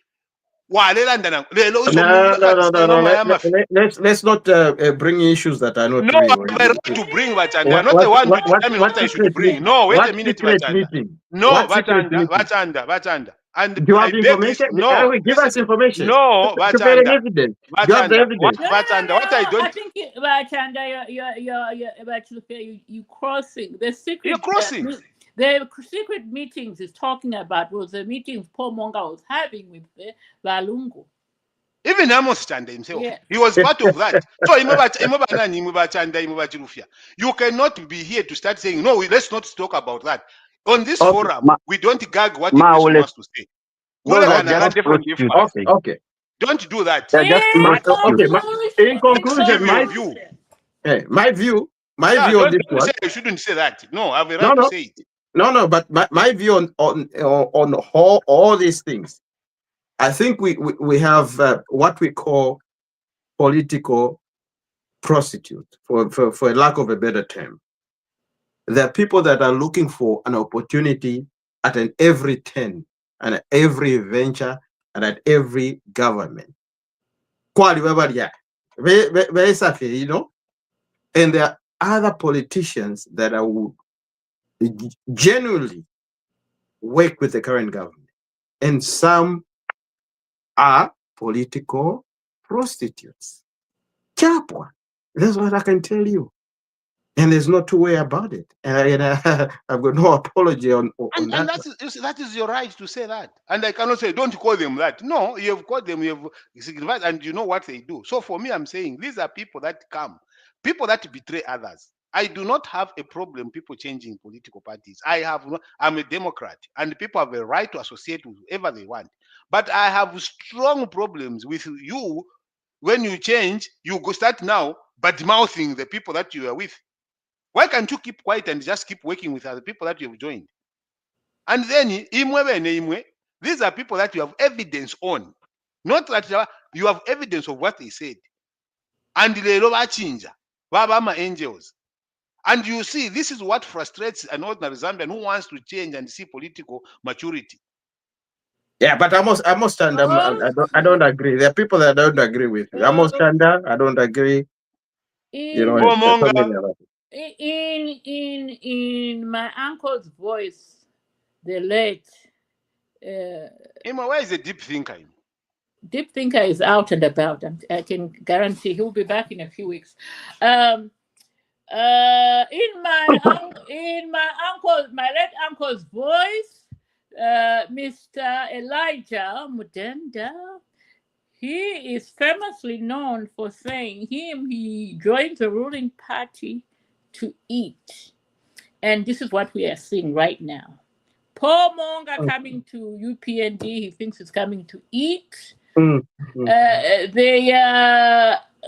S4: let's
S2: not bring issues that are not
S4: no,
S2: real.
S4: I'm right to bring Vachanda. I'm not the one to determine what I should bring. No, wait a minute, Vachanda. No, Vachanda. And
S2: do you have information?
S4: No,
S2: give us information.
S4: No,
S2: Vachanda.
S4: Vachanda. What I don't.
S1: I think Vachanda, you're crossing the secret.
S4: You're crossing.
S1: The secret meetings is talking about was the meetings Pomonga was having with Valungu.
S4: Even Amos Chanda himself, he was part of that. So you cannot be here to start saying, no, let's not talk about that. On this
S2: Okay.
S4: forum, we don't gag what a
S3: Ma
S4: person
S3: will
S4: wants to say.
S2: No,
S4: Whether
S2: no,
S3: that's
S4: can
S3: just
S4: different
S3: prostitutes.
S2: okay,
S3: thing.
S2: okay.
S4: Don't do that.
S3: They're just
S1: In
S2: Okay,
S3: prostitutes.
S2: in conclusion,
S4: Give your view.
S2: my view
S4: Yeah,
S2: on
S4: don't
S2: this one.
S4: say I shouldn't say that. No, I have a
S2: No,
S4: right to
S2: no,
S4: say it.
S2: no, but my view on all these things. I think we have what we call political prostitute, for a lack of a better term. There are people that are looking for an opportunity at every turn and at every venture and at every government. Very sadly, you know, and there are other politicians that would genuinely work with the current government, and some are political prostitutes. Chapwa. That's what I can tell you. And there's no two way about it. And I've got no apology on
S4: And
S2: that.
S4: that is your right to say that. And I cannot say, don't call them that. No, you have called them, you have signified, and you know what they do. So for me, I'm saying these are people that come, people that betray others. I do not have a problem people changing political parties. I'm a Democrat, and people have a right to associate with whoever they want. But I have strong problems with you when you change, you go start now bad mouthing the people that you are with. Why can't you keep quiet and just keep working with other people that you have joined? And then these are people that you have evidence on, not that you have evidence of what they said. And Baba angels. And you see, this is what frustrates an ordinary Zambian who wants to change and see political maturity.
S2: Yeah, but I must stand. I don't agree. There are people that I don't agree with. I must stand. I don't agree. You know,
S1: in my uncle's voice, the late
S4: Where is the deep thinker?
S1: deep thinker is out and about. I can guarantee he'll be back in a few weeks. In my late uncle's voice, Mr. Elijah Mudenda, he is famously known for saying he joined the ruling party to eat. And this is what we are seeing right now. Paul Monga coming to UPND, he thinks he's coming to eat. The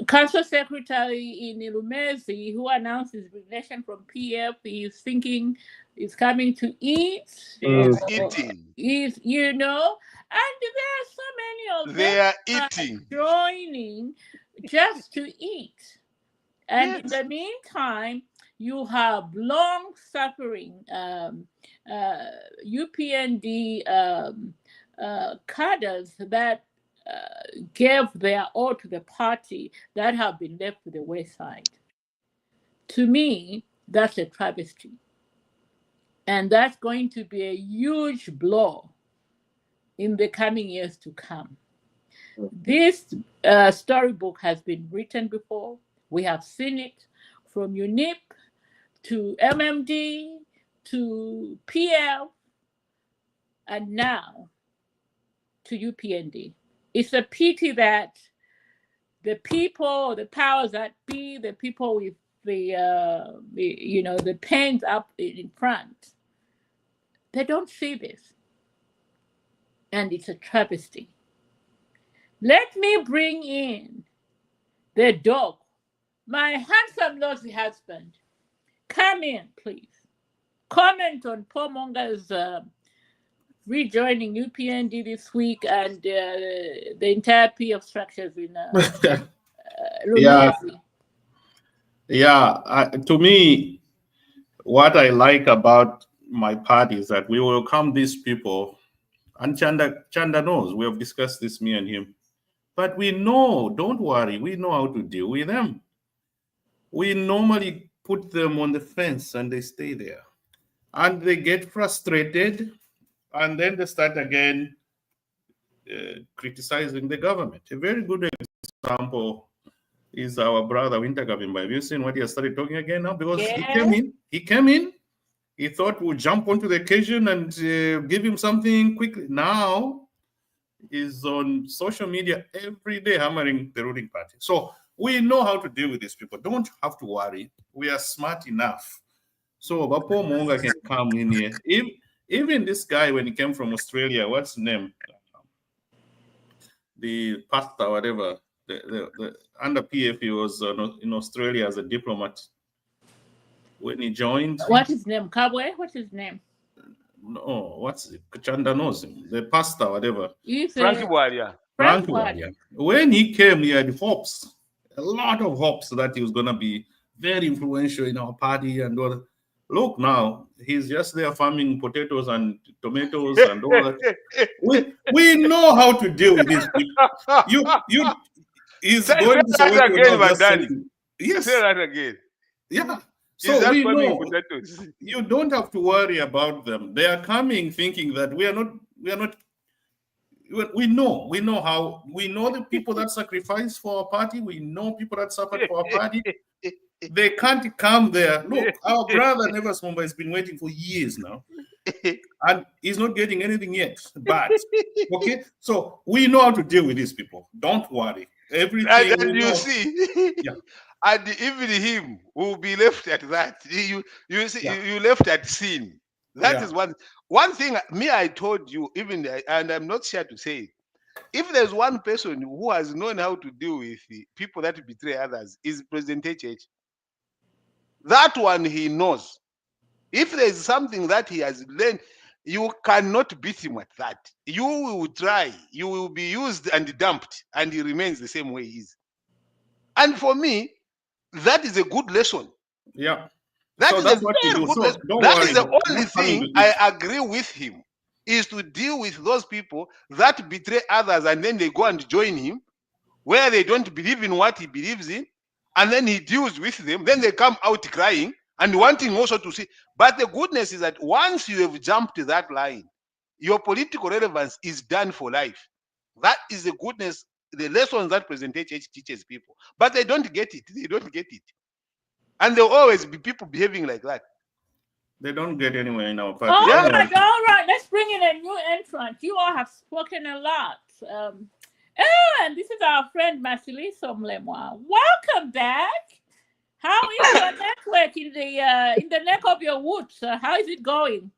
S1: council secretary in Ilumezi, who announced his resignation from PF, he's thinking he's coming to eat.
S4: He's eating.
S1: You know, and there are so many of them.
S4: They are eating.
S1: Joining just to eat. And in the meantime, you have long-suffering UPND cadres that gave their all to the party that have been left to the wayside. To me, that's a travesty. And that's going to be a huge blow in the coming years to come. This storybook has been written before. We have seen it from UNIP to MMD to PL and now to UPND. It's a pity that the people, the powers that be, the people with the pens up in front, they don't see this. And it's a travesty. Let me bring in the dog, my handsome, nosy husband. Come in, please. Comment on Paul Monga's rejoining UPND this week and the entire PF structures in Lumezi.
S5: To me, what I like about my party is that we welcome these people. And Chanda knows, we have discussed this, me and him. But we know, don't worry, we know how to deal with them. We normally put them on the fence and they stay there. And they get frustrated and then they start again criticizing the government. A very good example is our brother Winter Gavimba. Have you seen what he has started talking again now? Because he came in, he thought we'll jump onto the occasion and give him something quickly. Now is on social media every day hammering the ruling party. So we know how to deal with these people. Don't have to worry. We are smart enough So Bapo Monga can come in here. Even this guy, when he came from Australia, what's his name? The pastor, whatever. The under PF, he was in Australia as a diplomat. When he joined,
S1: What's his name? Kabwe? What's his name?
S5: no, what's it? Chanda knows him. The pastor, whatever.
S4: Frankie Waria.
S1: Frank
S5: Frank
S1: what?
S5: Waria. When he came, he had hopes, a lot of hopes that he was gonna be very influential in our party and all. Look now, he's just there farming potatoes and tomatoes and all that. We know how to deal with these people. He's
S4: Say
S5: going to
S4: that
S5: Soweto
S4: again,
S5: now just
S4: Madani.
S5: saying, yes,
S4: Say that again.
S5: yeah.
S4: Is
S5: So
S4: that
S5: we
S4: farming
S5: know
S4: potatoes?
S5: you don't have to worry about them. They are coming thinking that we are not. We know the people that sacrifice for our party. We know people that suffered for our party. They can't come there. Look, our brother Nevers Mumba has been waiting for years now, and he's not getting anything yet. But okay, so we know how to deal with these people. Don't worry. Everything
S4: And
S5: we
S4: you
S5: know.
S4: see,
S5: Yeah.
S4: and even him will be left at that. You see,
S5: Yeah.
S4: you left at scene. That
S5: Yeah.
S4: is one thing. I told you, and I'm not sure to say it. If there's one person who has known how to deal with the people that betray others, is President HH. That one he knows. If there's something that he has learned, you cannot beat him at that. You will try. You will be used and dumped, and he remains the same way he is. And for me, that is a good lesson.
S5: Yeah.
S4: That
S5: So
S4: is a
S5: that's what we
S4: very
S5: do.
S4: good
S5: So
S4: lesson.
S5: don't
S4: That
S5: worry.
S4: is the
S5: We're
S4: only
S5: not coming
S4: thing
S5: to
S4: I
S5: this.
S4: agree with him, is to deal with those people that betray others and then they go and join him, where they don't believe in what he believes in, and then he deals with them. Then they come out crying and wanting also to see. But the goodness is that once you have jumped that line, your political relevance is done for life. That is the goodness, the lessons that President HH teaches people. But they don't get it. They don't get it. And there will always be people behaving like that.
S5: They don't get anywhere in our party.
S1: All
S4: Yeah.
S1: right. Let's bring in a new entrant. You all have spoken a lot. And this is our friend Masiliso Mlemwa. Welcome back. How is your network in the neck of your woods? How is it going?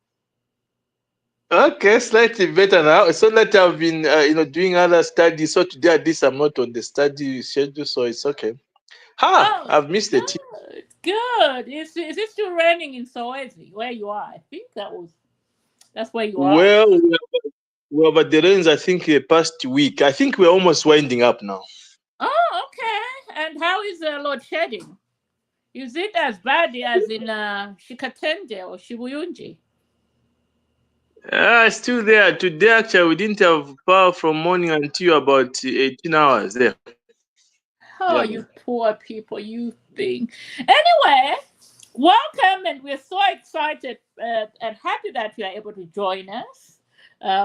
S7: Okay, slightly better now. So that I've been, doing other studies. So today at least I'm not on the study schedule, so it's okay.
S1: Oh,
S7: I've missed the team.
S1: good. Is it still raining in Soweto where you are? I think that's where you are.
S7: Well, but the rains, I think, the past week. I think we're almost winding up now.
S1: Oh, okay. And how is load shedding? Is it as bad as in Shikatende or Shibuyunji?
S7: Still there. Today, actually, we didn't have power from morning until about 18 hours there.
S1: Oh, you poor people, you think. Anyway, welcome, and we're so excited and happy that you are able to join us.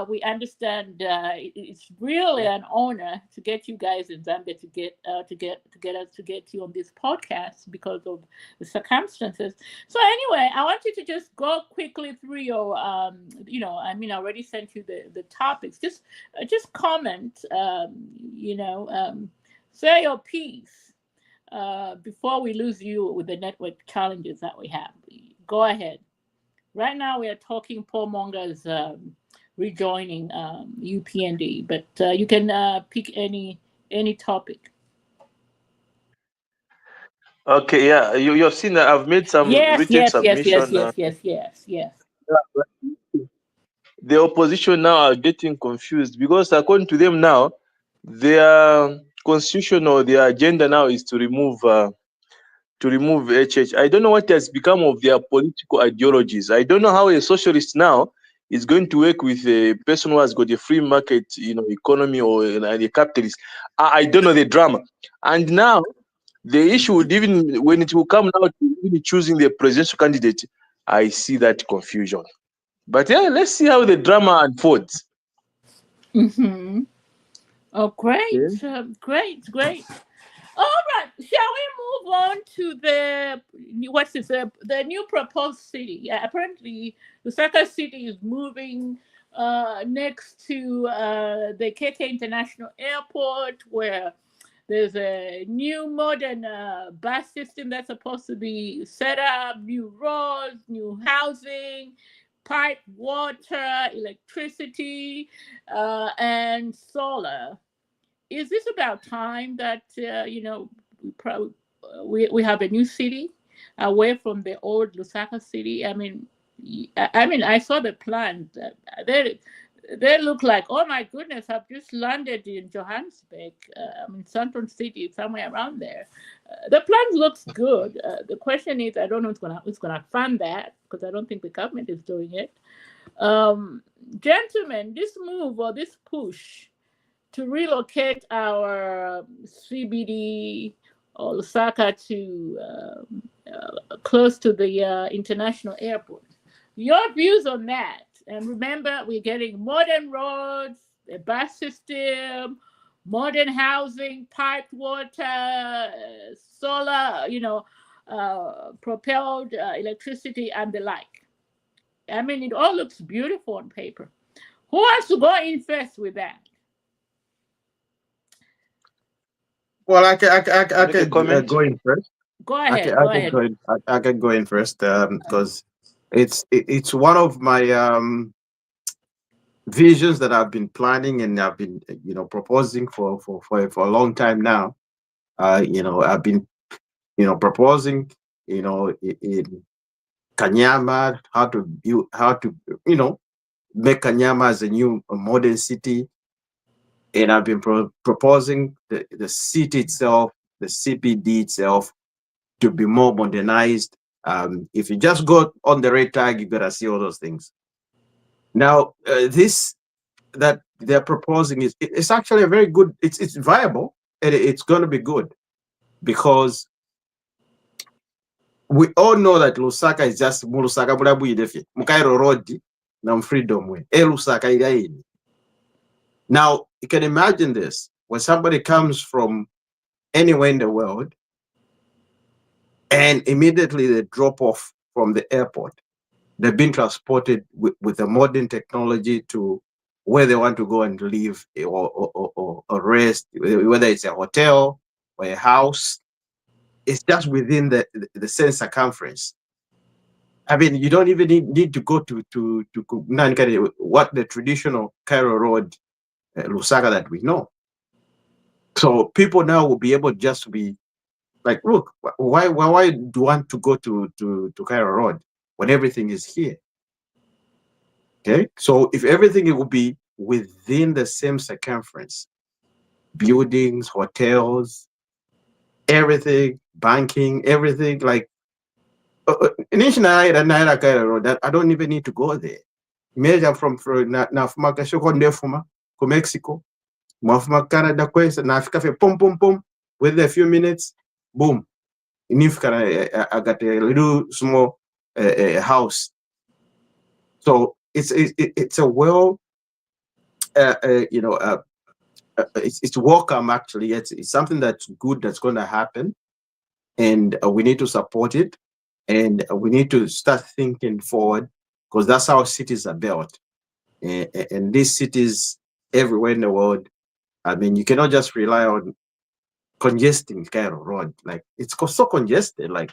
S1: We understand it's really an honor to get you guys in Zambia to get you on this podcast because of the circumstances. So anyway, I want you to just go quickly through your I already sent you the topics. Just comment, say your piece before we lose you with the network challenges that we have. Go ahead. Right now we are talking Paul Monga's rejoining UPND, but you can pick any topic.
S7: Okay, yeah, you've seen that I've made some written submission.
S1: Yes.
S7: The opposition now are getting confused because according to them now, their constitution or their agenda now is to remove HH. I don't know what has become of their political ideologies. I don't know how a socialist now is going to work with a person who has got a free market, economy or a capitalist. I don't know the drama. And now the issue would even when it will come now to really choosing the presidential candidate, I see that confusion. But yeah, let's see how the drama unfolds.
S1: Mm-hmm. Oh, great, great. All right, shall we move on to the new proposed city? Yeah, apparently Lusaka City is moving next to the KK International Airport, where There's a new modern bus system that's supposed to be set up, new roads, new housing, pipe water, electricity, and solar. Is this about time that we have a new city away from the old Lusaka city? I mean, I saw the plans. They look like, oh my goodness, I've just landed in Johannesburg. Central City, somewhere around there. The plan looks good. The question is, I don't know who's gonna fund that, because I don't think the government is doing it. Gentlemen, this move or this push to relocate our CBD or Lusaka to close to the international airport. Your views on that? And remember, we're getting modern roads, a bus system, modern housing, piped water, solar, propelled electricity, and the like. I mean, it all looks beautiful on paper. Who wants to go in first with that?
S2: Well, I can
S3: Make a comment.
S2: go in first.
S1: Go ahead. Go ahead.
S2: I can go in first because it's one of my visions that I've been planning and I've been proposing for a long time now. I've been proposing in Kanyama how to make Kanyama as a new modern city. And I've been proposing the city itself, the CPD itself, to be more modernized. If you just go on the red tag, you're gonna see all those things. Now, this that they're proposing it's actually a very good. It's viable and it's going to be good, because we all know that Lusaka is just Lusaka Mulabuidefi, Mukairo Road, Nam Freedom Way, Lusaka Igaini. Now, you can imagine this when somebody comes from anywhere in the world and immediately they drop off from the airport. They've been transported with a modern technology to where they want to go and live or rest, whether it's a hotel or a house. It's just within the same circumference. I mean, you don't even need to go to what the traditional Cairo Road, Lusaka that we know. So people now will be able just to be like, look, why do you want to go to Cairo Road when everything is here? Okay, so if everything will be within the same circumference, buildings, hotels, everything, banking, everything, like Naira Cairo Road, I don't even need to go there. Imagine from Mexico, mwafuma Canada kwesa nafika fe pom within a few minutes, boom. I got a little small house. So it's a well, it's welcome actually. It's something that's good that's going to happen, and we need to support it, and we need to start thinking forward, because that's how cities are built, and these cities everywhere in the world. I mean, you cannot just rely on congesting Cairo Road. Like, it's so congested. Like,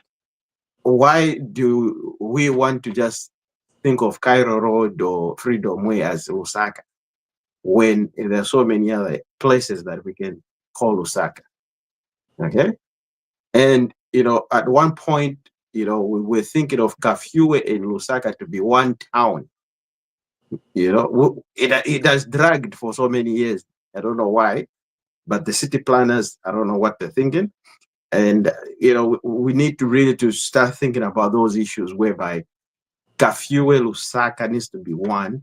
S2: why do we want to just think of Cairo Road or Freedom Way as Osaka when there are so many other places that we can call Osaka? Okay. And, at one point, we were thinking of Kafue and Lusaka to be one town. It has dragged for so many years. I don't know why, but the city planners, I don't know what they're thinking. And, we need to really to start thinking about those issues whereby Kafue Lusaka needs to be one,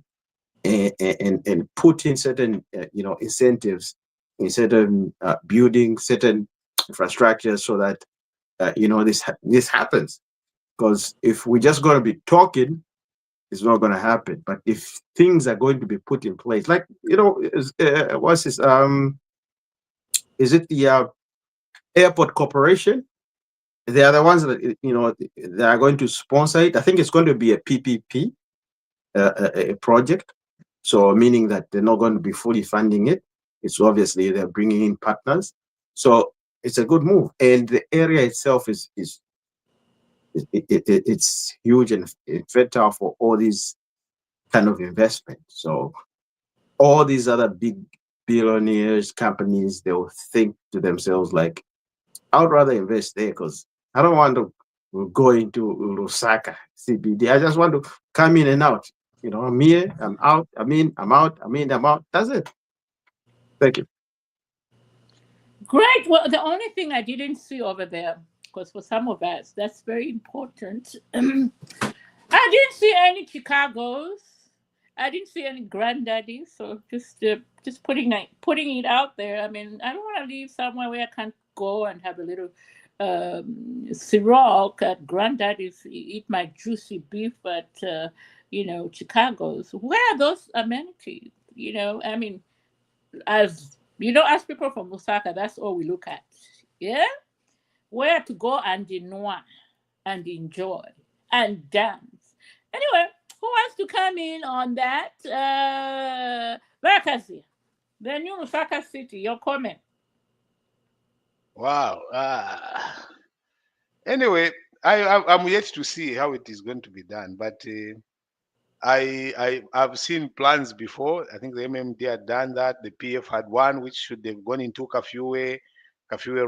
S2: and put in certain, incentives in certain buildings, certain infrastructure, so that, this happens. Because if we're just going to be talking, it's not going to happen. But if things are going to be put in place, like, what's this? Is it the airport corporation? They are the ones that they are going to sponsor it. I think it's going to be a PPP a project, so meaning that they're not going to be fully funding it. It's obviously they're bringing in partners, So it's a good move, and the area itself it's huge and fertile for all these kind of investment. So all these other big billionaires, companies, they will think to themselves like, I would rather invest there because I don't want to go into Lusaka CBD. I just want to come in and out. You know, I'm here, I'm out, I'm in, I'm out, I'm in, I'm out. That's it. Thank you.
S1: Great. Well, the only thing I didn't see over there, because for some of us, that's very important. I didn't see any Chicagos. I didn't see any granddaddies. So just putting it out there. I mean, I don't want to live somewhere where I can't go and have a little Ciroc at granddaddy's, eat my juicy beef at Chicago's. Where are those amenities? I mean, as as people from Lusaka, that's all we look at. Yeah, where to go and and enjoy and dance. Anyway, who wants to come in on that? Vakasi, the new Lusaka city. Your comment.
S4: Wow. Anyway, I'm yet to see how it is going to be done, but I've seen plans before. I think the MMD had done that. The PF had one which should have gone into Kafue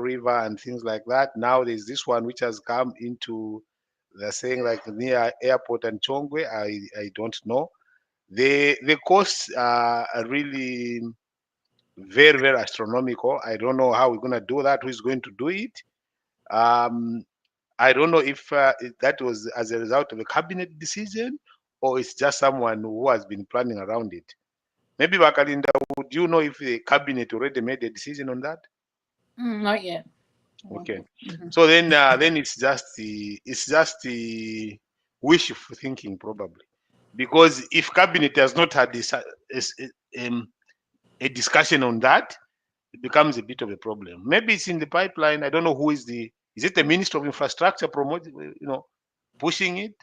S4: River and things like that. Now there's this one which has come into, they're saying like near airport and Chongwe. I don't know. The costs are really very, very astronomical. I don't know how we're going to do that. Who's going to do it? I don't know if that was as a result of a cabinet decision or it's just someone who has been planning around it. Maybe Bakalinda, would you know if the cabinet already made a decision on that?
S1: Not yet.
S4: Okay.
S1: Mhm.
S4: So then it's just the wishful thinking probably, because if cabinet has not had this a discussion on that, it becomes a bit of a problem. Maybe it's in the pipeline. I don't know who is it the Minister of Infrastructure promoting, pushing it?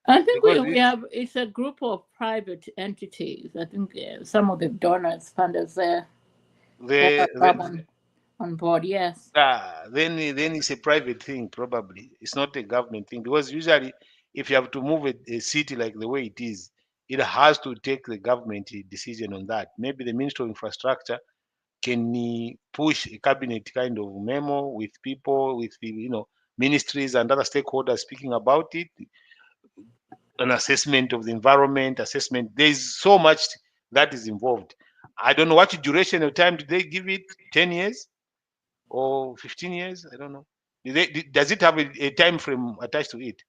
S1: I think
S4: Because
S1: we have, it's a group of private entities. I think some of the donors, funders there come on board. Yes.
S4: then it's a private thing probably. It's not a government thing, because usually if you have to move a city like the way it is, it has to take the government decision on that. Maybe the Minister of Infrastructure can push a cabinet kind of memo with people, with ministries and other stakeholders speaking about it, an assessment of the environment, assessment. There's so much that is involved. I don't know what duration of time did they give it, 10 years or 15 years? I don't know. Does it have a time frame attached to it?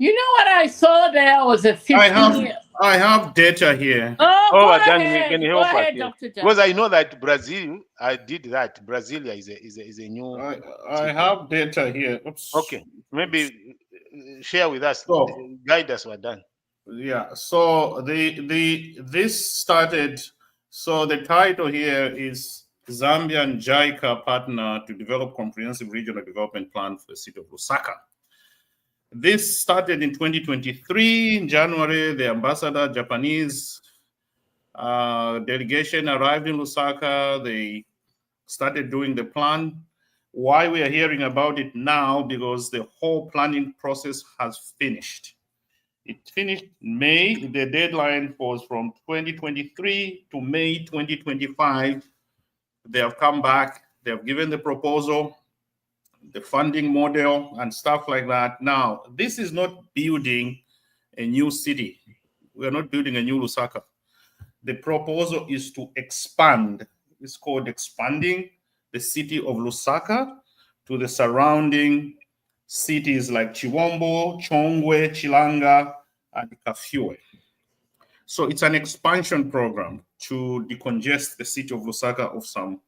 S1: You know what I saw there was a 15-year.
S5: I have data here.
S1: Oh, go ahead.
S4: Can you
S1: Go
S4: help us
S1: ahead,
S4: here?
S1: Dr. John.
S4: Because I know that Brazil, I did that. Brasilia is a new.
S5: I have data here. Oops.
S4: Okay, maybe share with us,
S5: So,
S4: guide us. We're done.
S5: Yeah. So this started. So the title here is Zambian JICA partner to develop comprehensive regional development plan for the city of Lusaka. This started in 2023. In January, the Japanese delegation arrived in Lusaka. They started doing the plan. Why we are hearing about it now? Because the whole planning process has finished. It finished May. The deadline was from 2023 to May 2025. They have come back. They have given the proposal, the funding model, and stuff like that. Now, this is not building a new city. We are not building a new Lusaka. The proposal is to expand. It's called expanding the city of Lusaka to the surrounding cities like Chiwombo, Chongwe, Chilanga, and Kafue. So it's an expansion program to decongest the city of Lusaka of some.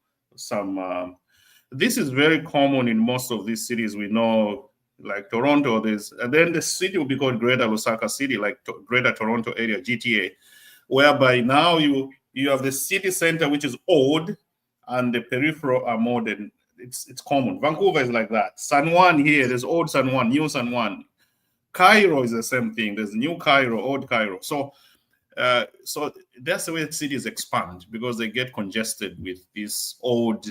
S5: This is very common in most of these cities we know, like Toronto. And then the city will be called Greater Lusaka City, like Greater Toronto Area, GTA, whereby now you have the city center, which is old, and the peripheral are modern. It's common. Vancouver is like that. San Juan here, there's old San Juan, new San Juan. Cairo is the same thing. There's new Cairo, old Cairo. So that's the way cities expand, because they get congested with these old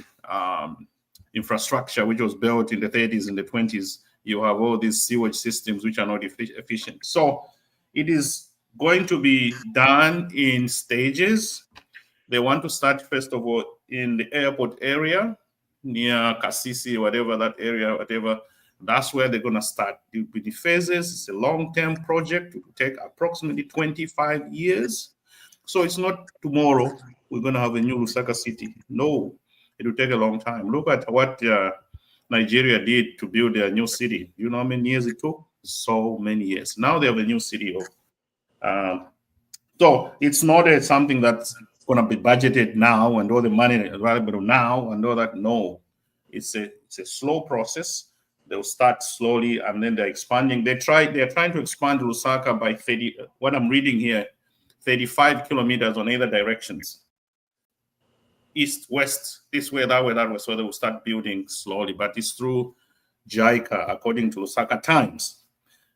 S5: infrastructure which was built in the 30s and the 20s. You have all these sewage systems which are not efficient. So it is going to be done in stages. They want to start, first of all, in the airport area near Kasisi, whatever that area, whatever. That's where they're going to start. It will be the phases. It's a long-term project. It will take approximately 25 years. So it's not tomorrow we're going to have a new Lusaka city. No, it will take a long time. Look at what Nigeria did to build their new city. You know how many years it took? So many years. Now they have a new city. So it's not something that's going to be budgeted now and all the money available now and all that. No, it's a slow process. They'll start slowly and then they're expanding. They're trying to expand Lusaka by 30. What I'm reading here, 35 kilometers on either directions. East, west, this way, that way, that way. So they will start building slowly, but it's through JICA, according to Lusaka Times.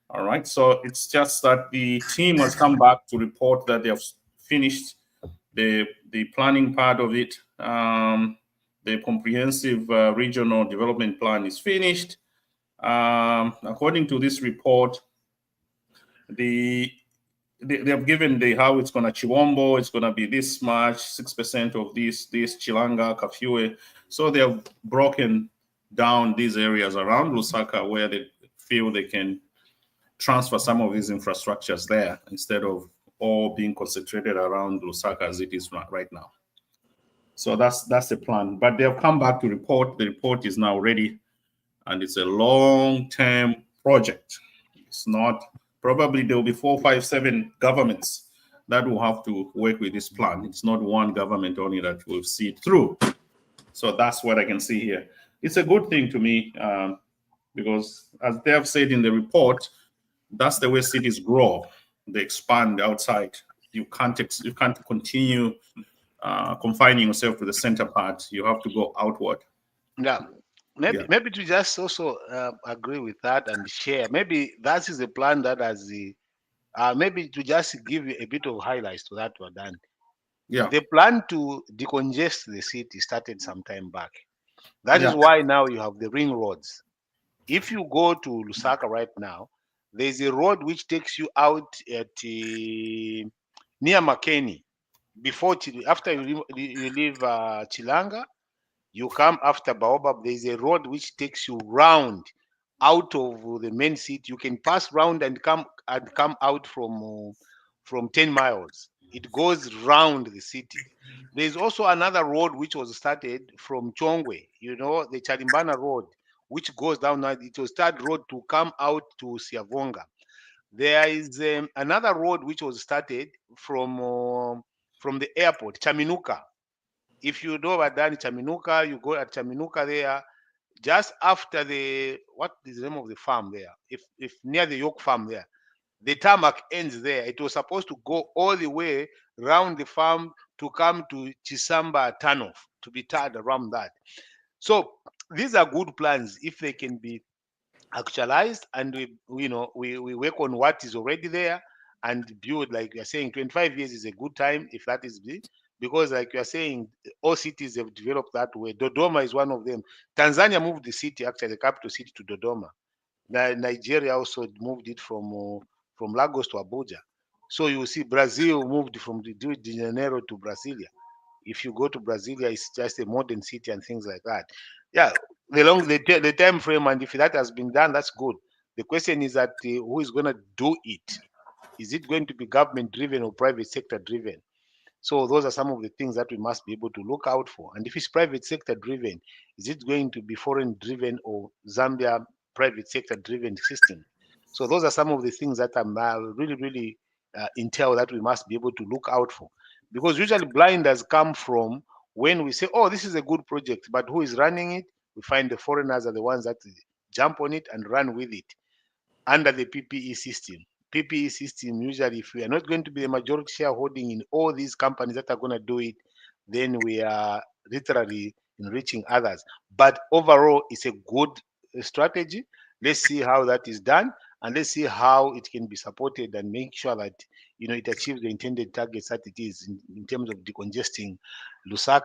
S5: All right, so it's just that the team has come back to report that they have finished the planning part of it. The comprehensive regional development plan is finished. According to this report, they have given how it's going to Chiwombo, it's going to be this much, 6% of this Chilanga, Kafue. So they have broken down these areas around Lusaka where they feel they can transfer some of these infrastructures there instead of all being concentrated around Lusaka as it is right now. So that's the plan. But they have come back to report. The report is now ready, and it's a long-term project. It's not, probably there will be 4, 5, 7 governments that will have to work with this plan. It's not one government only that will see it through. So that's what I can see here. It's a good thing to me because, as they have said in the report, that's the way cities grow. They expand outside. You can't continue confining yourself to the center part. You have to go outward.
S4: Yeah. Maybe to just also agree with that and share. Maybe that is a plan that has the maybe to just give you a bit of highlights to that were done.
S5: Yeah.
S4: The plan to decongest the city started some time back. That is why now you have the ring roads. If you go to Lusaka right now, there's a road which takes you out at near Makeni. After you leave Chilanga, you come after Baobab. There's a road which takes you round out of the main city. You can pass round and come out from 10 miles. It goes round the city. There's also another road which was started from Chongwe, the Charimbana road, which goes down now. It was third road to come out to Siavonga. There is another road which was started from the airport, Chaminuka. If you know about that, Chaminuka, you go at Chaminuka there, just after what is the name of the farm there? If near the York farm there, the tarmac ends there. It was supposed to go all the way around the farm to come to Chisamba Tunnel, to be tied around that. So these are good plans if they can be actualized, and we work on what is already there and build. Like you're saying, 25 years is a good time if that is because, like you're saying, all cities have developed that way. Dodoma is one of them. Tanzania moved the city, actually the capital city, to Dodoma. Nigeria also moved it from Lagos to Abuja. So you see Brazil moved from Rio de Janeiro to Brasilia. If you go to Brasilia, it's just a modern city and things like that. Yeah, the time frame, and if that has been done, that's good. The question is that who is going to do it? Is it going to be government driven or private sector driven? So those are some of the things that we must be able to look out for. And if it's private sector driven, is it going to be foreign driven or Zambia private sector driven system? So those are some of the things that really, really entail that we must be able to look out for. Because usually blinders come from when we say, oh, this is a good project, but who is running it? We find the foreigners are the ones that jump on it and run with it under the PPE system. PPE system, usually, if we are not going to be the majority shareholding in all these companies that are going to do it, then we are literally enriching others. But overall, it's a good strategy. Let's see how that is done, and let's see how it can be supported and make sure that it achieves the intended targets that it is in terms of decongesting Lusaka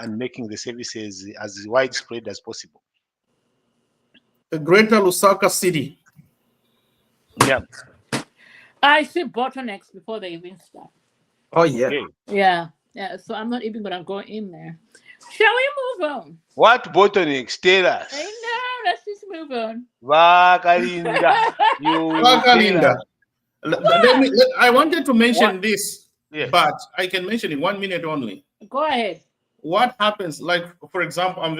S4: and making the services as widespread as possible.
S5: The Greater Lusaka City.
S4: Yeah.
S1: I see bottlenecks before they even start.
S2: Oh yeah.
S4: Okay.
S1: Yeah. Yeah. So I'm not even gonna go in there. Shall we move on?
S4: What bottlenecks? Tell us.
S1: I know. Let's just move on.
S4: Vakalinda. You will tell
S5: Vakalinda.
S4: us.
S5: I wanted to mention
S4: What?
S5: this,
S4: Yes.
S5: but I can mention in 1 minute only.
S1: Go ahead.
S5: What happens, like, for example, I'm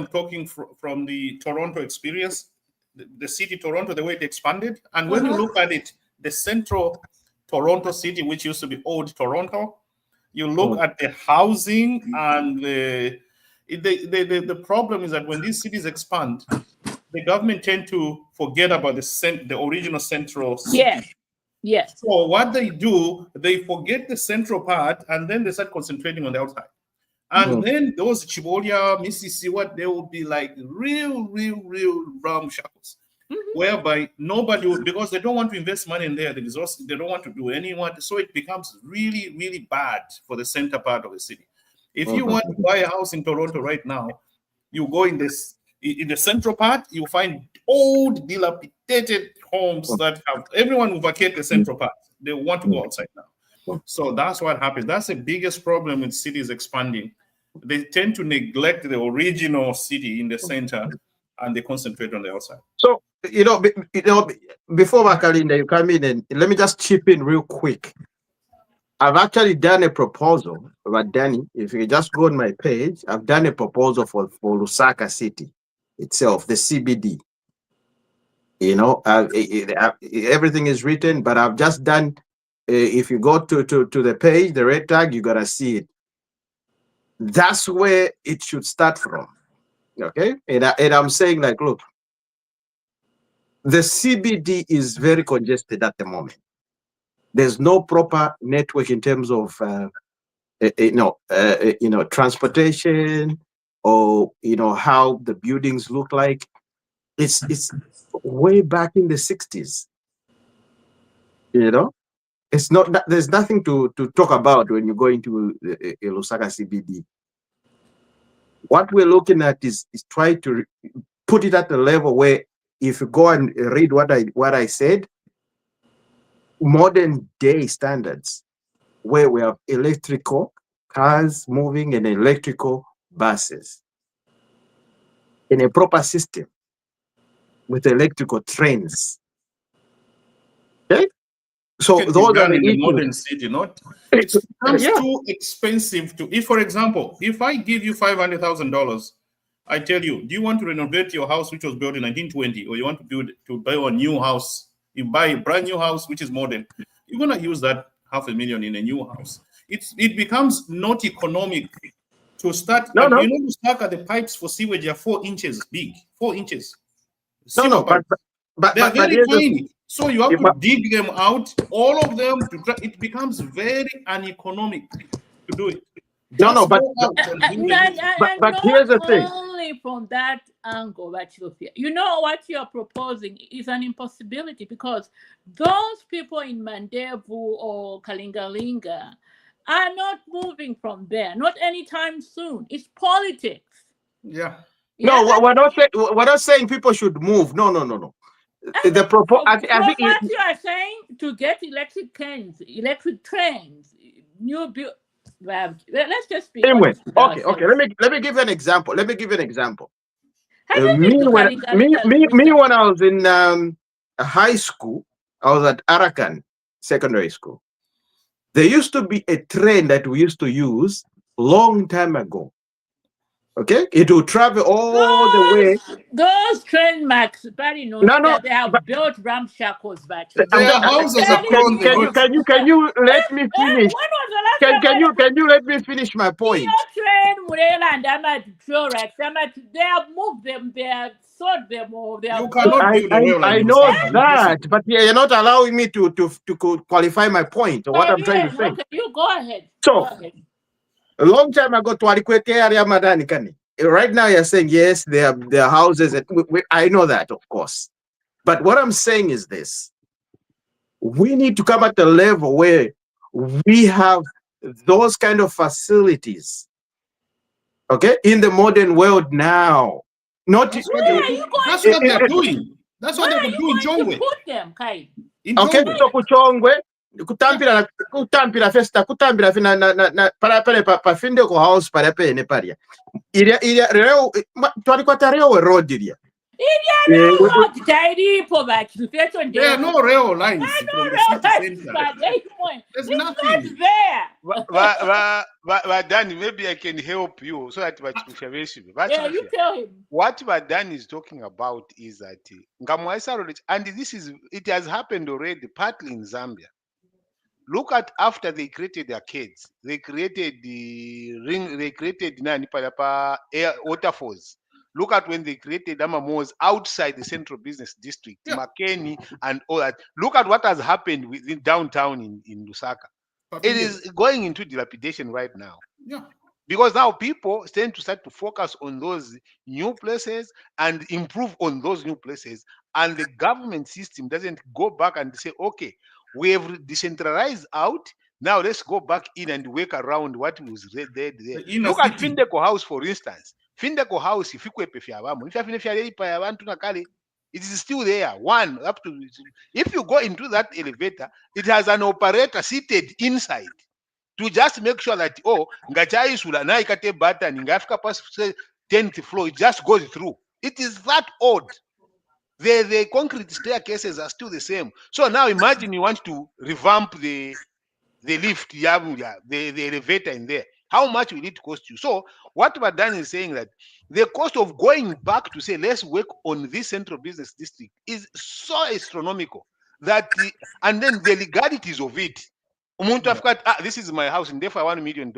S5: talking from the Toronto experience, the city Toronto, the way it expanded. And when you look at it, the central Toronto city, which used to be old Toronto, you look at the housing and the problem is that when these cities expand, the government tend to forget about the original central city.
S1: Yes. Yes.
S5: So what they do, they forget the central part and then they start concentrating on the outside. And then those Chibolia, Mississippi, they will be like real ramshackles, whereby nobody would, because they don't want to invest money in there, the resources, they don't want to do anyone. So it becomes really bad for the center part of the city. If you want to buy a house in Toronto right now, you go in the central part, you find old dilapidated homes that have, everyone will vacate the central part. They want to go outside now. So that's what happens. That's the biggest problem with cities expanding. They tend to neglect the original city in the center and they concentrate on the outside.
S2: So, before Vakalinda, you come in and let me just chip in real quick. I've actually done a proposal, but Danny, if you just go on my page, I've done a proposal for Lusaka City itself, the CBD. Everything is written, but I've just done. If you go to the page, the red tag, you gotta see it. That's where it should start from. Okay, and I'm saying, like, look, the CBD is very congested at the moment. There's no proper network in terms of transportation, or how the buildings look like. It's way back in the 60s. It's not that there's nothing to talk about when you go into Lusaka CBD. What we're looking at is try to put it at the level where, if you go and read what I said, modern day standards, where we have electrical cars moving and electrical buses in a proper system with electrical trains. Okay, so those are the issues.
S5: Modern city, it becomes too expensive to. If, for example, if I give you $500,000, I tell you, do you want to renovate your house which was built in 1920, or you want to buy a new house? You buy a brand new house which is modern. You're gonna use that $500,000 in a new house. It becomes not economic to start.
S2: No.
S5: You start at the pipes for sewage are 4 inches big, 4 inches.
S2: No,
S5: but they're very tiny. So you have to dig them out, all of them. It becomes very uneconomic to do it.
S2: But here's the thing.
S1: Only from that angle that you feel. What you're proposing is an impossibility, because those people in Mandevu or Kalingalinga are not moving from there, not anytime soon. It's politics.
S5: Yeah.
S2: No, we're not saying people should move. No. The proposal. I think
S1: what you are saying, to get electric trains, new build. Let's just be
S2: anyway. Okay. Let me give you an example. Me when I was in high school, I was at Arakan Secondary School. There used to be a train that we used to use long time ago. Okay, it will travel all the way.
S1: Those train marks, they have built ramshackles.
S2: Can you let me finish? Can you let me finish my point?
S1: They have moved them. They have sold them.
S2: I know that, but you're not allowing me to qualify my point or what I'm trying to say.
S1: Okay, you go ahead.
S2: So, a long time ago, right now you're saying yes, there are houses. I know that, of course. But what I'm saying is this. We need to come at the level where we have those kind of facilities Okay, in the modern world now, not
S5: That's
S1: Where
S5: what
S1: are you going
S5: that's
S1: to
S5: what they're
S1: put them?
S5: doing. That's what
S1: Where
S5: they
S1: are
S5: would
S1: you
S5: do in
S1: going to
S5: Chongwe.
S1: put them, Kai?
S5: In
S2: okay.
S5: Chongwe.
S2: So kuchongwe kutambira festa kutambira fina na pale pafinde ko house pale pene paria iria leo twalikwata leo road iria
S5: There are no rail lines from the city center. There's nothing.
S4: Danny, maybe I can help you so that
S1: Yeah, you tell him.
S4: what Danny is talking about is that and it has happened already partly in Zambia. Look at after they created their kids, they created the ring, they created air waterfalls. Look at when they created malls outside the central business district,
S5: Yeah.
S4: Makeni and all that. Look at what has happened within downtown in Lusaka. It is going into dilapidation right now.
S5: Yeah.
S4: Because now people tend to start to focus on those new places and improve on those new places. And the government system doesn't go back and say, okay, we have decentralized out. Now let's go back in and work around what was there. Look at Findeco House, for instance. Findeco House, it is still there. One up to if you go into that elevator, it has an operator seated inside to just make sure that ngachaisula na ikate button ngafika past 10th floor, it just goes through. It is that odd. The concrete staircases are still the same. So now imagine you want to revamp the lift, the elevator in there. How much will it cost you? So what Badan is saying that the cost of going back to say let's work on this central business district is so astronomical that and then the legalities of it. This is my house and therefore $1 million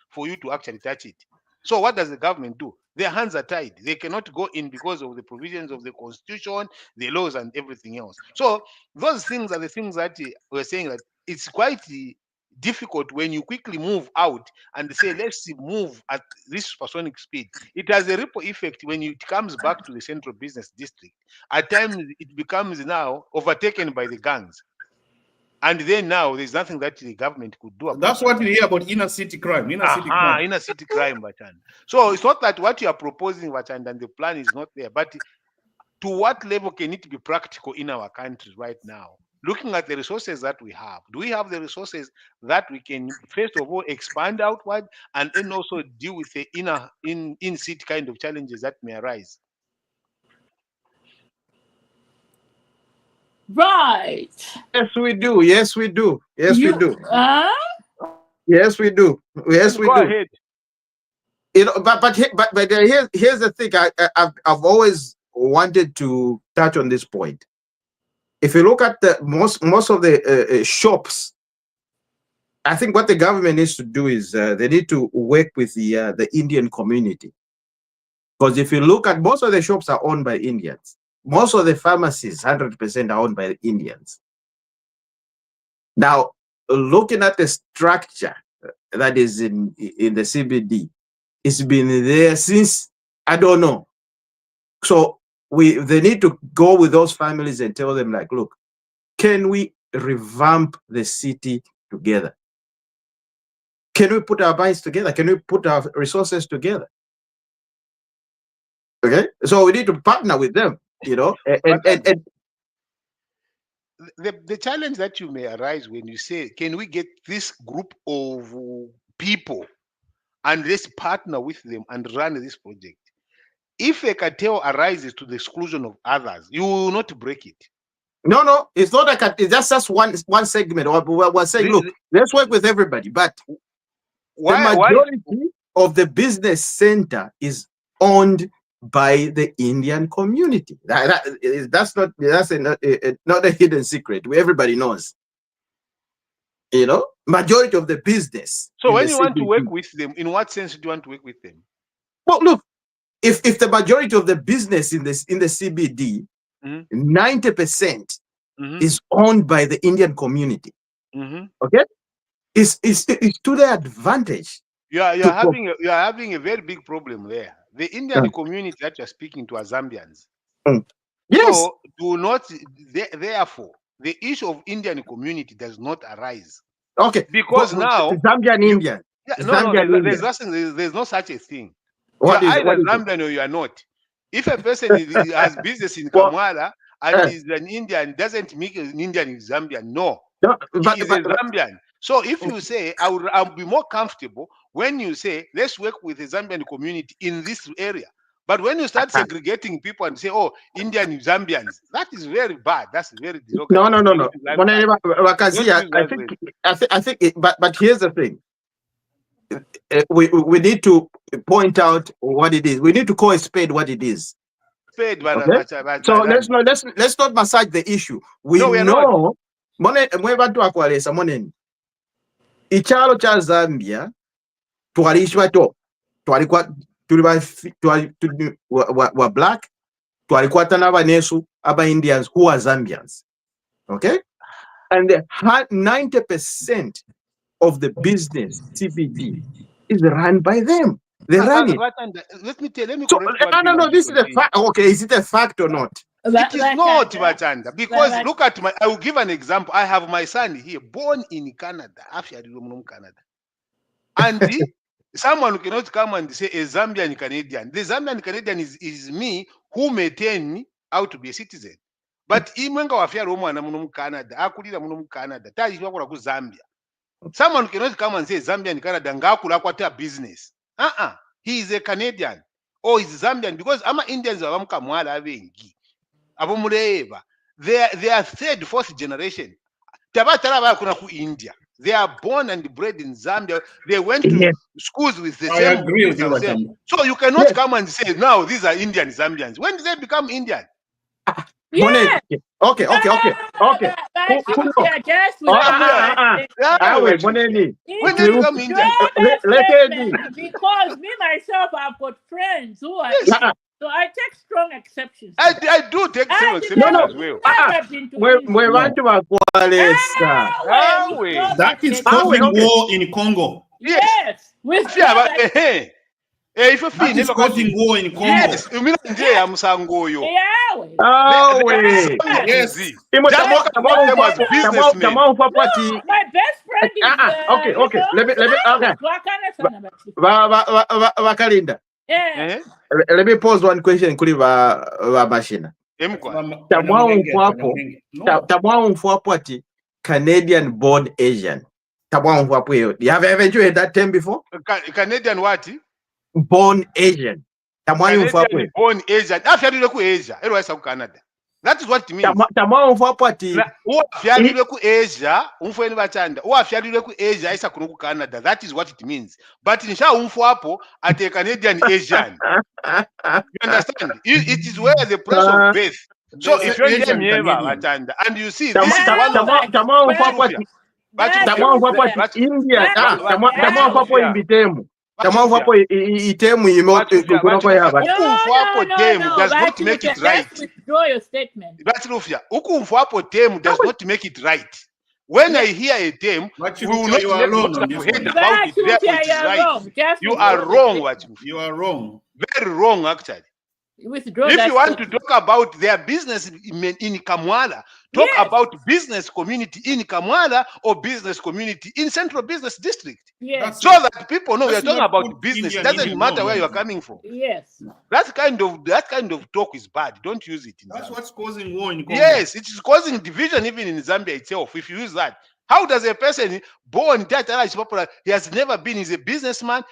S4: for you to actually touch it. So what does the government do? Their hands are tied. They cannot go in because of the provisions of the constitution, the laws, and everything else. So those things are the things that we're saying that it's quite difficult when you quickly move out and say, let's move at this supersonic speed. It has a ripple effect when it comes back to the central business district. At times, it becomes now overtaken by the gangs. And then now there's nothing that the government could do about
S5: That's what you hear about inner city crime. Inner
S4: city crime, Bachan. So it's not that what you are proposing, Bachan, and the plan is not there, but to what level can it be practical in our country right now? Looking at the resources that we have, do we have the resources that we can, first of all, expand outward and then also deal with the in-city kind of challenges that may arise?
S1: Right.
S2: Yes, we do. Yes, we do. Yes, we do. Yes, we do. Yes, we do.
S4: Go ahead.
S2: You know, but here's the thing. I've always wanted to touch on this point. If you look at the most of the shops, I think what the government needs to do is they need to work with the Indian community. Because if you look at most of the shops are owned by Indians. Most of the pharmacies, 100% are owned by the Indians. Now, looking at the structure that is in the CBD, it's been there since, I don't know. So they need to go with those families and tell them, like, look, can we revamp the city together? Can we put our minds together? Can we put our resources together? Okay, so we need to partner with them, you know.
S4: The challenge that you may arise when you say, can we get this group of people and let's partner with them and run this project? If a cartel arises to the exclusion of others, you will not break it.
S2: No, it's not like it's just one segment. We're saying, look, let's work with everybody, but the majority of the business center is owned by the Indian community. That's not a hidden secret. Everybody knows. You know, majority of the business.
S4: So when you want to work with them, in what sense do you want to work with them?
S2: Well, look, if the majority of the business in the CBD, 90% is owned by the Indian community. Okay, it's to their advantage.
S4: You're having a very big problem there. The Indian community that you're speaking to are Zambians.
S2: Yes.
S4: So do not. Therefore, the issue of Indian community does not arise.
S2: Okay.
S4: Because now
S2: Zambian Indian.
S4: Yeah, no, there's no such a thing.
S2: What
S4: you
S2: is
S4: are
S2: what
S4: either
S2: is it?
S4: Zambian or you are not. If a person has business in
S2: Well,
S4: Kamwala and is an Indian, doesn't make an Indian in Zambian. No,
S2: no,
S4: he is a Zambian. So if you say, I'll be more comfortable when you say, let's work with the Zambian community in this area. But when you start segregating people and say, oh, Indian Zambians, that is very bad. That's very derogatory.
S2: no.
S4: Don't use that word. Don't
S2: Wakazia,
S4: use that word.
S2: I think but here's the thing. We need to point out what it is. We need to call a spade what it is.
S4: Paid
S2: Okay? So let's not massage the issue. We
S4: No, we are not.
S2: know mwebantu akwalesa moneni. Ichalo cha Zambia twalishwa to twalikuwa tuli wa black twalikuwa tanaba nesu aba Indians who are Zambians. Okay? And 90% of the business CBD is run by them. They run it.
S4: Let me
S2: So,
S4: correct
S2: no, this is a fact. Okay, is it a fact or not?
S4: It is not, Bachanda, because look at I will give an example. I have my son here, born in Canada, Canada. And someone cannot come and say a Zambian Canadian. The Zambian Canadian is me who may turn out to be a citizen. But imwenga wafia Roma na muno Canada, akulira muno Canada, taji wakula ku Zambia. Someone cannot come and say Zambian Canada ngakula kwata business. He is a Canadian or is Zambian because ama Indians abamuka mwala abengi. Abomureba. They are third, fourth generation. Tabatara bakuna ku India. They are born and bred in Zambia. They went to schools with the same.
S5: I agree with you, Wacham.
S4: So you cannot come and say, now these are Indian Zambians. When did they become Indian?
S1: Yeah.
S2: Okay.
S1: But just with
S2: Moneni.
S4: When they become Indian?
S1: Because me myself, I've got friends who are
S4: Yes.
S1: so I take strong exceptions.
S4: I do take strong exceptions as well.
S2: We want to akwalesa.
S5: That is causing war in Congo.
S1: Yes.
S5: That is causing war in Congo.
S4: Yes.
S5: Yes.
S1: My best friend is
S2: okay. Let me
S1: Yeah.
S2: Let me pose one question kuli ba machina. Tamwa mfwapo ati Canadian born Asian. Tamwa mfwapo hiyo. Haven't you heard that term before?
S4: Canadian what?
S2: Born Asian. Tamwa mfwapo.
S4: Born Asian. Afyalile ku Asia. Ero ku Canada. That is what it means.
S2: Tamwa mfwapo ati
S4: uafyalile ku Asia, umfweni bachanda. Uafyalile ku Asia isa kuno ku Canada. That is what it means. But nisha umfwapo ati Canadian Asian. You understand? It is where the place of birth. So if you're Indian and you see this is one of does not make it right.
S1: Withdraw your statement.
S4: Does not make it right. When I hear a term, we will not
S5: you are alone on
S4: about
S5: this
S4: it.
S1: Right.
S4: You are wrong.
S5: You are wrong.
S4: Very wrong, actually.
S1: Withdraw
S4: if
S1: that
S4: you want
S1: statement.
S4: to talk about their business in Kamwala, talk about business community in Kamwala or business community in Central Business District.
S1: Yes.
S4: So that people know we are talking about business. It doesn't matter where you are coming from.
S1: Yes.
S4: That kind of talk is bad. Don't use it in
S5: That's
S4: Zambia.
S5: what's causing war in Congo.
S4: Yes, it is causing division even in Zambia itself if you use that. How does a person born that is popular, he has never been, he's a businessman,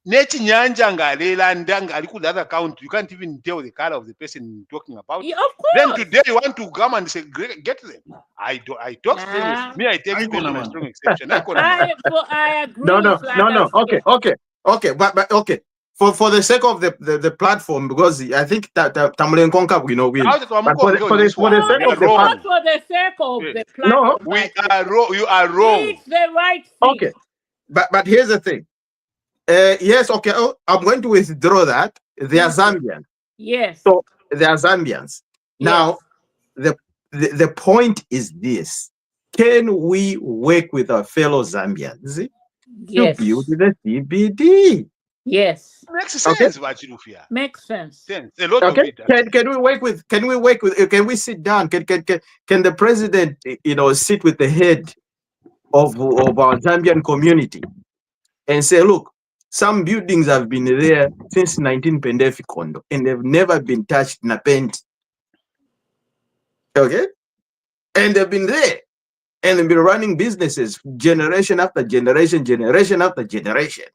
S4: Neti nyanja ngalela ndanga ali ku the other country, you can't even tell the color of the person talking about.
S1: Yeah, of course.
S4: Then today you want to come and say get them. I talk strong. Me, I take a strong exception.
S1: I agree.
S2: No. Okay. But okay. For the sake of the platform, because I think that Tamlen Konka, we know, will. For the sake of the platform.
S1: For the sake of the platform.
S2: No,
S4: we are wrong. You are wrong.
S1: It's the right thing.
S2: Okay, but here's the thing. Yes, okay. Oh, I'm going to withdraw that. They are Zambian.
S1: Yes.
S2: So they are Zambians. Now, the point is this: can we work with our fellow Zambians to build the CBD?
S1: Yes.
S4: Makes sense.
S1: Makes sense.
S4: A lot of it.
S2: Can we work with? Can we sit down? Can the president, sit with the head of our Zambian community and say, look, Some buildings have been there since 19 Pendefi Kondo, and they've never been touched in a paint. Okay? And they've been there. And they've been running businesses generation after generation, generation after generation.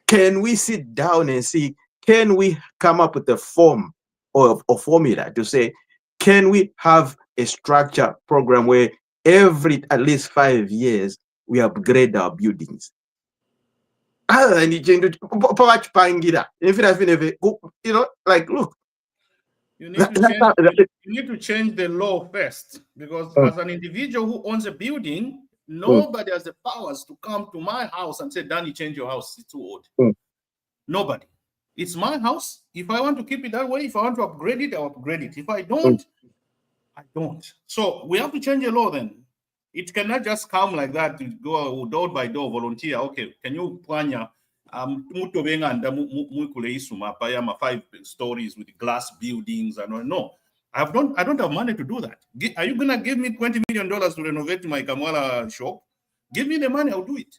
S2: Can we sit down and see, can we come up with a form or a formula to say, can we have a structure program where every at least 5 years we upgrade our buildings? Other than the change, you know, like, look.
S5: You need to change the law first, because as an individual who owns a building, nobody has the powers to come to my house and say, Danny, change your house, it's too old. Nobody. It's my house. If I want to keep it that way, if I want to upgrade it, I'll upgrade it. If I don't, I don't. So we have to change the law then. It cannot just come like that, to go door by door, volunteer. Okay, can you plan your 5 stories with glass buildings and no. I don't have money to do that. Are you gonna give me $20 million to renovate my Kamwala shop? Give me the money, I'll do it.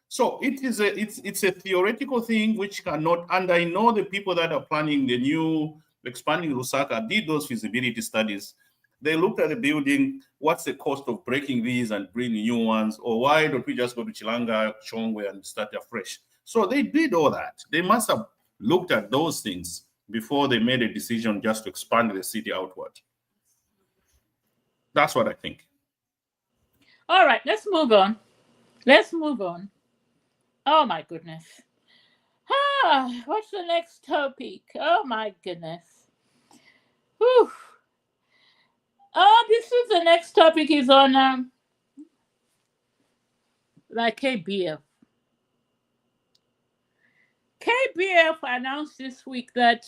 S5: So it's a theoretical thing which cannot, and I know the people that are planning the new expanding Lusaka did those feasibility studies. They looked at the building, what's the cost of breaking these and bringing new ones, or why don't we just go to Chilanga, Chongwe and start afresh? So they did all that. They must have looked at those things before they made a decision just to expand the city outward. That's what I think.
S1: All right, let's move on. Let's move on. Oh my goodness. What's the next topic? Oh my goodness. Whew. Oh, this is the next topic is on like KBF. KBF announced this week that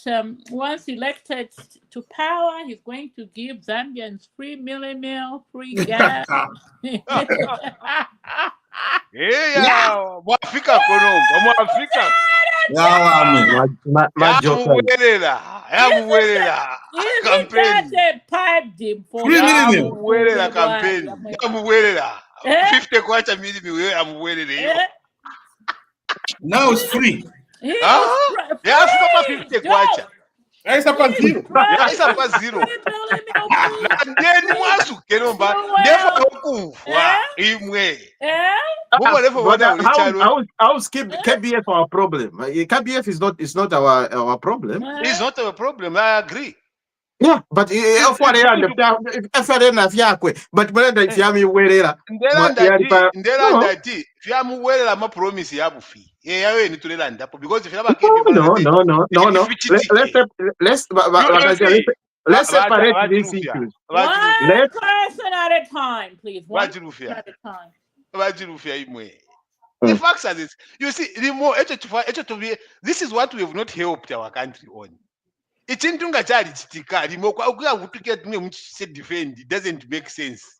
S1: once elected to power, he's going to give Zambians free meal, free gas.
S4: Mwafrika konomba, Mwafrika. Yamuwelela. Campaign. Yamuwelela campaign. Yamuwelela. 50 kwacha mili yamuwelela.
S5: Now it's free.
S4: Yes, Papa 50 kwacha.
S5: Yes, Papa zero.
S4: Yes, Papa zero. Then mwasu kenomba never kufa imwe.
S2: How's KBF our problem? KBF is not our problem.
S4: It's not our problem. I agree.
S2: Yeah, but if what they understand, if I don't have but when if you have me wear
S4: if you have me wear my promise you have fee. Yeah, you need to land up because if you have
S2: no. Let's separate these issues.
S1: One person at a time, please. One person at a time.
S4: The facts are this. You see, the more this is what we have not helped our country on. It doesn't make sense.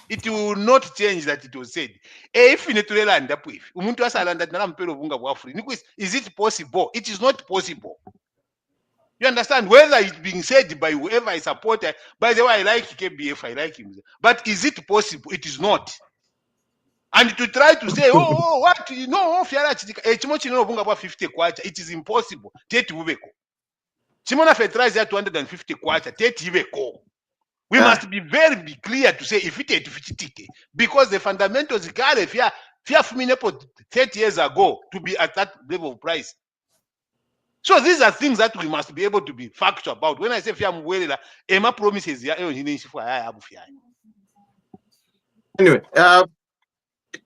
S4: It will not change that it was said. If is it possible? It is not possible. You understand? Whether it's being said by whoever I support, by the way, I like KBF, I like him. But is it possible? It is not. And to try to say, what? You know, 50 kwacha, it is impossible. Chimona fertilizer 250 kwacha, we must be very clear to say if it is 50, because the fundamentals got if you 30 years ago to be at that level of price. So these are things that we must be able to be factual about. When I say Fiamuwelela, Emma promises
S2: anyway,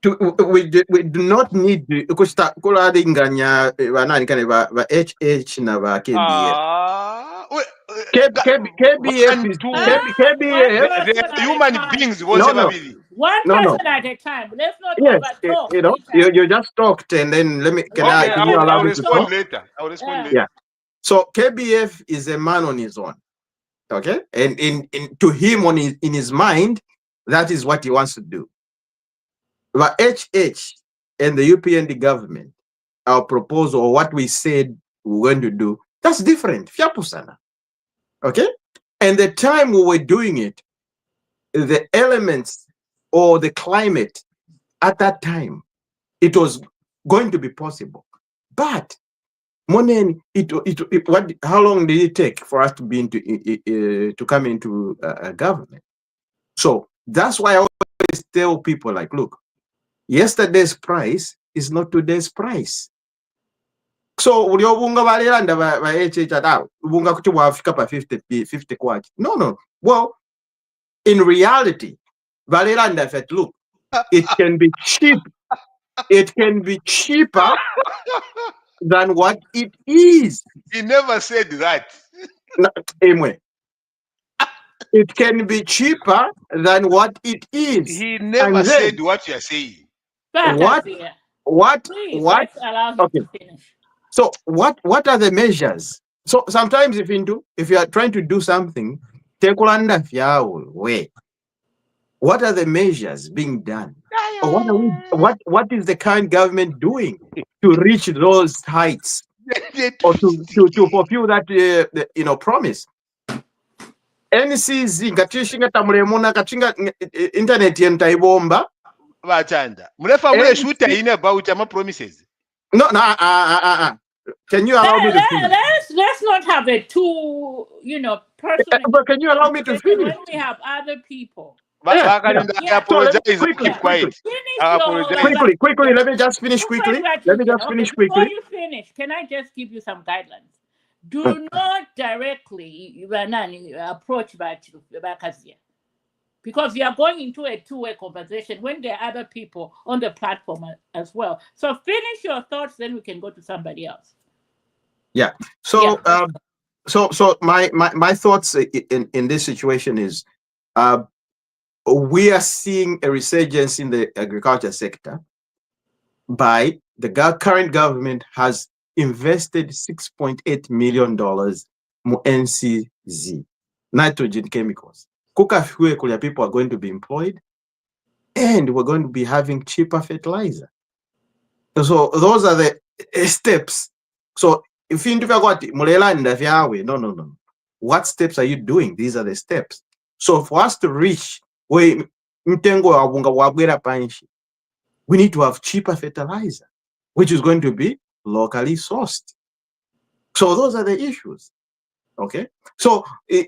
S2: we do not need because kuladinganya HH na KBF is KBF.
S4: They are human beings.
S1: One person at a time. Let's not talk.
S2: You know, you just talked, and then
S4: I'll respond later.
S2: Yeah. So KBF is a man on his own. Okay, and to him in his mind, that is what he wants to do. But HH and the UPND government, our proposal or what we said we're going to do, that's different. Okay? And the time we were doing it, the elements or the climate at that time, it was going to be possible. But Monen, how long did it take for us to be to come into a government? So that's why I always tell people, like, look, yesterday's price is not today's price. So uliobunga baliranda ba HH bunga kuti wafika pa 50 kwachi. No. Well, in reality, baliranda said, look, it can be cheap. It can be cheaper than what it is.
S4: He never said that.
S2: Anyway, it can be cheaper than what it is.
S4: He never said what you're saying.
S2: What?
S1: Please, let's allow him to finish.
S2: So what are the measures? So sometimes if you are trying to do something, what are the measures being done? Or what is the current government doing to reach those heights or to fulfill that promise? NCZ katishinga tamulemuna kachinga internet yentaibomba
S4: Bachanda mulefa mule shoot ine about ama promises.
S2: No. Can you allow me to finish?
S1: Let's not have it too, personal.
S2: But can you allow me to finish?
S1: When we have other people.
S4: I apologize.
S2: Quickly. Let me just finish quickly.
S1: Before you finish, can I just give you some guidelines? Do not directly approach Bakazia, because you are going into a two-way conversation when there are other people on the platform as well. So finish your thoughts, then we can go to somebody else.
S2: Yeah. So my thoughts in this situation is we are seeing a resurgence in the agriculture sector. By the current government has invested $6.8 million mu NCZ, nitrogen chemicals. People are going to be employed, and we're going to be having cheaper fertilizer. So those are the steps. So if you no. What steps are you doing? These are the steps. So for us to reach where we need to have cheaper fertilizer, which is going to be locally sourced. So those are the issues. Okay. So well,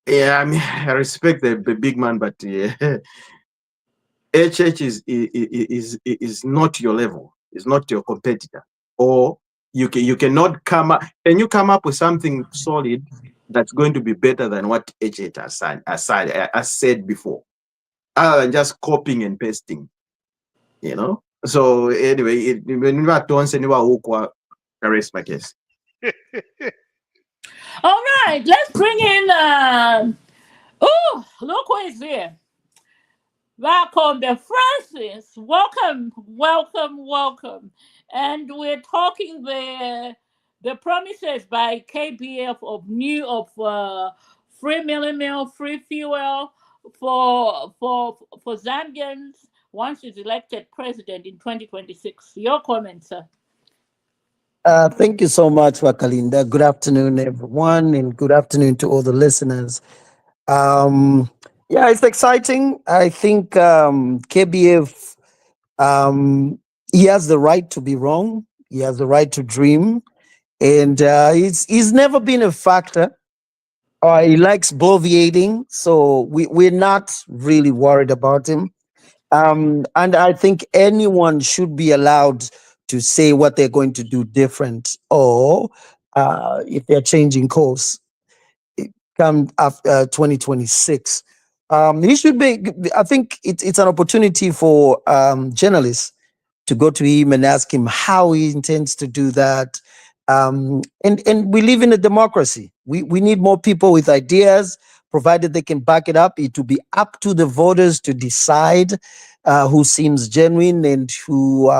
S2: yeah, I mean, I respect the big man, but HH is not your level. It's not your competitor. Or you cannot come up. Can you come up with something solid that's going to be better than what HH has said before, other than just copying and pasting? So anyway, I rest my case.
S1: All right, let's bring in look who is here. Welcome, the Francis. Welcome. And we're talking the promises by KBF of free meal, free fuel for Zambians once he's elected president in 2026. Your comments, sir.
S8: Thank you so much, Wakalinda. Good afternoon, everyone, and good afternoon to all the listeners. Yeah, it's exciting. I think KBF, he has the right to be wrong. He has the right to dream. And he's never been a factor. He likes bloviating, so we're not really worried about him. And I think anyone should be allowed to say what they're going to do different, or if they're changing course come after 2026. He should be. I think it's an opportunity for journalists to go to him and ask him how he intends to do that. And we live in a democracy. We need more people with ideas, provided they can back it up. It will be up to the voters to decide who seems genuine and who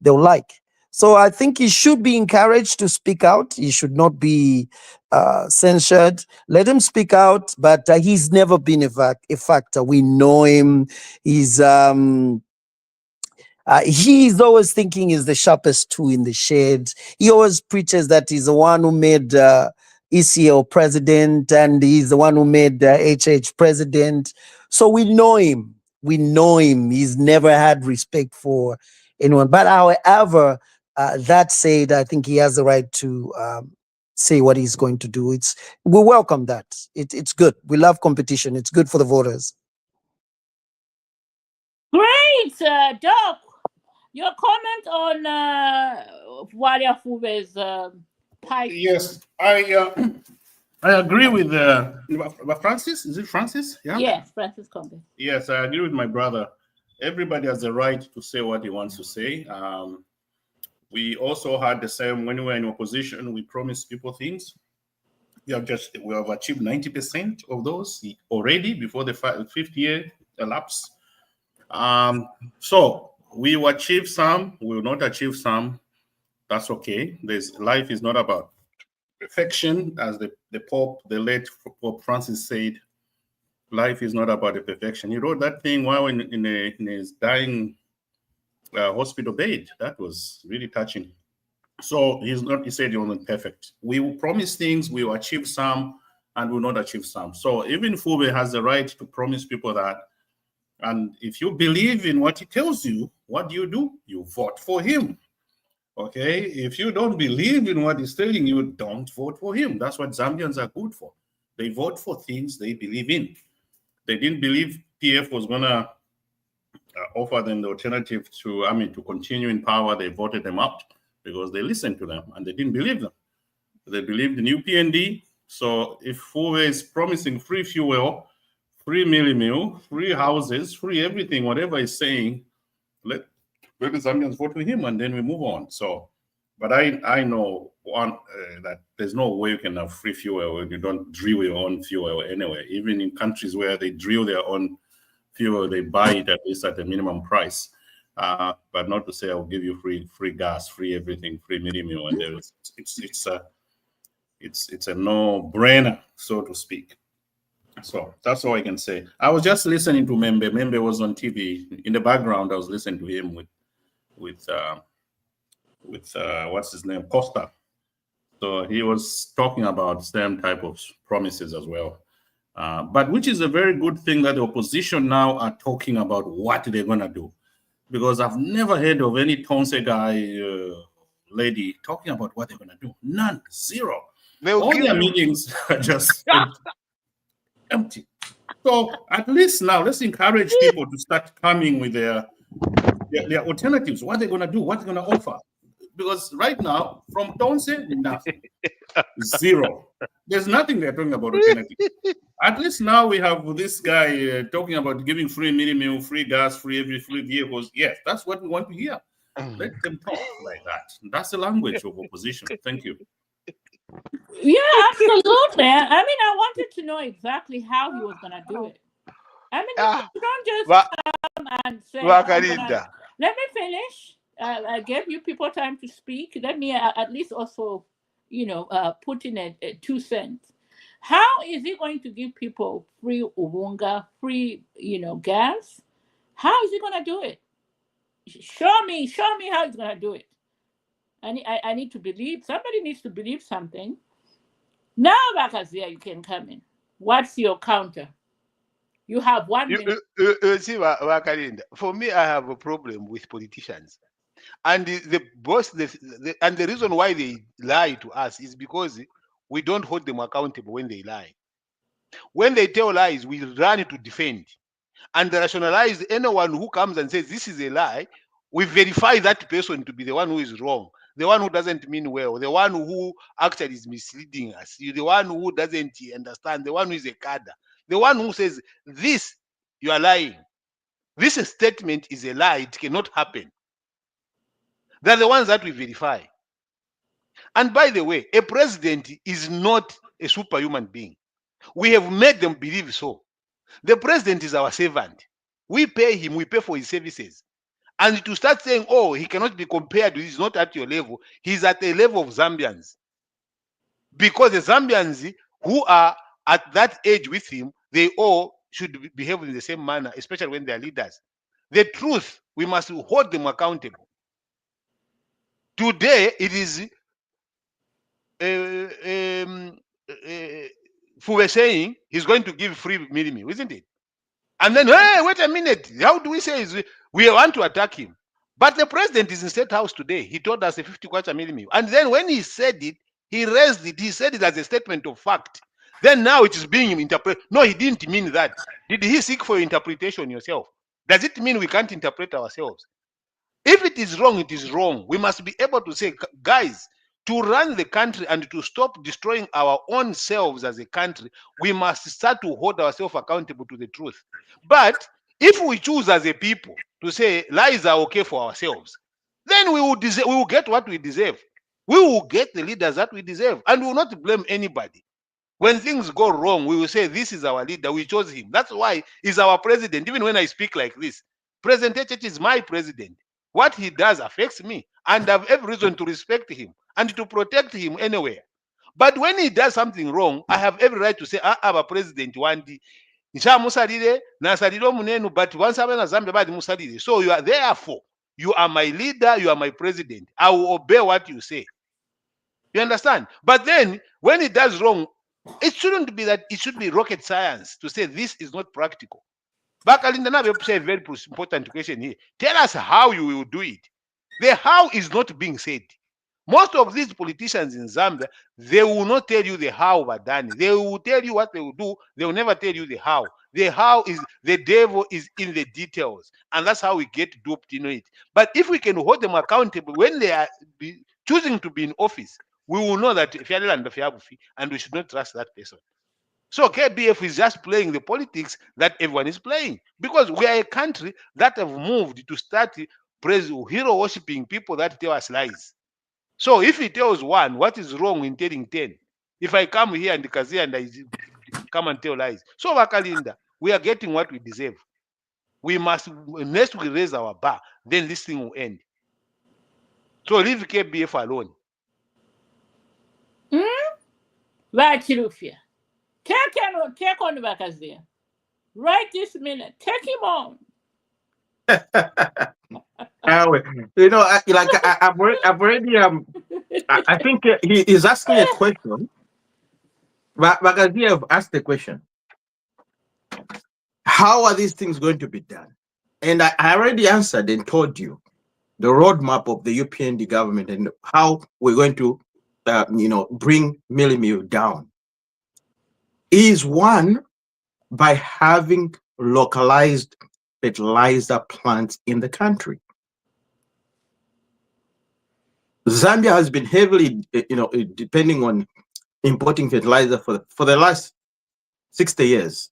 S8: they'll like. So I think he should be encouraged to speak out. He should not be censured. Let him speak out, but he's never been a factor. We know him. He's always thinking he's the sharpest tool in the shed. He always preaches that he's the one who made ECL president, and he's the one who made HH president. So we know him. We know him. He's never had respect for anyone. But however, that said, I think he has the right to say what he's going to do. We welcome that. It's good. We love competition. It's good for the voters.
S1: Great, Doc. Your comment on Walia Fube's pipe.
S5: Yes, I agree with Francis. Is it Francis? Yeah.
S1: Yes, Francis Combe.
S5: Yes, I agree with my brother. Everybody has the right to say what he wants to say. We also had the same when we were in opposition. We promised people things. We have achieved 90% of those already before the 5th year elapsed. So we will achieve some. We will not achieve some. That's okay. Life is not about perfection, as the late Pope Francis said. Life is not about the perfection. He wrote that thing while in his dying hospital bed. That was really touching. So he said he wasn't perfect. We will promise things, we will achieve some, and will not achieve some. So even Fube has the right to promise people that. And if you believe in what he tells you, what do? You vote for him. Okay? If you don't believe in what he's telling you, don't vote for him. That's what Zambians are good for. They vote for things they believe in. They didn't believe PF was going to offer them the alternative to continue in power. They voted them out because they listened to them and they didn't believe them. They believed in UPND. So if Fube is promising free fuel, free meal, free houses, free everything, whatever he's saying, let the Zambians vote for him and then we move on. So, but I know that there's no way you can have free fuel when you don't drill your own fuel anyway. Even in countries where they drill their own fuel, they buy it at least at a minimum price. But not to say I'll give you free gas, free everything, free meal, and it's a no-brainer, so to speak. So that's all I can say. I was just listening to Membe. Membe was on TV in the background. I was listening to him with what's his name, Costa. So he was talking about same type of promises as well. But which is a very good thing that the opposition now are talking about what they're gonna do, because I've never heard of any Tonse guy lady talking about what they're gonna do. None, zero. All their meetings are just empty. So at least now let's encourage people to start coming with their alternatives. What they're gonna do, what they're gonna offer. Because right now, from Tonse, nothing. Zero. There's nothing they're talking about alternative. At least now we have this guy talking about giving free meal, free gas, free vehicles. Yes, that's what we want to hear. Let them talk like that. That's the language of opposition. Thank you.
S1: Yeah, absolutely. I mean, I wanted to know exactly how he was going to do it. I mean, you don't just come and say, let me finish. I gave you people time to speak. Let me at least also, put in a 2 cents. How is he going to give people free Uwunga, free, gas? How is he going to do it? Show me how he's going to do it. I need to believe. Somebody needs to believe something. Now, Bakazia, you can come in. What's your counter? You have 1 minute.
S4: You see, Wakalinda, for me, I have a problem with politicians. And the reason why they lie to us is because we don't hold them accountable when they lie. When they tell lies, we run to defend. And rationalize anyone who comes and says this is a lie. We verify that person to be the one who is wrong, the one who doesn't mean well, the one who actually is misleading us, the one who doesn't understand, the one who is a cadre, the one who says this, you are lying. This statement is a lie. It cannot happen. They're the ones that we verify. And by the way, a president is not a superhuman being. We have made them believe so. The president is our servant. We pay him, we pay for his services. And to start saying, oh, he cannot be compared, he's not at your level, he's at the level of Zambians. Because the Zambians who are at that age with him, they all should behave in the same manner, especially when they are leaders. The truth, we must hold them accountable. Today, it is who were saying he's going to give free milimi, isn't it? And then, hey, wait a minute. How do we say we want to attack him? But the president is in State House today. He told us a 50 kwacha milimi. And then when he said it, he raised it. He said it as a statement of fact. Then now it is being interpreted. No, he didn't mean that. Did he seek for interpretation yourself? Does it mean we can't interpret ourselves? If it is wrong, it is wrong. We must be able to say, guys, to run the country and to stop destroying our own selves as a country, we must start to hold ourselves accountable to the truth. But if we choose as a people to say lies are okay for ourselves, then we will get what we deserve. We will get the leaders that we deserve, and we will not blame anybody. When things go wrong, we will say, this is our leader, we chose him. That's why he's our president. Even when I speak like this, President Echech is my president. What he does affects me, and I have every reason to respect him and to protect him anywhere. But when he does something wrong, I have every right to say, our president wandi nchamusalire nasalire munenu, but once I'm in Zambia badi musalire. So you are therefore, you are my leader, you are my president. I will obey what you say. You understand? But then when he does wrong, it shouldn't be that it should be rocket science to say this is not practical. Bakalinda now say a very important question here. Tell us how you will do it. The how is not being said. Most of these politicians in Zambia, they will not tell you the how Badani. They will tell you what they will do. They will never tell you the how. The how is the devil is in the details, and that's how we get duped in it. But if we can hold them accountable when they are choosing to be in office, we will know that and we should not trust that person. So KBF is just playing the politics that everyone is playing, because we are a country that have moved to start hero worshipping people that tell us lies. So if he tells one, what is wrong in telling 10? If I come here and Kazia and I come and tell lies. So Wakalinda, we are getting what we deserve. We must, next we raise our bar, then this thing will end. So leave KBF alone.
S1: Vachirufia. Take on Bakazia. Right this minute. Take him on.
S2: You know, I've already I think he is asking a question. But Bagazia have asked the question: how are these things going to be done? And I already answered and told you the roadmap of the UPND government and how we're going to, bring millimil down. Is one, by having localized fertilizer plants in the country. Zambia has been heavily, depending on importing fertilizer for the last 60 years.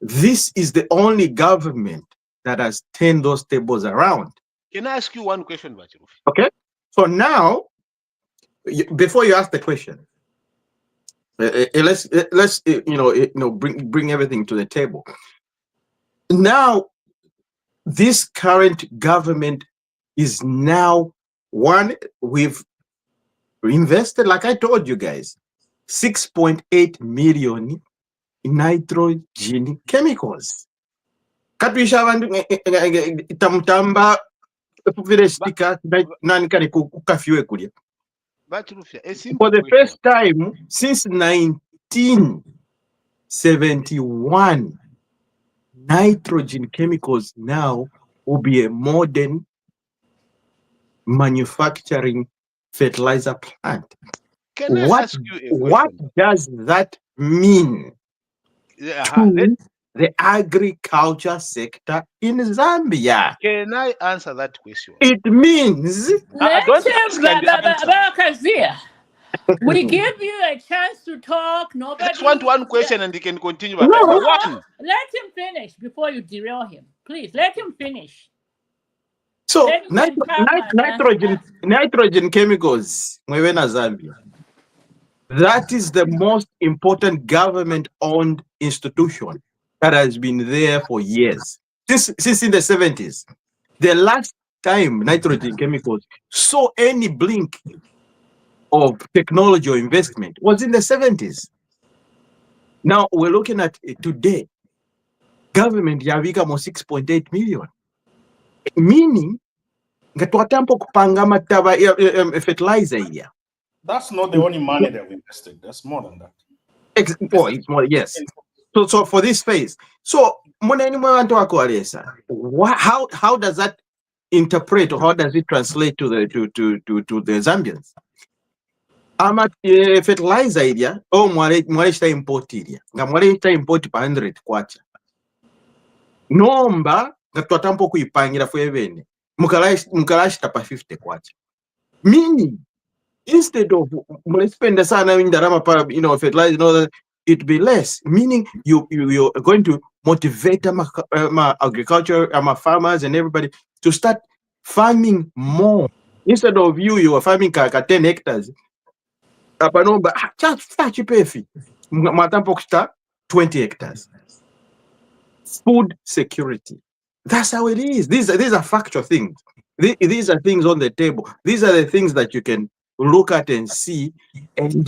S2: This is the only government that has turned those tables around.
S4: Can I ask you one question, Bachirufi?
S2: Okay. So now, before you ask the question, let's bring everything to the table. Now, this current government is now one, we've invested, like I told you guys, 6.8 million in nitrogen chemicals. Katwisha vandu tamtamba stika nani kani kukafiwe kulia. For the first time since 1971, nitrogen chemicals now will be a modern manufacturing fertilizer plant.
S4: Can I ask you a question?
S2: What does that mean to the agriculture sector in Zambia?
S4: Can I answer that question?
S2: It means
S1: we give you a chance to talk. Nobody.
S4: Just want one question and he can continue.
S1: No, let him finish before you derail him. Please let him finish.
S2: So nitrogen chemicals, Zambia. That is the most important government-owned institution that has been there for years. Since in the 70s. The last time nitrogen chemicals saw any blink of technology or investment was in the 70s. Now we're looking at today. Government yavika mo 6.8 million. Meaning,
S5: fertilizer here. That's not the only money they've invested. That's more than that.
S2: Oh, it's more, yes. So for this phase, so how does that interpret, or how does it translate to the Zambians? Ama fertilizer idia o mwale chita import idia nga mwale chita import pa 100 kwacha nomba nga twatampo kuipangira fwe bene mukalashita pa 50 kwacha, meaning instead of spend sana indarama pa fertilizer, that it be less, meaning you're going to motivate agriculture, farmers and everybody to start farming more. Instead of you are farming 10 hectares apanomba chachipefi mwatampo kusta 20 hectares. Food security, that's how it is. These are factual things. These are things on the table. These are the things that you can look at and see and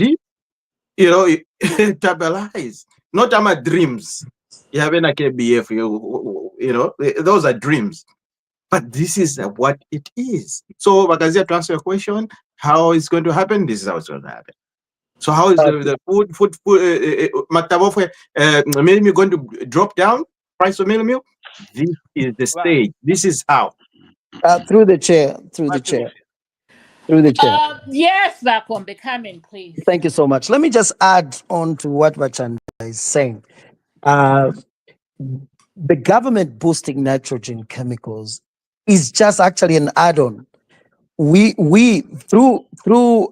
S2: stabilize. Not ama dreams. You have a KBF, those are dreams. But this is what it is. So, Bakazia, to answer your question, how it's going to happen, this is how it's going to happen. So, how is the food meal going to drop down? Price of meal? This is the stage. This is how.
S8: Through the chair. Through the chair.
S1: Yes, Vakom, becoming, please.
S8: Thank you so much. Let me just add on to what Vachanda is saying. The government boosting nitrogen chemicals is just actually an add-on. We through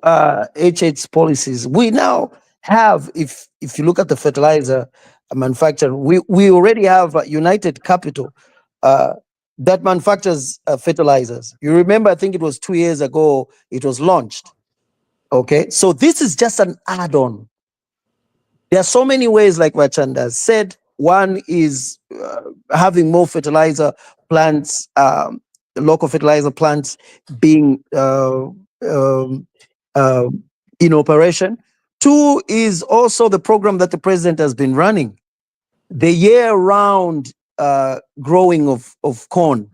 S8: HH's policies, we now have, if you look at the fertilizer manufacturer, we already have United Capital that manufactures fertilizers. You remember, I think it was 2 years ago it was launched. Okay, so this is just an add-on. There are so many ways, like Vachanda said. One is having more fertilizer plants, local fertilizer plants being in operation. Two is also the program that the president has been running, the year-round growing of corn.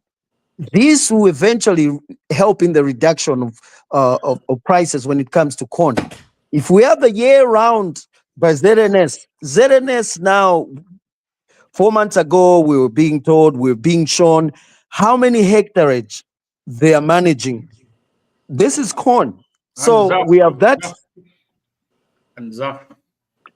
S8: This will eventually help in the reduction of prices when it comes to corn. If we have the year-round by ZNS now, 4 months ago, we were being told, we were being shown how many hectareage they are managing. This is corn. So we have that.
S5: And Zaf.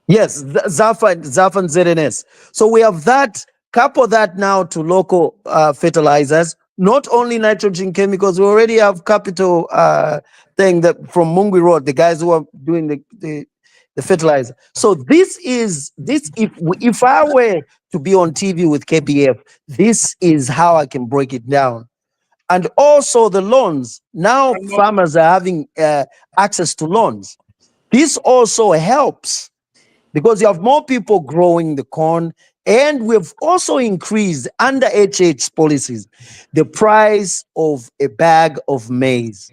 S8: Yes, Zaf and ZNS. So we have that. Couple that now to local fertilizers, not only nitrogen chemicals. We already have capital thing that from Mungwi Road, the guys who are doing the fertilizer. So this. If I were to be on TV with KBF, this is how I can break it down. And also the loans. Now farmers are having access to loans. This also helps because you have more people growing the corn, and we've also increased under HH's policies. The price of a bag of maize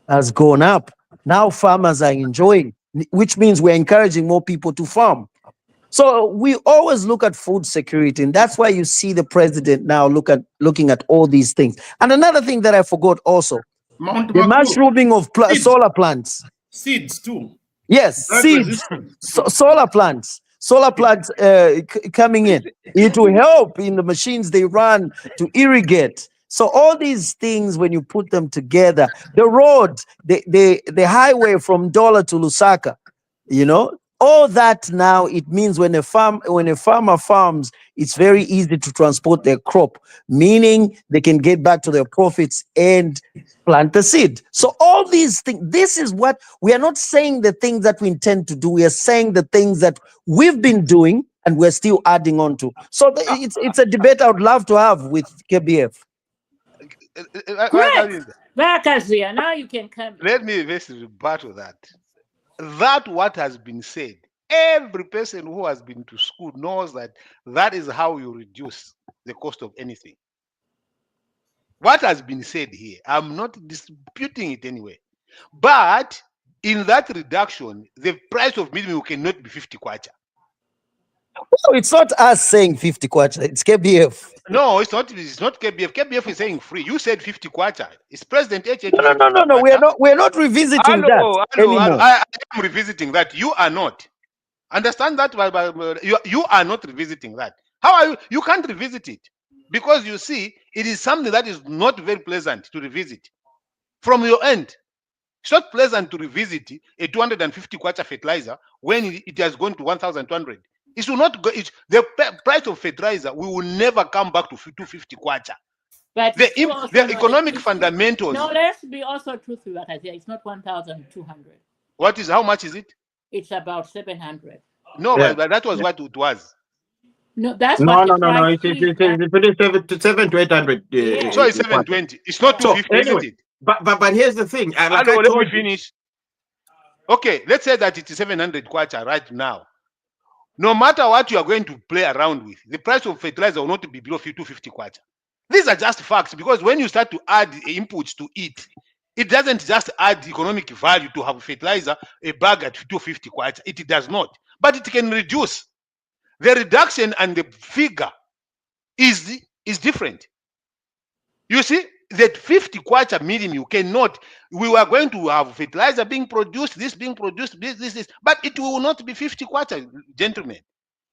S8: has gone up. Now farmers are enjoying, which means we're encouraging more people to farm. So we always look at food security, and that's why you see the president now looking at all these things. And another thing that I forgot also, the mushrooming of solar plants.
S5: Seeds too.
S8: Yes, seeds, solar plants coming in. It will help in the machines they run to irrigate. So all these things, when you put them together, the road, the highway from Dola to Lusaka, all that now, it means when a farmer farms, it's very easy to transport their crop, meaning they can get back to their profits and plant the seed. So all these things, this is what we are not saying the things that we intend to do. We are saying the things that we've been doing and we're still adding on to. So it's a debate I would love to have with KBF.
S1: Vakazia, now you can come.
S4: Let me rebuttal that. That what has been said, every person who has been to school knows that is how you reduce the cost of anything. What has been said here, I'm not disputing it anyway. But in that reduction, the price of meat meal cannot be 50 kwacha.
S8: No, it's not us saying 50 kwacha, it's KBF.
S4: No, it's not KBF. KBF is saying free. You said 50 kwacha. It's President HH.
S8: No. We're not revisiting that anymore.
S4: I am revisiting that. You are not. Understand that you are not revisiting that. How are you? You can't revisit it because you see it is something that is not very pleasant to revisit from your end. It's not pleasant to revisit a 250 kwacha fertilizer when it has gone to 1,200. It will not go. The price of fertilizer we will never come back to 250 kwacha.
S1: But
S4: The economic fundamentals.
S1: No, let's be also truthful. Like I said, it's not 1,200.
S4: What is? How much is it?
S1: It's about 700.
S4: No,
S2: Yeah.
S4: but that was what it was.
S1: No, that's
S2: No,
S1: what
S2: no,
S1: the
S2: no, no.
S1: price
S2: It's
S1: is.
S2: 7 to 800.
S1: Yeah.
S4: So it's 720. It's not
S2: So
S4: 250.
S2: anyway,
S4: Isn't it?
S2: but here's the thing. Like I
S4: Let
S2: told
S4: me
S2: you,
S4: finish. Okay, let's say that it is 700 kwacha right now. No matter what you are going to play around with, the price of fertilizer will not be below 250 kwacha. These are just facts, because when you start to add inputs to it, it doesn't just add economic value to have fertilizer a bag at 250 kwacha. It does not, but it can reduce. The reduction and the figure is different. You see, that 50 kwacha minimum you cannot. We were going to have fertilizer being produced, this being produced, this, but it will not be 50 kwacha, gentlemen.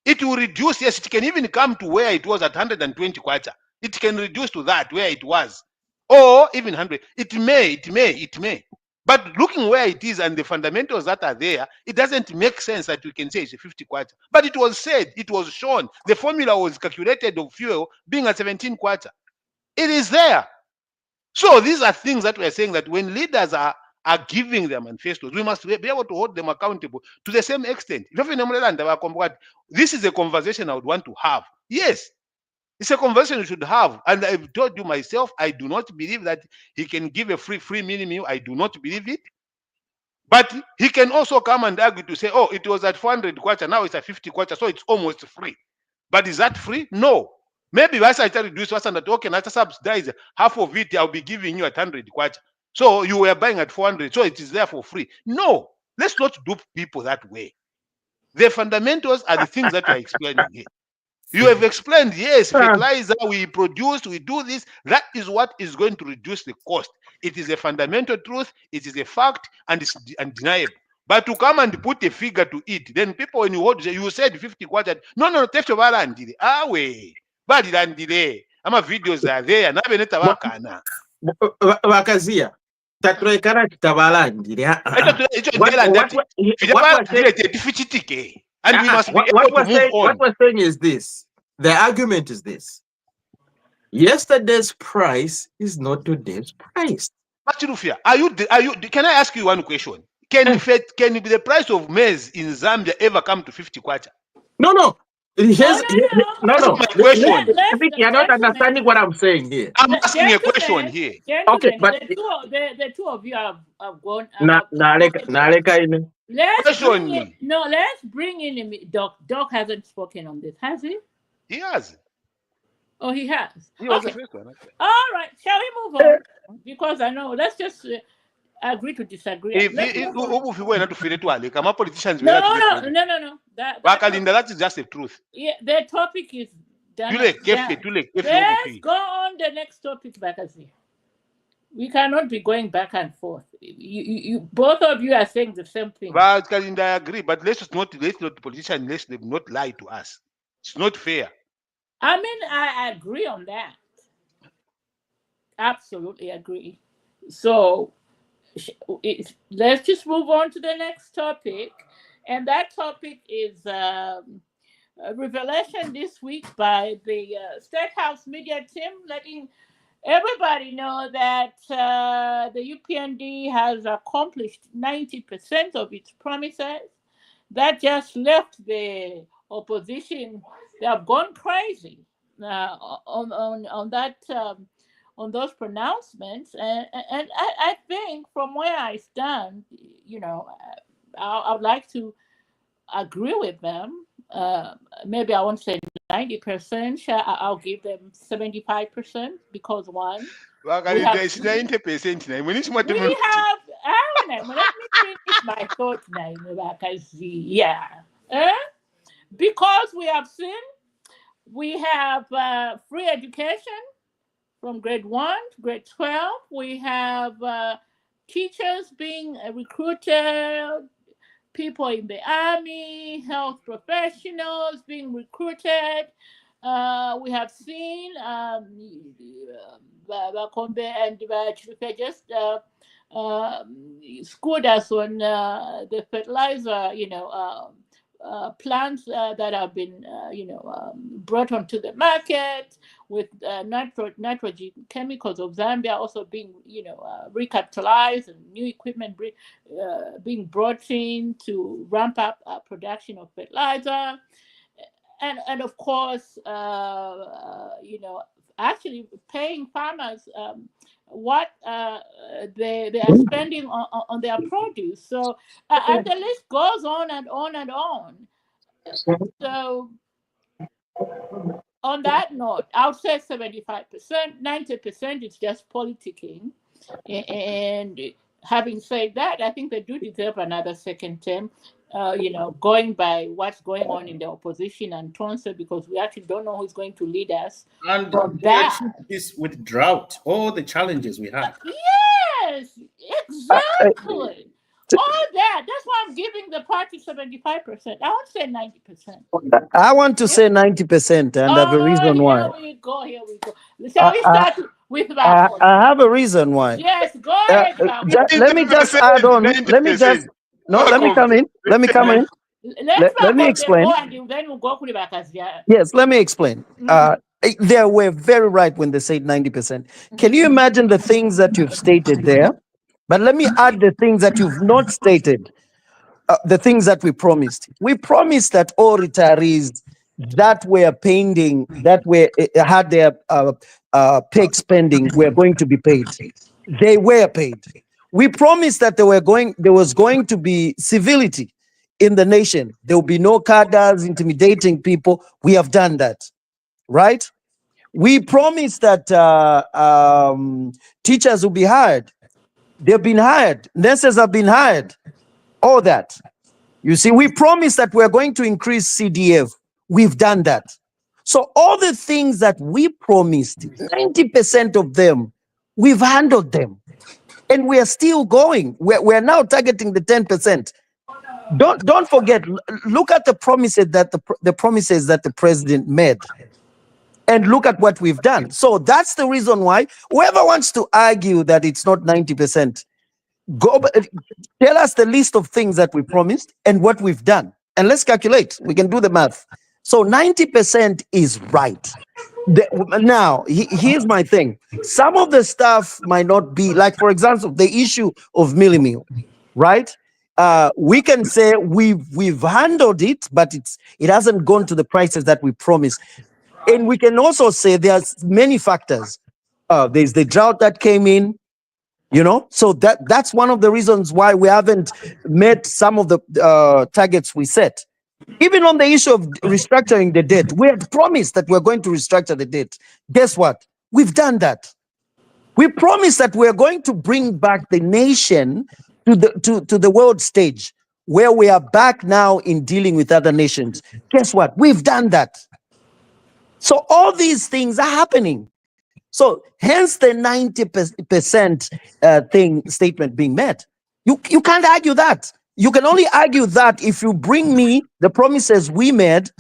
S4: It will reduce. Yes, it can even come to where it was at 120 kwacha. It can reduce to that where it was, or even 100. It may. But looking where it is and the fundamentals that are there, it doesn't make sense that we can say it's a 50 kwacha. But it was said, it was shown, the formula was calculated of fuel being at 17 kwacha. It is there. So these are things that we're saying that when leaders are giving their manifestos, we must be able to hold them accountable to the same extent. This is a conversation I would want to have. Yes, it's a conversation we should have. And I've told you myself, I do not believe that he can give a free minimum. I do not believe it. But he can also come and argue to say, oh, it was at 400 kwacha, now it's at 50 kwacha, so it's almost free. But is that free? No. Maybe once I tell you this, that okay, not subsidize half of it, I'll be giving you at 100 kwacha. So you were buying at 400, so it is there for free. No, let's not dupe people that way. The fundamentals are the things that we are explaining here. You have explained, yes, fertilizer, we produce, we do this. That is what is going to reduce the cost. It is a fundamental truth, it is a fact, and it's undeniable. But to come and put a figure to it, then people, when you hold, you said 50 kwacha. No, tefto balandile. Balilandile. Ama videos are there. Nabe neta wakana.
S2: Wakazia. Tatuekana kitabalandile.
S4: And we must be able to move on.
S2: What we're saying is this. The argument is this. Yesterday's price is not today's price.
S4: But Rufia, can I ask you one question? Can the price of maize in Zambia ever come to 50 kwacha?
S2: No.
S1: No.
S4: My question.
S2: I think you're not understanding what I'm saying here.
S4: I'm asking a question here.
S2: Okay, but
S1: the two of you have gone. Let's bring in Doc. Doc hasn't spoken on this, has he?
S4: He has.
S1: Oh, he has.
S4: He was the first one.
S1: All right, shall we move on? Because I know. Let's just agree to disagree.
S4: Politicians.
S1: No.
S4: That is just the truth.
S1: Yeah, the topic is done. Let's go on the next topic, Bakasi. We cannot be going back and forth. You both of you are saying the same thing.
S4: But I agree. But let's not politicians, let them not lie to us. It's not fair.
S1: I mean, I agree on that. Absolutely agree. So let's just move on to the next topic. And that topic is a revelation this week by the State House media team, letting everybody know that the UPND has accomplished 90% of its promises. That just left the opposition. They have gone crazy on that on those pronouncements, and I think from where I stand, I would like to agree with them. Maybe I won't say 90%. I'll give them 75% because one. We have. Let me finish my thought now, because we have seen we have free education from grade 1 to grade 12. We have teachers being recruited, people in the army, health professionals being recruited. We have seen Bakombe and Chiluka just schooled us on the fertilizer, plants that have been, brought onto the market with nitrogen chemicals of Zambia also being, recapitalized and new equipment being brought in to ramp up production of fertilizer. And of course, actually paying farmers what they are spending on their produce. So, and the list goes on and on and on. So, on that note, I would say 75%, 90% is just politicking. And having said that, I think they do deserve another second term. Going by what's going on in the opposition and Tonsa, because we actually don't know who's going to lead us.
S5: And
S1: from
S5: they
S1: that.
S5: achieved this with drought, all the challenges we had.
S1: Yes, exactly. All that. That's why I'm giving the party 75%. I won't say 90%.
S8: I want to say 90%, and I have a reason why.
S1: Here we go. Shall we start with
S8: I
S1: Bakon?
S8: have a reason why.
S1: Yes, go ahead, Bakon.
S8: Let me just add on. Let me come in. Let me come in. Let me explain.
S1: And then we'll go to Bakazia.
S8: Yes, let me explain. They were very right when they said 90%. Can you imagine the things that you've stated there? But let me add the things that you've not stated. The things that we promised. We promised that all retirees that were pending, that were had their PEG spending, were going to be paid. They were paid. We promised that there was going to be civility in the nation. There will be no cadres intimidating people. We have done that, right? We promised that teachers will be hired. They've been hired. Nurses have been hired. All that. You see, we promised that we're going to increase CDF. We've done that. So all the things that we promised, 90% of them, we've handled them. And we are still going. We're now targeting the 10%. Don't forget, look at the promises that the promises that the president made. And look at what we've done. So that's the reason why whoever wants to argue that it's not 90%, tell us the list of things that we promised and what we've done. And let's calculate. We can do the math. So 90% is right. Now, here's my thing. Some of the stuff might not be, like, for example, the issue of mealie meal, right? We can say we've handled it, but it hasn't gone to the prices that we promised. And we can also say there's many factors. There's the drought that came in, so that's one of the reasons why we haven't met some of the targets we set. Even on the issue of restructuring the debt, we had promised that we're going to restructure the debt. Guess what? We've done that. We promised that we're going to bring back the nation to the world stage, where we are back now in dealing with other nations. Guess what? We've done that. So all these things are happening. So hence the 90% statement being met. You can't argue that. You can only argue that if you bring me the promises we made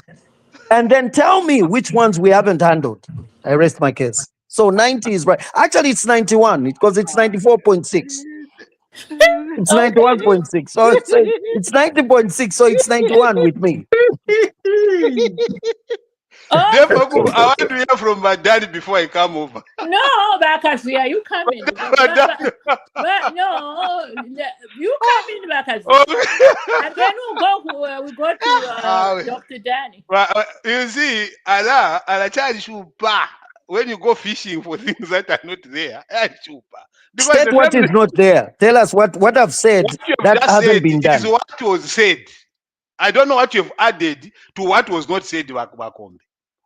S8: and then tell me which ones we haven't handled. I rest my case. So 90 is right. Actually, it's 91 because it's 94.6. It's 91.6. So it's 90.6. So it's 91 with me.
S4: Therefore, I want to hear from my daddy before I come over.
S1: No, Bakazia, you come in. But no, you come in, Bakazia. And then we go to Dr. Danny.
S4: You see, Allah charge you back when you go fishing for things that are not there.
S8: State what is not there. Tell us what I've said that hasn't been done.
S4: Is what was said. I don't know what you've added to what was not said, Bakombe.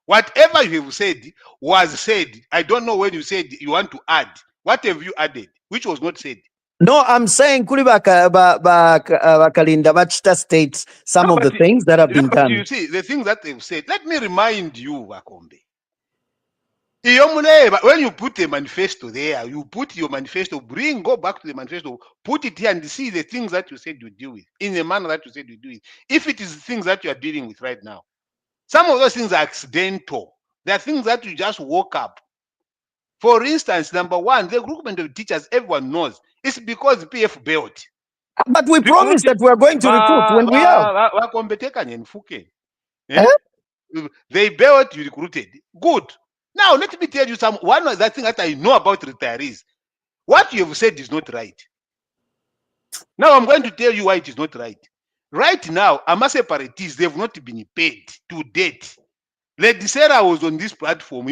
S4: Whatever you have said was said. I don't know when you said you want to add. What have you added, which was not said?
S8: No, I'm saying Kalinda Bachita states some of the things that have been done.
S4: You see, the things that they've said. Let me remind you, Bakombe. 90% of what you have said, 90% of what you have said was said. I don't know when you said you want to add. Whatever you have added, which was not said.
S8: No, I'm saying Kulibaka Kalinda Bachita states some of the things that have been done.
S4: When you put a manifesto there, you put your manifesto, go back to the manifesto, put it here and see the things that you said you deal with in the manner that you said you do it. If it is things that you are dealing with right now, some of those things are accidental. There are things that you just woke up. For instance, number one, the recruitment of teachers, everyone knows. It's because PF built.
S8: But we promised that we are going to recruit when we are.
S4: They built, you recruited. Good. Now, let me tell you one of the things that I know about retirees. What you have said is not right. Now, I'm going to tell you why it is not right. Right now, Amase separatists, they have not been paid to date. Lady Sarah was on this platform.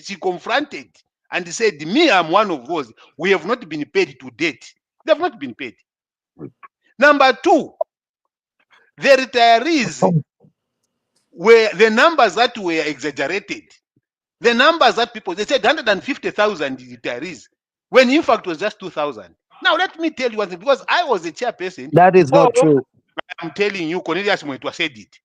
S4: She confronted and said, me, I'm one of those. We have not been paid to date. They have not been paid. Number two, the retirees were the numbers that were exaggerated. The numbers that people, they said 150,000 retirees, when in fact it was just 2,000. Now, let me tell you one thing, because I was a chairperson.
S8: That is not true.
S4: I'm telling you, Cornelius Mwetwa said it.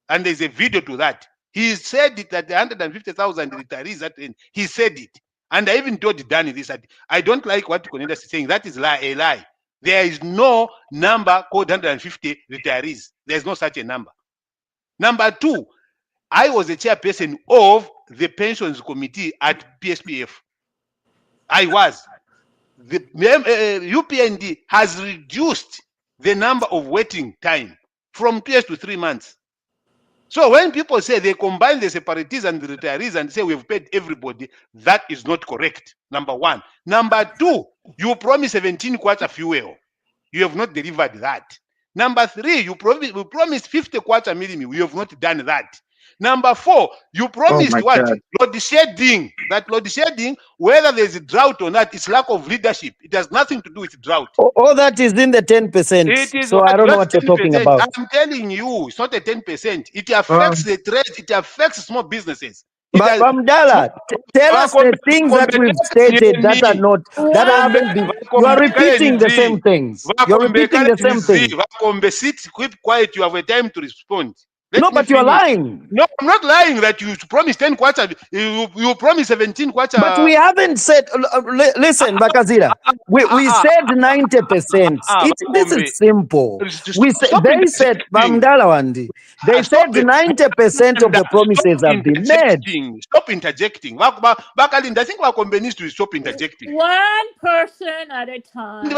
S4: And there's a video to that. He said it at the 150,000 retirees at the end. He said it. And I even told Danny this. I don't like what Cornelius is saying. That is a lie. There is no number called 150 retirees. There's no such a number. Number two, I was a chairperson of the pensions committee at PSPF. I was. The UPND has reduced the number of waiting time from 2 years to 3 months. So when people say they combine the separatists and the retirees and say we've paid everybody, that is not correct. Number one. Number two, you promised 17 quarter fuel. You have not delivered that. Number three, you promised 50 quarter minimum. You have not done that. Number four, you promised what? Load shedding. That load shedding, whether there's a drought or not, it's lack of leadership. It has nothing to do with drought.
S8: All that is in the 10%.
S4: It is
S8: so I don't know what you're talking about.
S4: I'm telling you, it's not a 10%. It affects the trade. It affects small businesses.
S8: But Bamdala, tell us the things that we've stated that are not, that haven't been. You are repeating the same things. You're repeating the same things.
S4: Sit, keep quiet. You have a time to respond.
S8: No, but you're lying.
S4: No, I'm not lying that you promised 10 quarter. You promised 17 quarter.
S8: But we haven't said, listen, Bakazira, we said 90%. This is simple. They said, Bamdala Wandi, they said 90% of the promises have been made.
S4: Stop interjecting. I think Wakombe needs to stop interjecting.
S1: One person at a time.
S4: You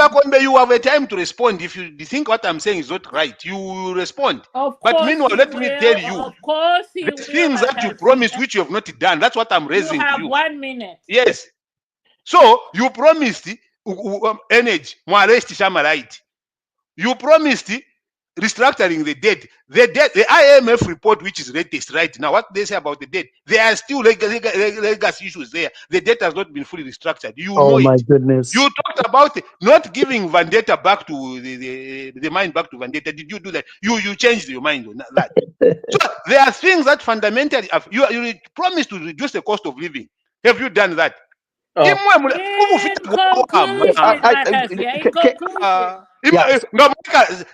S4: have a time to respond. If you think what I'm saying is not right, you respond. But meanwhile, let me tell you,
S1: of course
S4: the things that you promised which you have not done, that's what I'm raising
S1: you have
S4: to you.
S1: 1 minute.
S4: Yes. So you promised energy, right? You promised restructuring the debt. The IMF report, which is latest right now, what they say about the debt, there are still legacy issues there. The debt has not been fully restructured. You know
S8: my
S4: it.
S8: Goodness.
S4: You talked about not giving Vendetta back to the mind back to Vendetta. Did you do that? You changed your mind on that. So there are things that fundamentally you promised to reduce the cost of living. Have you done that?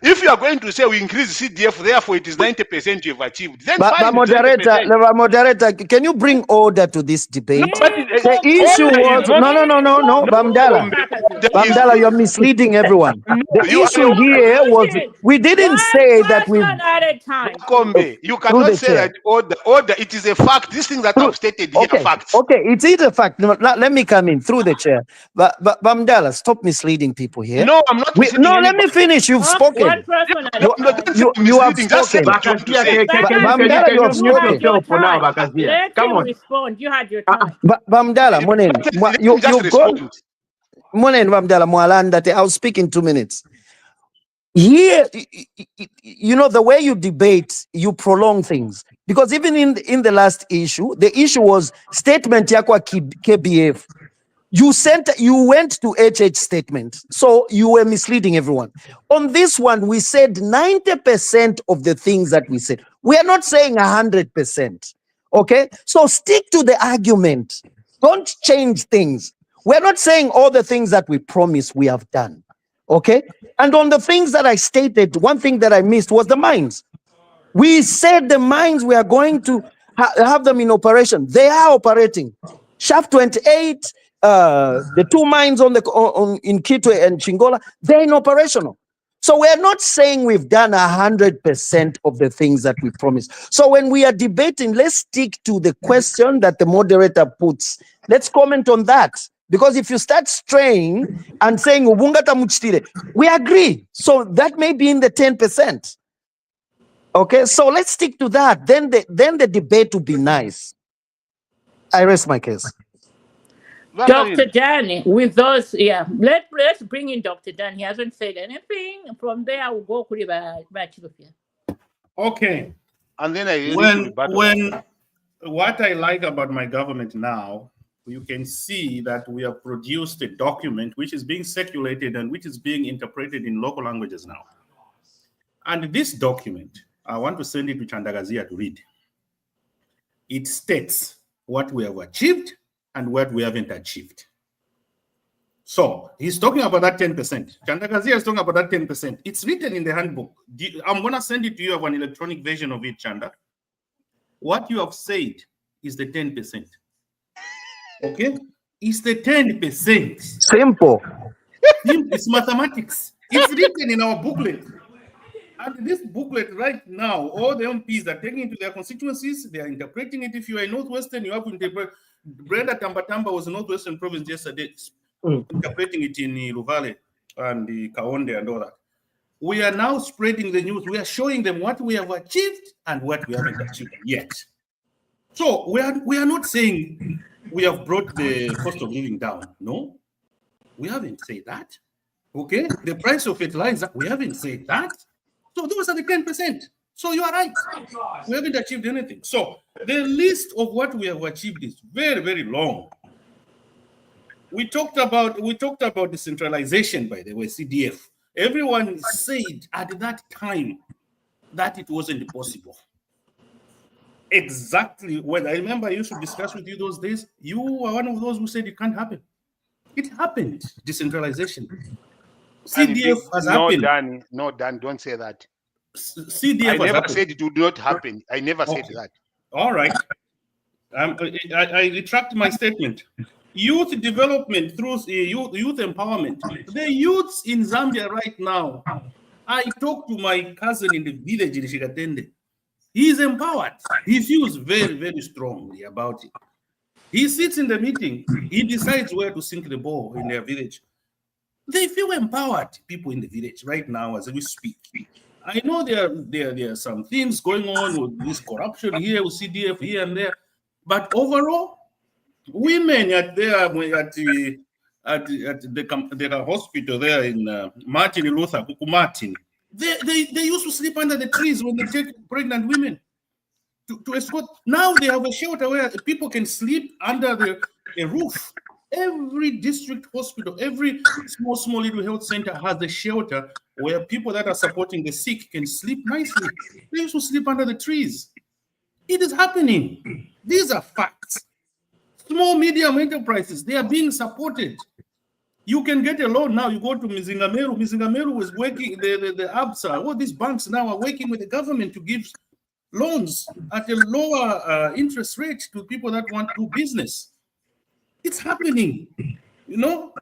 S4: If you are going to say we increase CDF, therefore it is 90% you've achieved, then fine.
S8: Moderator, can you bring order to this debate? The issue was no, Bamdala, you're misleading everyone. The issue here was we didn't say that we.
S4: You cannot say that order. It is a fact. These things that I've stated here are facts.
S8: Okay, it is a fact. No, let me come in through the chair. But Bamdala, stop misleading people here.
S4: No, I'm not.
S8: Let me finish. You've spoken. You have spoken. Bamdala, you have spoken.
S1: Let him respond. You had your time.
S8: Bamdala, you've gone. Bamdala, Mwalanda, I'll speak in 2 minutes. Here, the way you debate, you prolong things. Because even in the last issue, the issue was statement yakwa KBF. You went to HH statement, so you were misleading everyone. On this one, we said 90% of the things that we said. We are not saying 100%. Okay, so stick to the argument. Don't change things. We're not saying all the things that we promised we have done. Okay, and on the things that I stated, one thing that I missed was the mines. We said the mines we are going to have them in operation. They are operating. Shaft 28, the 2 mines on in Kitwe and Chingola, they're inoperational. So we're not saying we've done 100% of the things that we promised. So when we are debating, let's stick to the question that the moderator puts. Let's comment on that. Because if you start straying and saying, we agree. So that may be in the 10%. Okay, so let's stick to that. Then the debate will be nice. I rest my case.
S1: Dr. Danny, with those, yeah, let's bring in Dr. Dan. He hasn't said anything. From there, we'll go to
S5: Okay.
S4: And then I
S5: when what I like about my government now, you can see that we have produced a document which is being circulated and which is being interpreted in local languages now. And this document, I want to send it to Chandagazia to read. It states what we have achieved and what we haven't achieved. So he's talking about that 10%. Chandagazia is talking about that 10%. It's written in the handbook. I'm going to send it to you of an electronic version of it, Chanda. What you have said is the 10%. Okay? It's the 10%.
S8: Simple.
S5: It's mathematics. It's written in our booklet. And this booklet right now, all the MPs are taking it to their constituencies. They are interpreting it. If you are in Northwestern, you have to interpret. Brenda Tambatamba was in Northwestern Province yesterday, interpreting it in Ruvale and the Kaonde and all that. We are now spreading the news. We are showing them what we have achieved and what we haven't achieved yet. So we are not saying we have brought the cost of living down. No, we haven't said that. Okay, the price of fertilizer, we haven't said that. So those are the 10%. So you are right. We haven't achieved anything. So the list of what we have achieved is very, very long. We talked about decentralization, by the way, CDF. Everyone said at that time that it wasn't possible. Exactly when I remember I used to discuss with you those days, you were one of those who said it can't happen. It happened, decentralization. CDF has happened.
S4: No, Dan, don't say that.
S5: CDF
S4: I never said it would not happen. I never said that.
S5: All right. I retract my statement. Youth development through youth empowerment. The youths in Zambia right now. I talked to my cousin in the village in Shikatende. He is empowered. He feels very, very strongly about it. He sits in the meeting. He decides where to sink the ball in their village. They feel empowered, people in the village right now as we speak. I know there are some things going on with this corruption here, with CDF here and there, but overall, women at the hospital there in Martin Luther, Martin, they used to sleep under the trees when they take pregnant women to escort. Now they have a shelter where people can sleep under a roof. Every district hospital, every small little health center has a shelter where people that are supporting the sick can sleep nicely. They used to sleep under the trees. It is happening. These are facts. Small, medium enterprises, they are being supported. You can get a loan now. You go to Mizingameru. Mizingameru was working, the ABSA, all these banks now are working with the government to give loans at a lower interest rate to people that want to do business. It's happening. You know,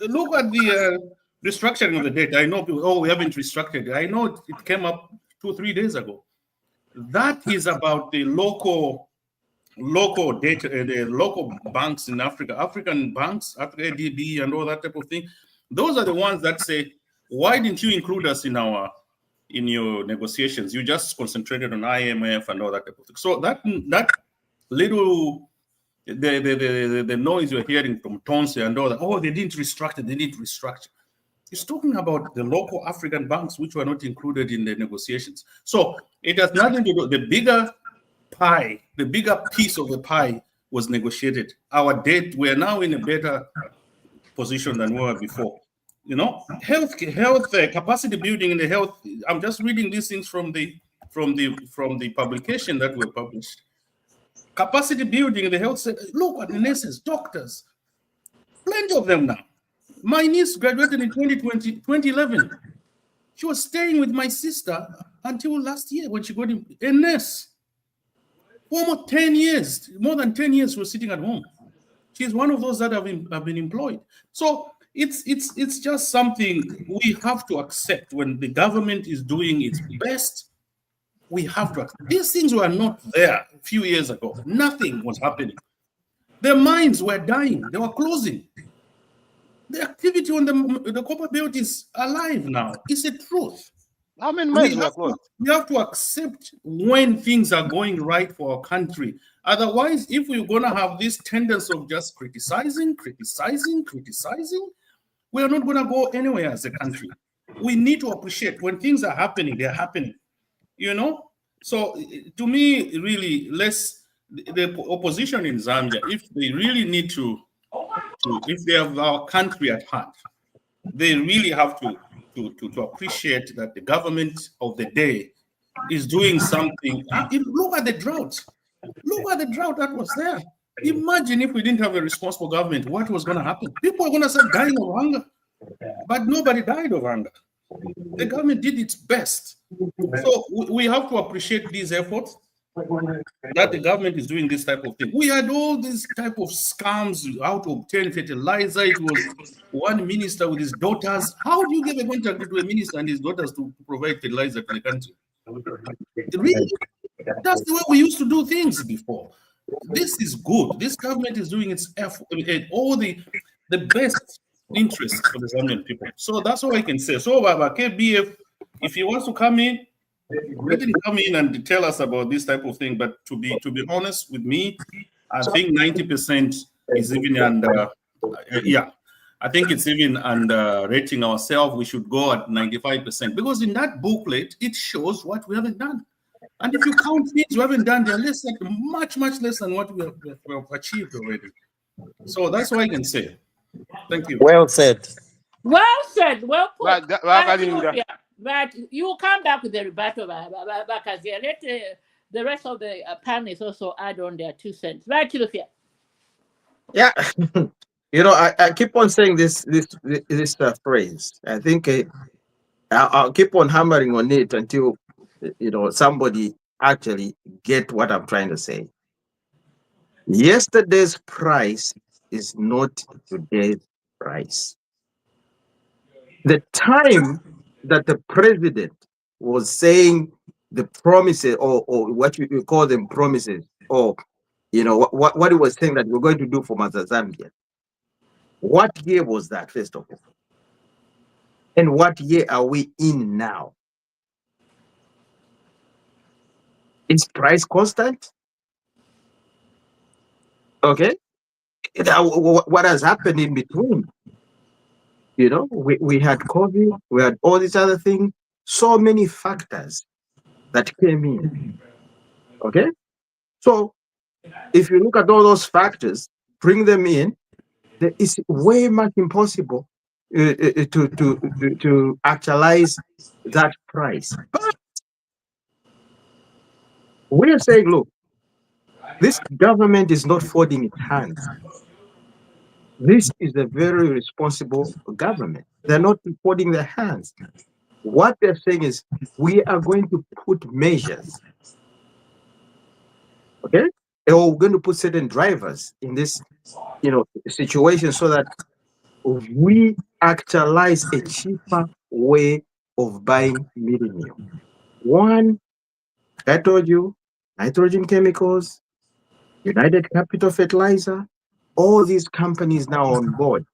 S5: look at the restructuring of the debt. I know people, we haven't restructured. I know it came up 2-3 days ago. That is about the local data, the local banks in Africa, African banks, Africa ADB and all that type of thing. Those are the ones that say, why didn't you include us in your negotiations? You just concentrated on IMF and all that type of thing. So that little the noise you're hearing from Tonse and all that, they didn't restructure. It's talking about the local African banks which were not included in the negotiations. So it has nothing to do. The bigger pie, the bigger piece of the pie was negotiated. Our debt, we're now in a better position than we were before. You know, health capacity building in the health. I'm just reading these things from the publication that were published. Capacity building in the health sector. Look at the nurses, doctors, plenty of them now. My niece graduated in 2011. She was staying with my sister until last year when she got a nurse. For almost 10 years, more than 10 years, she was sitting at home. She's one of those that have been employed. So it's just something we have to accept. When the government is doing its best, we have to accept. These things were not there a few years ago. Nothing was happening. Their mines were dying. They were closing. The activity on the copper belt is alive now. It's a truth.
S4: How many mines were closed?
S5: We have to accept when things are going right for our country. Otherwise, if we're going to have this tendency of just criticizing, we are not going to go anywhere as a country. We need to appreciate when things are happening, they're happening. You know? So to me, really, the opposition in Zambia, if they really need to, if they have our country at heart, they really have to appreciate that the government of the day is doing something. Look at the drought. Look at the drought that was there. Imagine if we didn't have a responsible government, what was going to happen? People are going to start dying of hunger. But nobody died of hunger. The government did its best. So we have to appreciate these efforts that the government is doing this type of thing. We had all these type of scams, how to obtain fertilizer. It was one minister with his daughters. How do you give a contract to a minister and his daughters to provide fertilizer to the country? Really? That's the way we used to do things before. This is good. This government is doing its effort, all the best interests for the Zambian people. So that's all I can say. So KBF, if he wants to come in, let him come in and tell us about this type of thing. But to be honest with me, I think 90% is even under. I think it's even under rating ourselves. We should go at 95% because in that booklet it shows what we haven't done. And if you count things we haven't done, they're less, like much less than what we have achieved already. So that's what I can say. Thank you.
S8: Well said.
S1: Well said. Well put.
S4: But
S1: But you will come back with the rebuttal, Bakazia. Let the rest of the panelists also add on their 2 cents. Right, Chilufia.
S2: Yeah, you know, I keep on saying this phrase. I think I'll keep on hammering on it until somebody actually get what I'm trying to say. Yesterday's price is not today's price. The time that the president was saying the promises, or what you call them promises, or what he was saying that we're going to do for Mother Zambia. What year was that, first of all? And what year are we in now? Is price constant? Okay. What has happened in between? We had COVID, we had all these other things, so many factors that came in. Okay. So if you look at all those factors, bring them in, it's way much impossible to actualize that price. But we are saying, look, this government is not folding its hands. This is a very responsible government. They're not folding their hands. What they're saying is, we are going to put measures, okay? Or we're going to put certain drivers in this, situation so that we actualize a cheaper way of buying millennium. One, I told you, nitrogen chemicals, United Capital Fertilizer, all these companies now on board.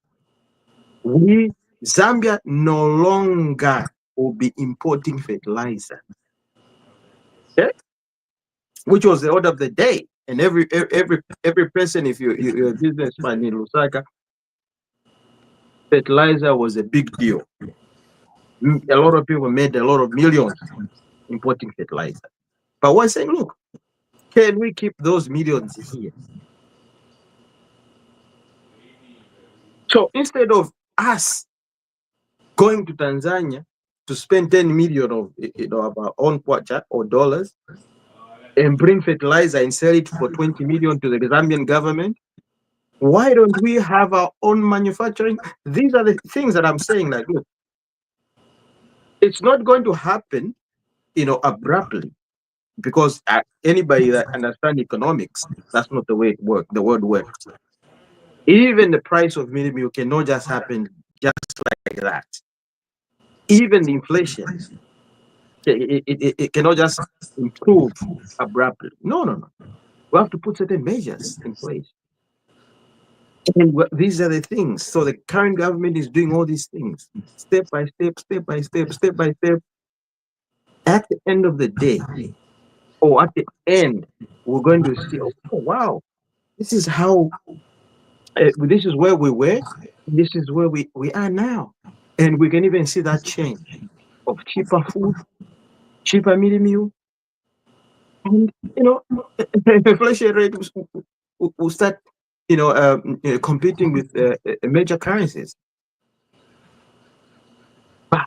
S2: Zambia no longer will be importing fertilizer. Okay? Which was the order of the day. And every person, if you're a businessman in Lusaka, fertilizer was a big deal. A lot of people made a lot of millions importing fertilizer. But we're saying, look, can we keep those millions here? So instead of us going to Tanzania to spend 10 million of our own kwacha or dollars and bring fertilizer and sell it for 20 million to the Zambian government, why don't we have our own manufacturing? These are the things that I'm saying, like, look, it's not going to happen, abruptly, because anybody that understands economics, that's not the way it works. The world works. Even the price of milk cannot just happen just like that. Even the inflation, it cannot just improve abruptly. No, no, no. We have to put certain measures in place. And these are the things. So the current government is doing all these things, step by step, step by step, step by step. At the end of the day, or at the end, we're going to see, oh, wow, this is how, this is where we were, this is where we are now. And we can even see that change of cheaper food, cheaper meal, and, the inflation rate will start, competing with major currencies. But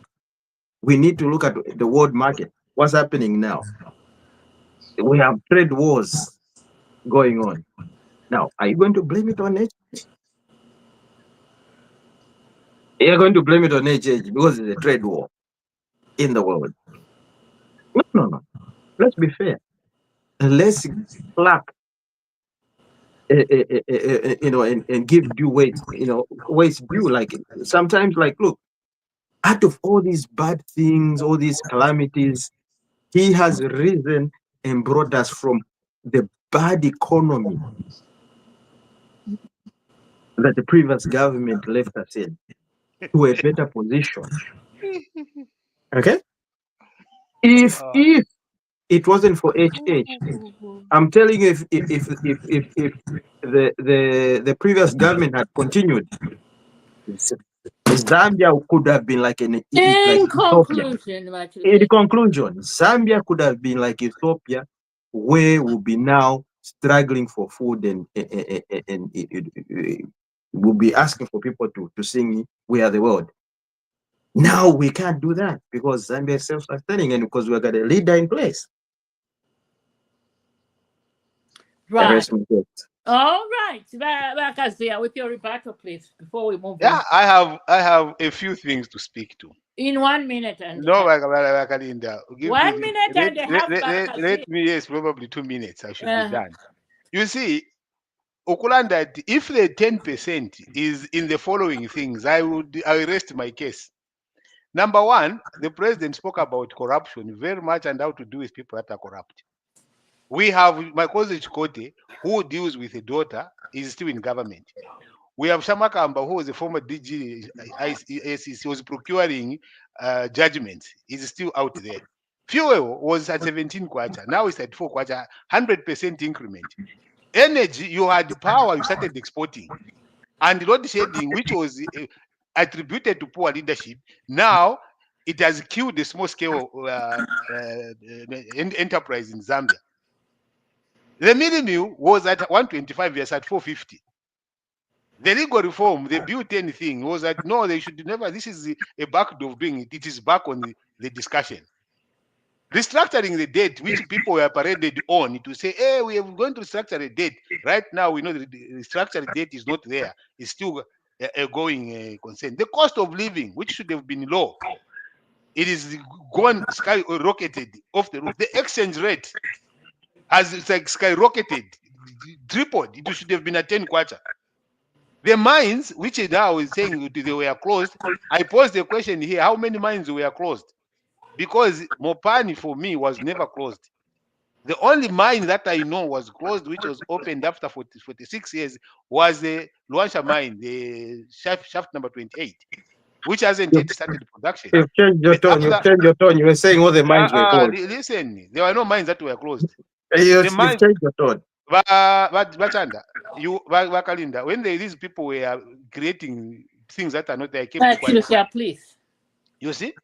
S2: we need to look at the world market. What's happening now? We have trade wars going on. Now, are you going to blame it on it? You're going to blame it on HH because it's a trade war in the world. No, no, no. Let's be fair. Let's clap, and give due weight, weight due. Like sometimes, like, look, out of all these bad things, all these calamities, he has risen and brought us from the bad economy that the previous government left us in to a better position. Okay? If it wasn't for HH, I'm telling you, if the previous government had continued, Zambia could have been like like Ethiopia. In conclusion, Zambia could have been like Ethiopia, where we'll be now struggling for food and we'll be asking for people to sing "We Are the World." Now we can't do that because Zambia is self-sustaining and because we've got a leader in place.
S1: Right. All right. Bakazia, with your rebuttal, please, before we move on.
S4: I have a few things to speak to.
S1: In 1 minute and
S4: no,
S1: 1 minute and a half.
S4: Let me, yes, probably 2 minutes. I should be done. You see, Okulanda, if the 10% is in the following things, I will rest my case. Number one, the president spoke about corruption very much and how to do with people that are corrupt. We have my cousin Chikote, who deals with a daughter, is still in government. We have Shamakamba, who was a former DG, he was procuring judgments. He's still out there. Fuel was at 17 kwacha. Now it's at 4 kwacha, 100% increment. Energy, you had power, you started exporting. And load shedding, which was attributed to poor leadership, now it has killed the small scale enterprise in Zambia. The minimum was at 125 years at 450. The legal reform, the built-in thing was that no, they should never. This is a backdoor of doing it. It is back on the discussion. Restructuring the debt, which people were paraded on to say, hey, we are going to restructure the debt. Right now, we know the restructured debt is not there. It's still a going concern. The cost of living, which should have been low, it is gone skyrocketed off the roof. The exchange rate has skyrocketed, tripled. It should have been at 10 kwacha. The mines, which now is saying they were closed, I posed the question here, how many mines were closed? Because Mopani, for me, was never closed. The only mine that I know was closed, which was opened after 46 years, was the Luansha mine, the shaft number 28, which hasn't yet started production.
S2: You've changed your tone. You've changed your tone. You were saying all the mines were closed.
S4: Listen, there were no mines that were closed.
S2: You've changed your tone.
S4: Bachanda, Wakalinda, when these people were creating things that are not there,
S1: please.
S4: You see?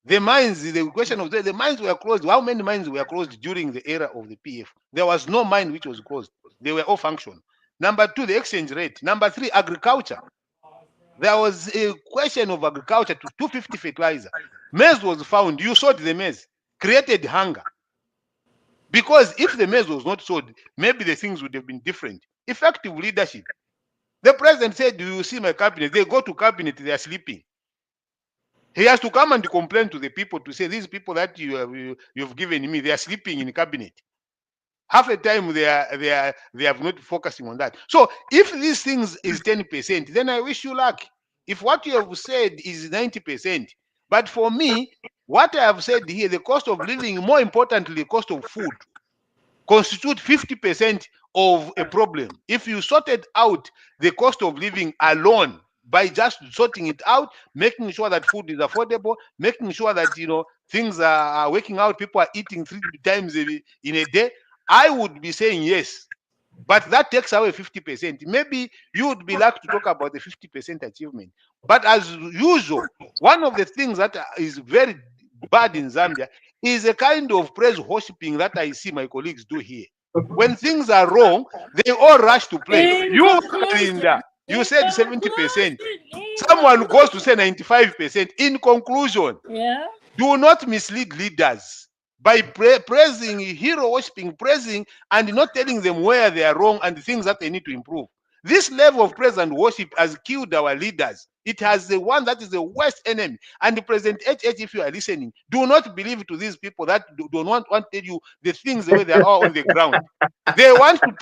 S4: The mines, the question of the mines were closed. How many mines were closed during the era of the PF? There was no mine which was closed. They were all functional. Number two, the exchange rate. Number three, agriculture. There was a question of agriculture to 250 fertilizer. Maize was found. You sowed the maize, created hunger. Because if the maize was not sold, maybe the things would have been different. Effective leadership. The president said, do you see my cabinet? They go to cabinet, they are sleeping. He has to come and complain to the people to say, these people that you've given me, they are sleeping in cabinet. Half the time they have not focusing on that. So if these things is 10%, then I wish you luck. If what you have said is 90%, but for me, what I have said here, the cost of living, more importantly, the cost of food, constitute 50% of a problem. If you sorted out the cost of living alone by just sorting it out, making sure that food is affordable, making sure that things are working out, people are eating 3 times in a day, I would be saying yes. But that takes away 50%. Maybe you would be lucky to talk about the 50% achievement. But as usual, one of the things that is very bad in Zambia is a kind of praise worshipping that I see my colleagues do here. When things are wrong, they all rush to play. You, Linda, you said 70%. Someone goes to say 95%. In conclusion, do not mislead leaders by praising, hero worshipping, praising, and not telling them where they are wrong and the things that they need to improve. This level of praise and worship has killed our leaders. It has the one that is the worst enemy. And President HH, if you are listening, do not believe to these people that do not want to tell you the things the way they are on the ground. They want to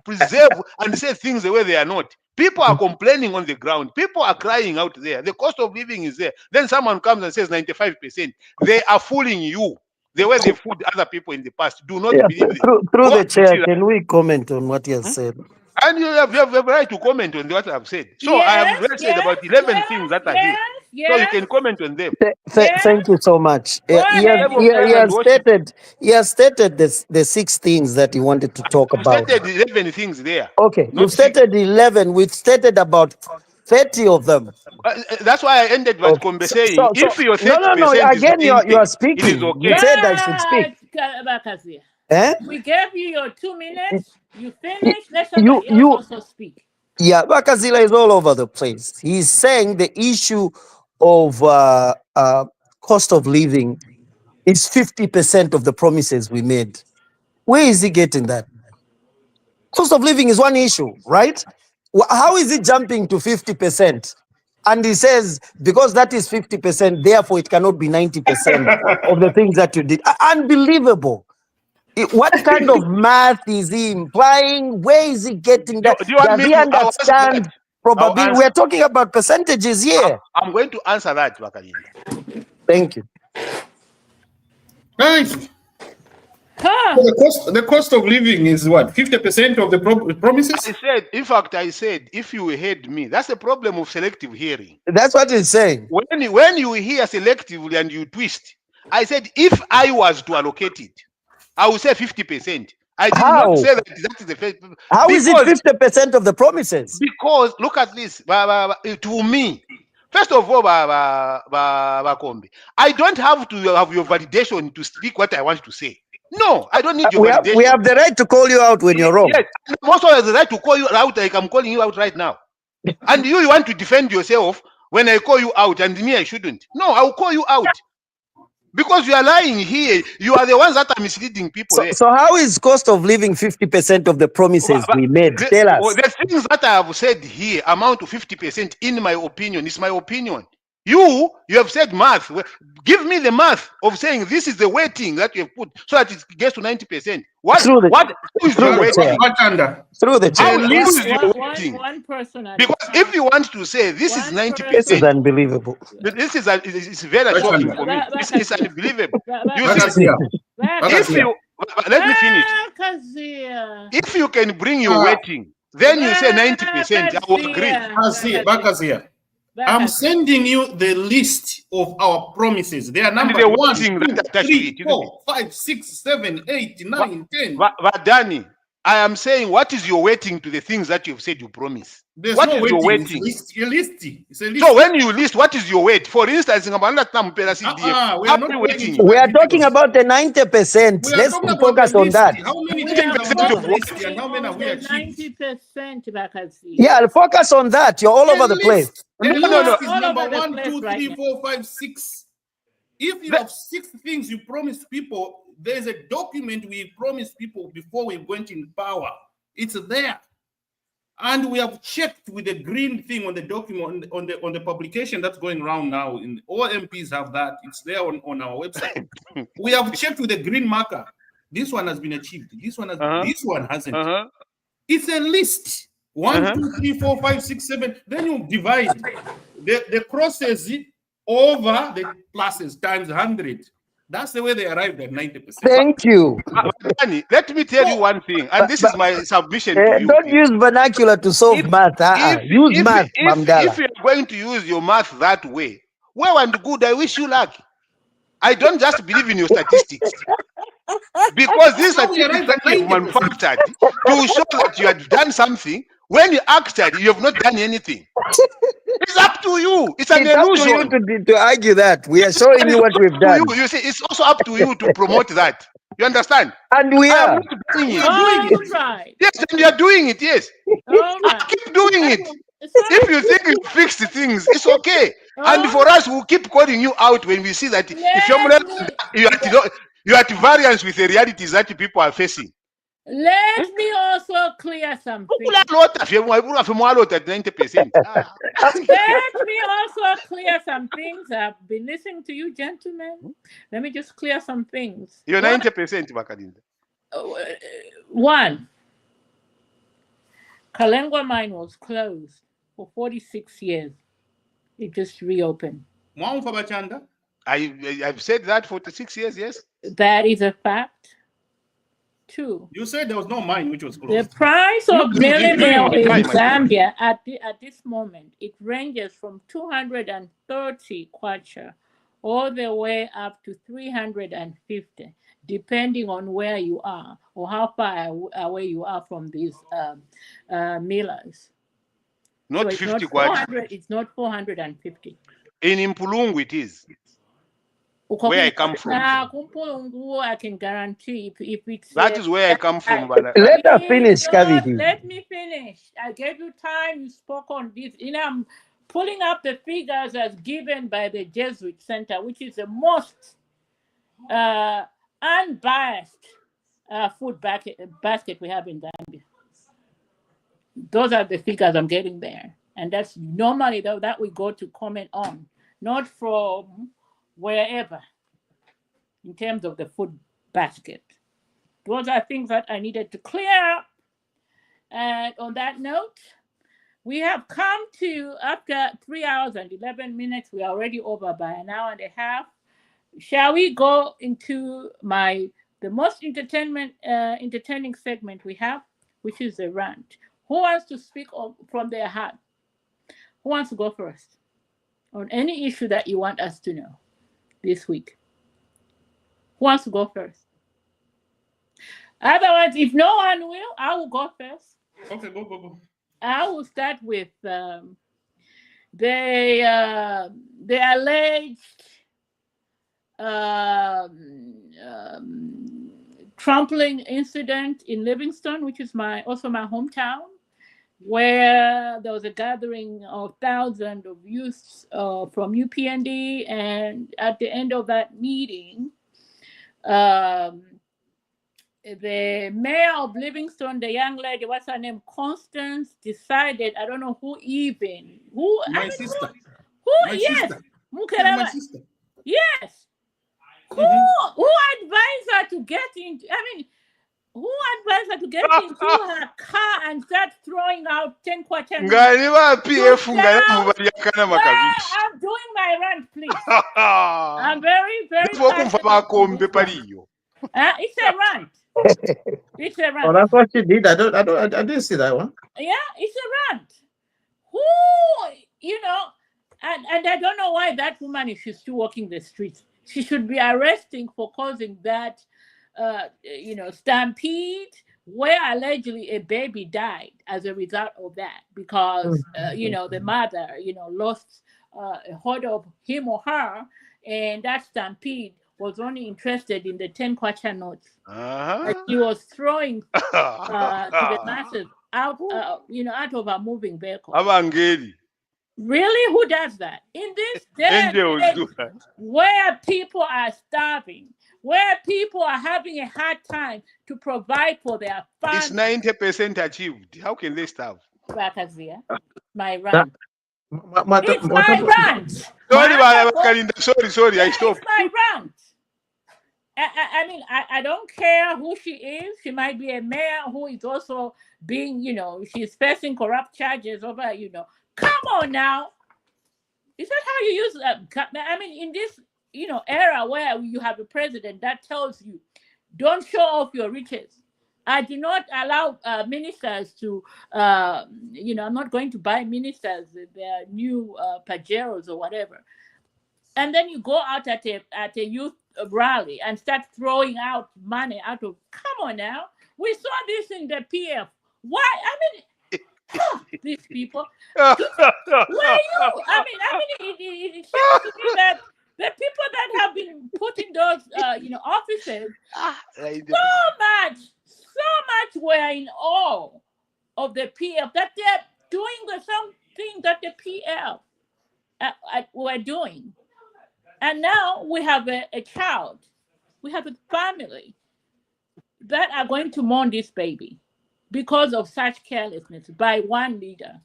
S4: preserve and say things the way they are not. People are complaining on the ground. People are crying out there. The cost of living is there. Then someone comes and says 95%. They are fooling you. The way they fooled other people in the past. Do not believe them.
S8: Through the chair, can we comment on what he has said?
S4: And you have a right to comment on what I've said. So I have said about 11 things that are here. So you can comment on them.
S8: Thank you so much. He has stated the 6 things that he wanted to talk about.
S4: You stated 11 things there.
S8: Okay, you stated 11. We've stated about 30 of them.
S4: That's why I ended by saying, if you're 30%,
S8: no. Again, you are speaking.
S4: It is okay.
S8: You said I should speak.
S1: We gave you your 2 minutes. You finished. Let somebody else also speak.
S8: Yeah, Bakazila is all over the place. He's saying the issue of cost of living is 50% of the promises we made. Where is he getting that? Cost of living is one issue, right? How is it jumping to 50%? And he says, because that is 50%, therefore it cannot be 90% of the things that you did. Unbelievable. What kind of math is he implying? Where is he getting that?
S4: Do you want me
S8: Does he understand probability? We're talking about percentages here.
S4: I'm going to answer that, Wakalinda.
S8: Thank you.
S5: Guys, the cost of living is what? 50% of the promises?
S4: I said, if you heard me, that's the problem of selective hearing.
S8: That's what he's saying.
S4: When you hear selectively and you twist, I said, if I was to allocate it, I would say 50%. I did not say that is the first.
S8: How is it 50% of the promises?
S4: Because look at this. To me, first of all, Bakombe, I don't have to have your validation to speak what I want to say. No, I don't need your validation.
S8: We have the right to call you out when you're wrong.
S4: Yes, also have the right to call you out like I'm calling you out right now. And you want to defend yourself when I call you out, and me I shouldn't. No, I will call you out. Because you are lying here. You are the ones that are misleading people.
S8: So how is cost of living 50% of the promises we made? Tell us.
S4: The things that I have said here amount to 50% in my opinion. It's my opinion. You have said math. Give me the math of saying this is the weighting that you have put so that it gets to 90%. What is your weighting?
S8: Through the chair.
S1: One person.
S4: Because if you want to say this is 90%,
S8: this is unbelievable.
S4: This is it's very shocking for me. This is unbelievable. Let me finish. If you can bring your weighting, then you say 90%. I will agree.
S5: I'm sending you the list of our promises. They are number 1, 2, 3, 4, 5, 6, 7, 8, 9, 10.
S4: But Danny, I am saying, what is your weighting to the things that you've said you promise?
S5: There's
S4: what
S5: no
S4: is your weighting?
S5: It's a list.
S4: So when you list, what is your weight? For instance, we are
S8: talking about the 90%. Let's focus on that.
S5: How many and how many have we achieved?
S1: 90%.
S8: Yeah, focus on that. You're all over the place.
S5: The list is number 1, 2, 3, 4, 5, 6. If you have 6 things you promised people, there's a document we promised people before we went in power. It's there. And we have checked with the green thing on the document on the publication that's going around now. All MPs have that. It's there on our website. We have checked with the green marker. This one has been achieved. This one has.
S4: Uh-huh.
S5: This one hasn't.
S4: Uh-huh.
S5: It's a list. 1,
S4: Uh-huh.
S5: 2, 3, 4, 5, 6, 7. Then you divide the crosses over the pluses times 100. That's the way they arrived at 90%.
S8: Thank you.
S4: Danny, let me tell you one thing, and this is my submission to you.
S8: Don't use vernacular to solve
S4: If-
S8: math. Use math,
S4: if
S8: Mamdala.
S4: you're going to use your math that way, well and good, I wish you luck. I don't just believe in your statistics. Because these
S5: How we
S4: statistics
S5: arrived
S4: that
S5: at
S4: you've
S5: 90%.
S4: manufactured to show that you had done something, when you acted, you have not done anything. It's up to you. It's an
S8: It's up to
S4: illusion.
S8: you to argue that. We are showing you what we've done.
S4: You see, it's also up to you to promote that. You understand?
S8: And we
S4: I am
S8: are.
S4: not doing
S5: We
S4: it.
S5: are doing
S1: All
S5: it.
S1: right.
S4: Yes, and you are doing it. Yes,
S1: All right.
S4: keep doing it.
S1: It's
S4: If you think you fix the things, it's okay. And for us, we'll keep calling you out when we see that if you're at variance with the realities that people are facing.
S1: Let me also clear something.
S4: At 90%.
S1: Let me also clear some things. I've been listening to you, gentlemen. Let me just clear some things.
S4: You're 90%, Makalinda.
S1: One, Kalengwa mine was closed for 46 years. It just reopened.
S5: Mwamfa Bachanda.
S4: I've said that 46 years, yes.
S1: That is a fact. Two,
S5: You said there was no mine which was
S1: the
S5: closed.
S1: price
S4: You
S1: of
S4: did
S1: milling
S4: during
S1: meal
S4: my
S1: in
S4: time, I think.
S1: Zambia at this moment, it ranges from 230 kwacha all the way up to 350, depending on where you are or how far away you are from these millers.
S4: Not
S1: So it's
S4: 50
S1: not
S4: kwacha.
S1: 400. It's not 450.
S4: In Impulungu it is. Where I come from.
S1: Kumpulungu, I can guarantee if it's
S4: That is where I come from.
S8: Let her finish, Kaviti.
S1: Let me finish. I gave you time. You spoke on this. I'm pulling up the figures as given by the Jesuit Center, which is the most unbiased food basket we have in Zambia. Those are the figures I'm getting there. And that's normally that we go to comment on, not from wherever, in terms of the food basket. Those are things that I needed to clear up. And on that note, we have come to, after 3 hours and 11 minutes, we are already over by an hour and a half. Shall we go into the most entertaining segment we have, which is the rant? Who wants to speak from their heart? Who wants to go first on any issue that you want us to know this week? Who wants to go first? Otherwise, if no one will, I will go first.
S5: Okay, go.
S1: I will start with the alleged trampling incident in Livingston, which is also my hometown, where there was a gathering of thousands of youths from UPND, and at the end of that meeting, the mayor of Livingston, the young lady, what's her name, Constance, decided, I don't know
S5: My sister.
S1: Yes,
S5: My sister.
S1: yes. Who advised her to get into? Who advised her to get into her car and start throwing out 10 kwacha? I'm doing my rant, please. I'm very, very it's a rant. It's a rant.
S2: Oh, that's what she did. I didn't see that one.
S1: Yeah, it's a rant. Who, and I don't know why that woman, if she's still walking the streets, she should be arresting for causing that, stampede where allegedly a baby died as a result of that because, the mother, lost a hold of him or her, and that stampede was only interested in the 10 kwacha notes that she was throwing to the masses out of a moving vehicle. Really? Who does that? In this day where people are starving, where people are having a hard time to provide for their families.
S4: It's 90% achieved. How can they starve?
S1: Bakazia, my rant. It's my rant.
S4: Sorry, I stopped.
S1: It's my rant. I mean, I don't care who she is. She might be a mayor who is also being, she's facing corrupt charges over, Come on now. Is that how you use I mean, in this, era where you have a president that tells you, don't show off your riches. I do not allow ministers to, I'm not going to buy ministers their new Pajeros or whatever. And then you go out at a youth rally and start throwing out money out of. Come on now, we saw this in the PF. Why? I mean, these people. Where you? It seems to me that the people that have been put in those, offices, so much were in awe of the PF that they're doing the same thing that the PF were doing. And now we have a child, we have a family that are going to mourn this baby because of such carelessness by one leader.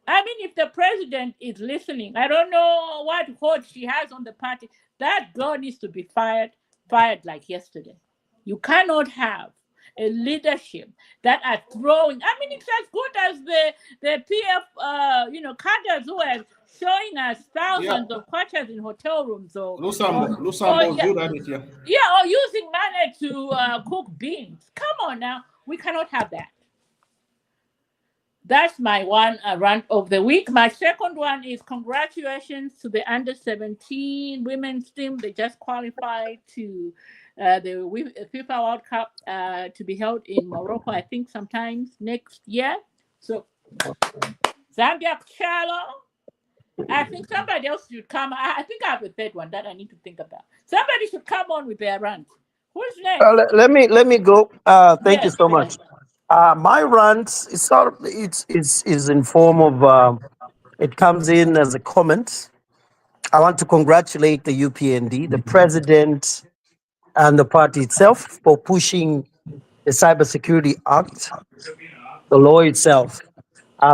S1: I mean, if the president is listening, I don't know what hold she has on the party. That girl needs to be fired like yesterday. You cannot have a leadership that are throwing. I mean, it's as good as the PF, cadres who are showing us thousands of quarters in hotel rooms
S5: Lusambo,
S1: yeah,
S5: good at it, yeah.
S1: yeah, or using money to cook beans. Come on now, we cannot have that. That's my one rant of the week. My second one is congratulations to the under 17 women's team. They just qualified to the FIFA World Cup to be held in Morocco, I think, sometimes next year. So, Zambia, Chalo. I think somebody else should come. I think I have a third one that I need to think about. Somebody should come on with their rant. Who's next?
S8: Let me go. Thank you
S1: Yes,
S8: so
S1: go
S8: much.
S1: ahead.
S8: My rant is sort of it's in form of it comes in as a comment. I want to congratulate the UPND, the president, and the party itself for pushing the Cybersecurity Act, the law itself,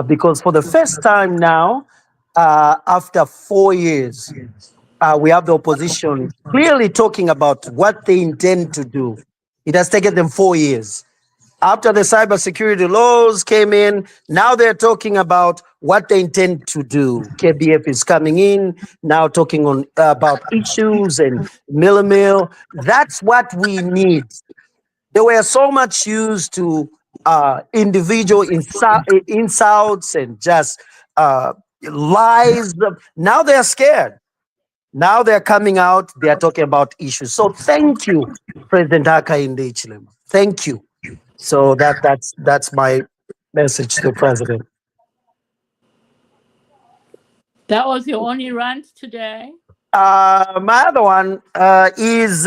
S8: because for the first time now, after 4 years, we have the opposition clearly talking about what they intend to do. It has taken them 4 years. After the cybersecurity laws came in, now they're talking about what they intend to do. KBF is coming in now talking on about issues and mill. That's what we need. They were so much used to individual insults and just lies. Now they're scared. Now they're coming out. They are talking about issues. So thank you, President Hakainde Hichilema. Thank you. So that's my message to the president.
S1: That was your only rant today?
S8: My other one is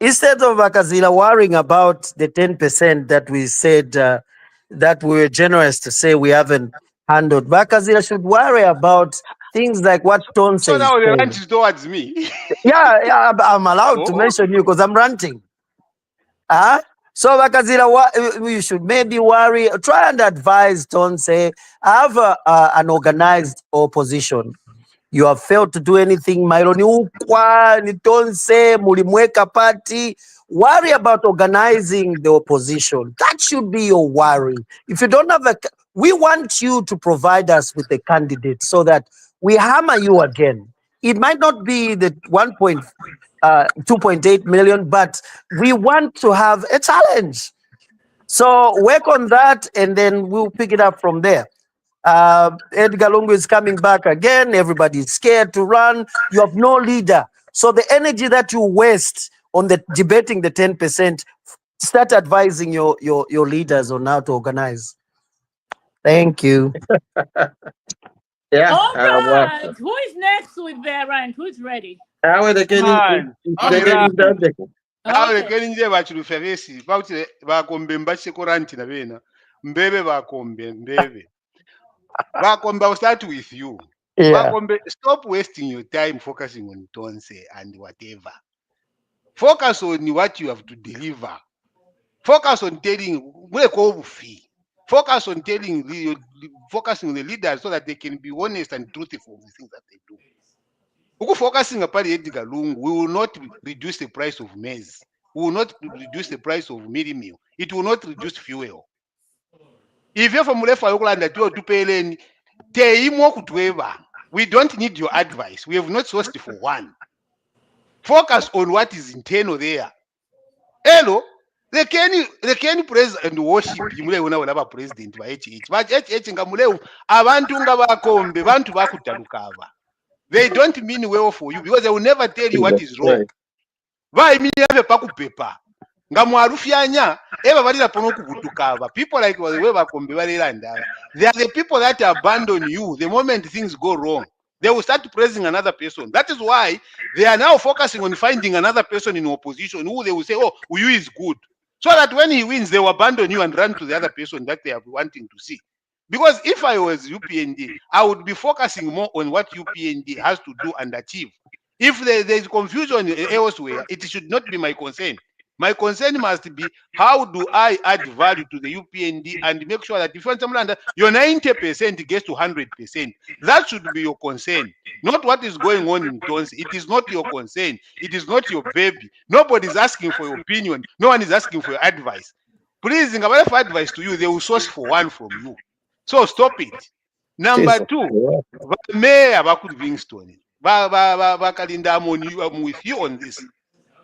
S8: instead of Akazila worrying about the 10% that we said that we were generous to say we haven't handled, Bakazila should worry about things like what Tone
S4: So
S8: says.
S4: now the rant is towards me.
S8: Yeah, I'm allowed to mention you because I'm ranting. So Bakazila, we should maybe worry, try and advise Tonse, have an organized opposition. You have failed to do anything. Mailoni ukwa, ni Tonse, mulimweka party. Worry about organizing the opposition. That should be your worry. If you don't have we want you to provide us with a candidate so that we hammer you again. It might not be the 2.8 million, but we want to have a challenge. So work on that, and then we'll pick it up from there. Edgar Lungu is coming back again. Everybody's scared to run. You have no leader. So the energy that you waste on the debating the 10%, start advising your leaders on how to organize. Thank you.
S2: Yeah.
S1: All
S2: Well,
S1: right. Who is next with their rant? Who's ready?
S2: how are they getting?
S4: Man,
S2: They're getting done.
S4: awo
S1: Okay.
S4: lekeni nje bachilufa besi pauti bakombe mbacheko ranti na bena mbebe bakombe mbebe bakombe. I'll start with you.
S8: Yeah.
S4: Bakombe, stop wasting your time focusing on Tonse and whatever. Focus on what you have to deliver. Focus on focus on focusing on the leaders so that they can be honest and truthful with the things that they do. Focusing pali Edgar Lungu, we will not reduce the price of maize. We will not reduce the price of mealie meal. It will not reduce fuel. If you're from Mulefa Yokulanda to pay we don't need your advice. We have not sourced for one. Focus on what is internal there. Hello, they can praise and worship mule una president wa HH. But HH ngamule abantu nga bakombe bantu bakutalukava. They don't mean well for you because they will never tell you what is wrong. Vaimiriave pakupepa ngamwarufyanya eva valira pono kuvutukava. People like we vakombe valera ndava. They are the people that abandon you the moment things go wrong. They will start praising another person. That is why they are now focusing on finding another person in opposition who they will say, oh, you is good. So that when he wins, they will abandon you and run to the other person that they are wanting to see. Because if I was UPND, I would be focusing more on what UPND has to do and achieve. If there is confusion elsewhere, it should not be my concern. My concern must be, how do I add value to the UPND and make sure that if your 90% gets to 100%, that should be your concern. Not what is going on in Tons. It is not your concern. It is not your baby. Nobody is asking for your opinion. No one is asking for your advice. Please, if I have advice to you, they will source for one from you. So stop it. Number two, Mayor Bakut Vingston, I'm with you on this.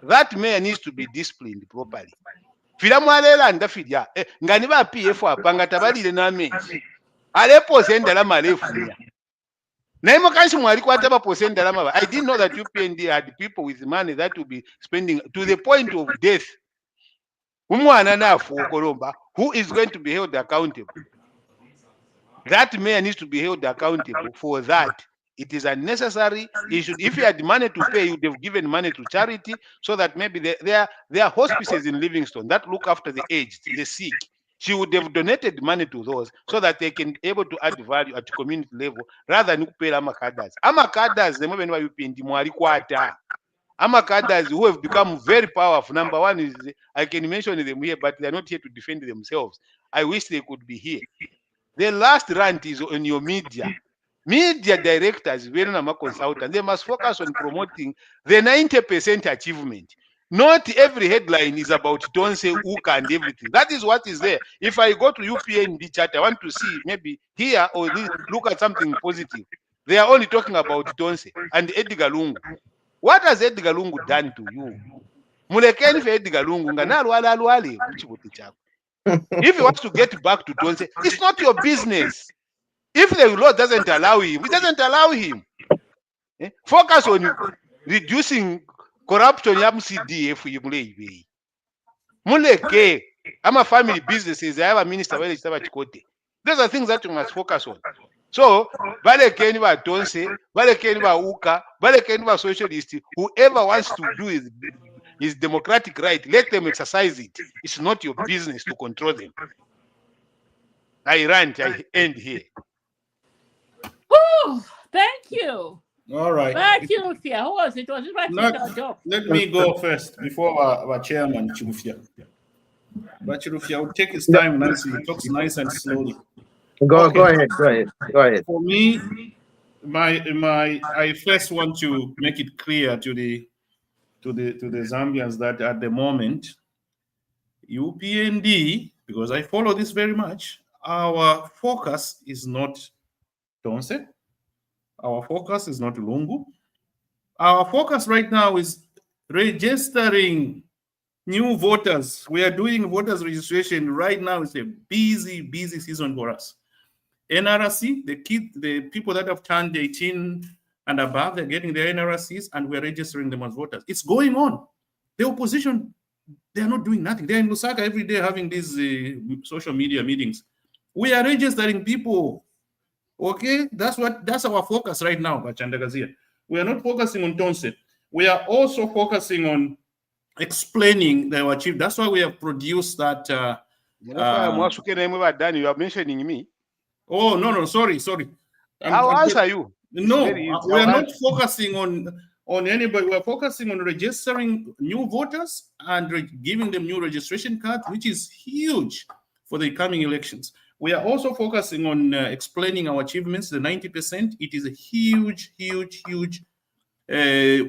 S4: That mayor needs to be disciplined properly. Filamwalela ndafidya ngani ba PF apanga tabalile na mechi. Alepo sendala malefunya. Naimo kanshi mwali kwata ba posendala maba. I didn't know that UPND had people with money that will be spending to the point of death. Umwana nafu okolomba, who is going to be held accountable? That mayor needs to be held accountable for that. It is unnecessary. He should, if he had money to pay, he would have given money to charity so that maybe there are hospices in Livingstone that look after the aged, the sick. She would have donated money to those so that they can be able to add value at community level rather than pay Amakadas. Amakadas, the moment you pay the Amakadas who have become very powerful. Number one is, I can mention them here, but they are not here to defend themselves. I wish they could be here. The last rant is on your media. Media directors, consultants, they must focus on promoting the 90% achievement. Not every headline is about Tonse, Uka, and everything. That is what is there. If I go to UPND chat, I want to see maybe here or look at something positive. They are only talking about Tonse and Edgar Lungu. What has Edgar Lungu done to you? Mulekeni for Edgar Lungu, if he wants to get back to Tonse, it's not your business. If the law doesn't allow him, it doesn't allow him. Focus on reducing corruption. CDF. Muleke, I'm a family businesses. I have a minister. Those are things that you must focus on. So, balekeni ba Tonse, balekeni ba Uka, balekeni ba socialist. Whoever wants to do his democratic right, let them exercise it. It's not your business to control them. I end here.
S1: Oh, thank you.
S5: All right.
S1: Back to Chufia. Who was it? Was it right?
S5: Let me go first before our chairman, Chufia. But Chufia will take his time, Nancy. He talks nice and slowly.
S2: Go ahead.
S5: For me, I first want to make it clear to the Zambians that at the moment, UPND, because I follow this very much, our focus is not Tonse. Our focus is not Lungu. Our focus right now is registering new voters. We are doing voters registration right now. It's a busy season for us. NRC, the people that have turned 18 and above, they're getting their NRCs and we're registering them as voters. It's going on. The opposition, they're not doing nothing. They're in Lusaka every day having these social media meetings. We are registering people. Okay, that's our focus right now, Bachandagazia. We are not focusing on Tonse. We are also focusing on explaining their achievement. That's why we have produced that.
S4: You are mentioning me.
S5: Oh no, sorry.
S4: I'll answer you.
S5: No, we are not focusing on anybody. We are focusing on registering new voters and giving them new registration cards, which is huge for the coming elections. We are also focusing on explaining our achievements, the 90%. It is a huge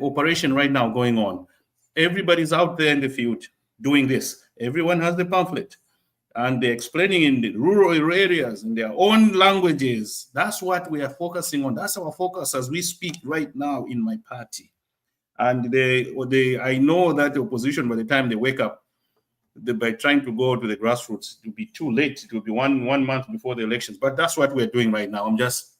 S5: operation right now going on. Everybody's out there in the field doing this. Everyone has the pamphlet. And they're explaining in the rural areas in their own languages. That's what we are focusing on. That's our focus as we speak right now in my party. And I know that the opposition, by the time they wake up, by trying to go to the grassroots, it will be too late. It will be one month before the elections. But that's what we're doing right now. I'm just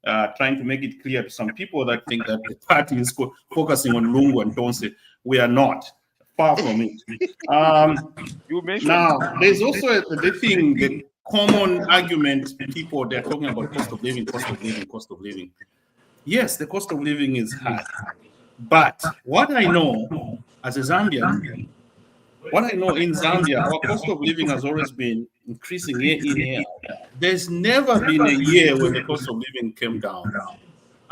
S5: trying to make it clear to some people that think that the party is focusing on Lungu and Tonse. We are not. Far from it. Now, there's also the thing, the common argument people, they're talking about cost of living, cost of living, cost of living. Yes, the cost of living is high. But what I know as a Zambian, what I know in Zambia, our cost of living has always been increasing year in, year out. There's never been a year when the cost of living came down.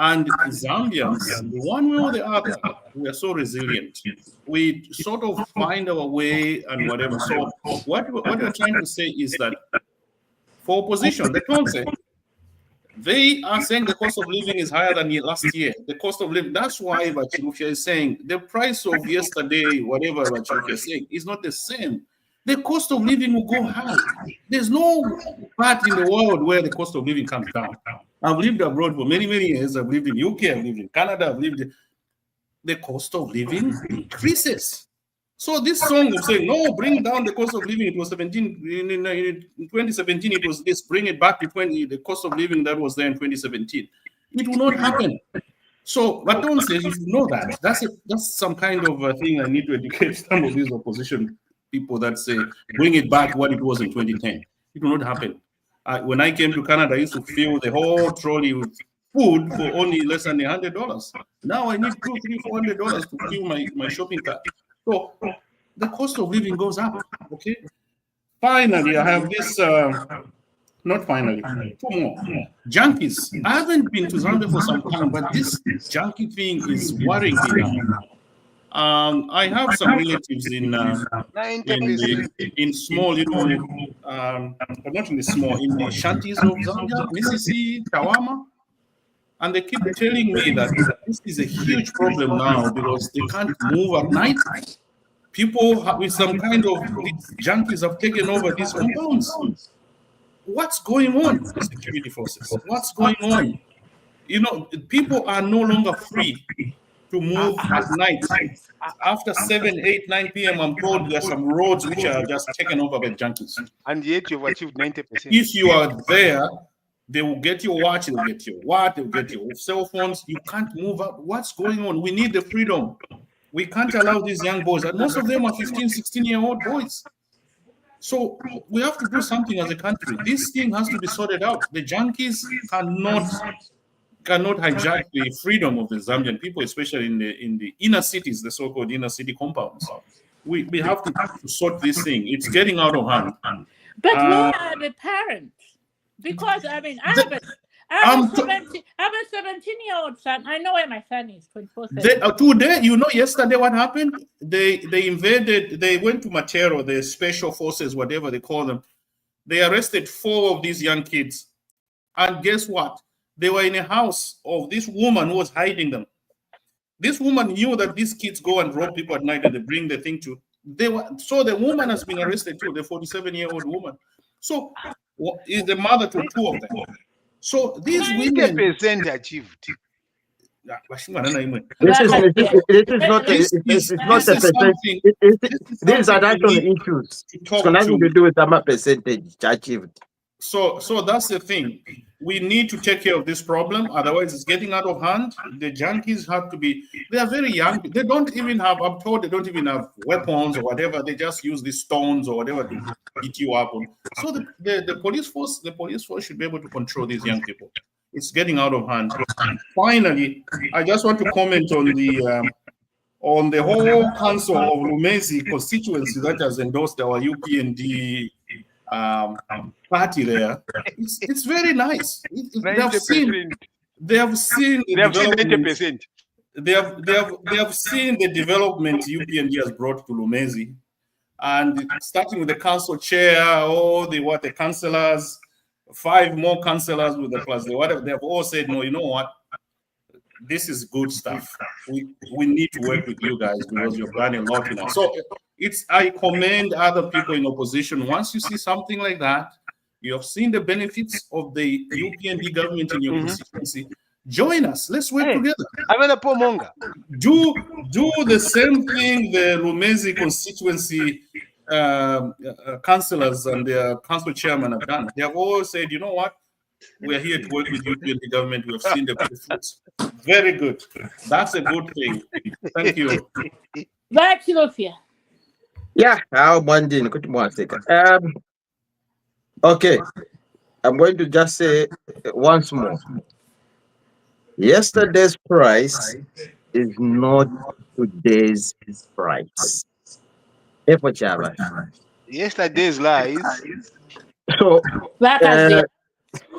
S5: And Zambians, one way or the other, we are so resilient. We sort of find our way and whatever. So what we're trying to say is that for opposition, they don't say, they are saying the cost of living is higher than last year. The cost of living, that's why Bachilufia is saying the price of yesterday, whatever Bachilufia is saying, is not the same. The cost of living will go high. There's no part in the world where the cost of living comes down. I've lived abroad for many, many years. I've lived in UK, I've lived in Canada, the cost of living increases. So this song of saying, no, bring down the cost of living, it was 17, in 2017, it was this, bring it back to the cost of living that was there in 2017. It will not happen. So, but don't say, if you know that, that's some kind of a thing I need to educate some of these opposition people that say, bring it back what it was in 2010. It will not happen. When I came to Canada, I used to fill the whole trolley with food for only less than $100. Now I need $200, $300, $400 to fill my shopping cart. So the cost of living goes up. Okay. Finally, I have this. Not finally. Two more. Junkies. I haven't been to Zambia for some time, but this junkie thing is worrying me now. I have some relatives in small little, but not in the small, in the shanties of Zambia, Misisi, Tawama, and they keep telling me that this is a huge problem now because they can't move at night. People with some kind of these junkies have taken over these compounds. What's going on with the security forces? What's going on? You know, people are no longer free to move at night. After 7, 8, 9 p.m., I'm told there are some roads which are just taken over by junkies.
S4: And yet you've achieved 90%.
S5: If you are there, they will get your watch, they'll get your what, they'll get your cell phones. You can't move up. What's going on? We need the freedom. We can't allow these young boys, and most of them are 15, 16-year-old boys. So we have to do something as a country. This thing has to be sorted out. The junkies cannot hijack the freedom of the Zambian people, especially in the inner cities, the so-called inner city compounds. We have to sort this thing. It's getting out of hand.
S1: But where are the parents? Because I mean, I have a 17-year-old son. I know where my son is 24/7.
S5: Today, you know, yesterday what happened? They invaded. They went to Matero, the special forces, whatever they call them. They arrested 4 of these young kids, and guess what? They were in a house of this woman who was hiding them. This woman knew that these kids go and rob people at night and they bring the thing to. So the woman has been arrested too, the 47-year-old woman. So is the mother to 2 of them. So these women
S4: 90% achieved.
S2: This is not these are national issues. It's got nothing to do with our percentage achieved.
S5: So that's the thing. We need to take care of this problem. Otherwise, it's getting out of hand. The junkies have to be. They are very young. They don't even have. I'm told they don't even have weapons or whatever. They just use these stones or whatever to beat you up. So the police force should be able to control these young people. It's getting out of hand. Finally, I just want to comment on the whole council of Lumezi constituency that has endorsed our UPND party there. It's very nice. They have seen
S4: 90%.
S5: They have seen the development UPND has brought to Lumezi, and starting with the council chair, the councillors, 5 more councillors with the plus the whatever, they have all said, no, you know what? this is good stuff. We need to work with you guys because you've done a lot enough. So I commend other people in opposition. Once you see something like that, you have seen the benefits of the UPND government in your constituency. Join us. Let's work together. Do the same thing the Lumezi constituency councillors and their council chairman have done. They have all said, you know what? We are here to work with UPND government. We have seen the benefits. Very good. That's a good thing. Thank you.
S1: Back to Sophia.
S2: Yeah, okay. I'm going to just say once more. Yesterday's price is not today's price.
S4: Yesterday's lies.
S2: So,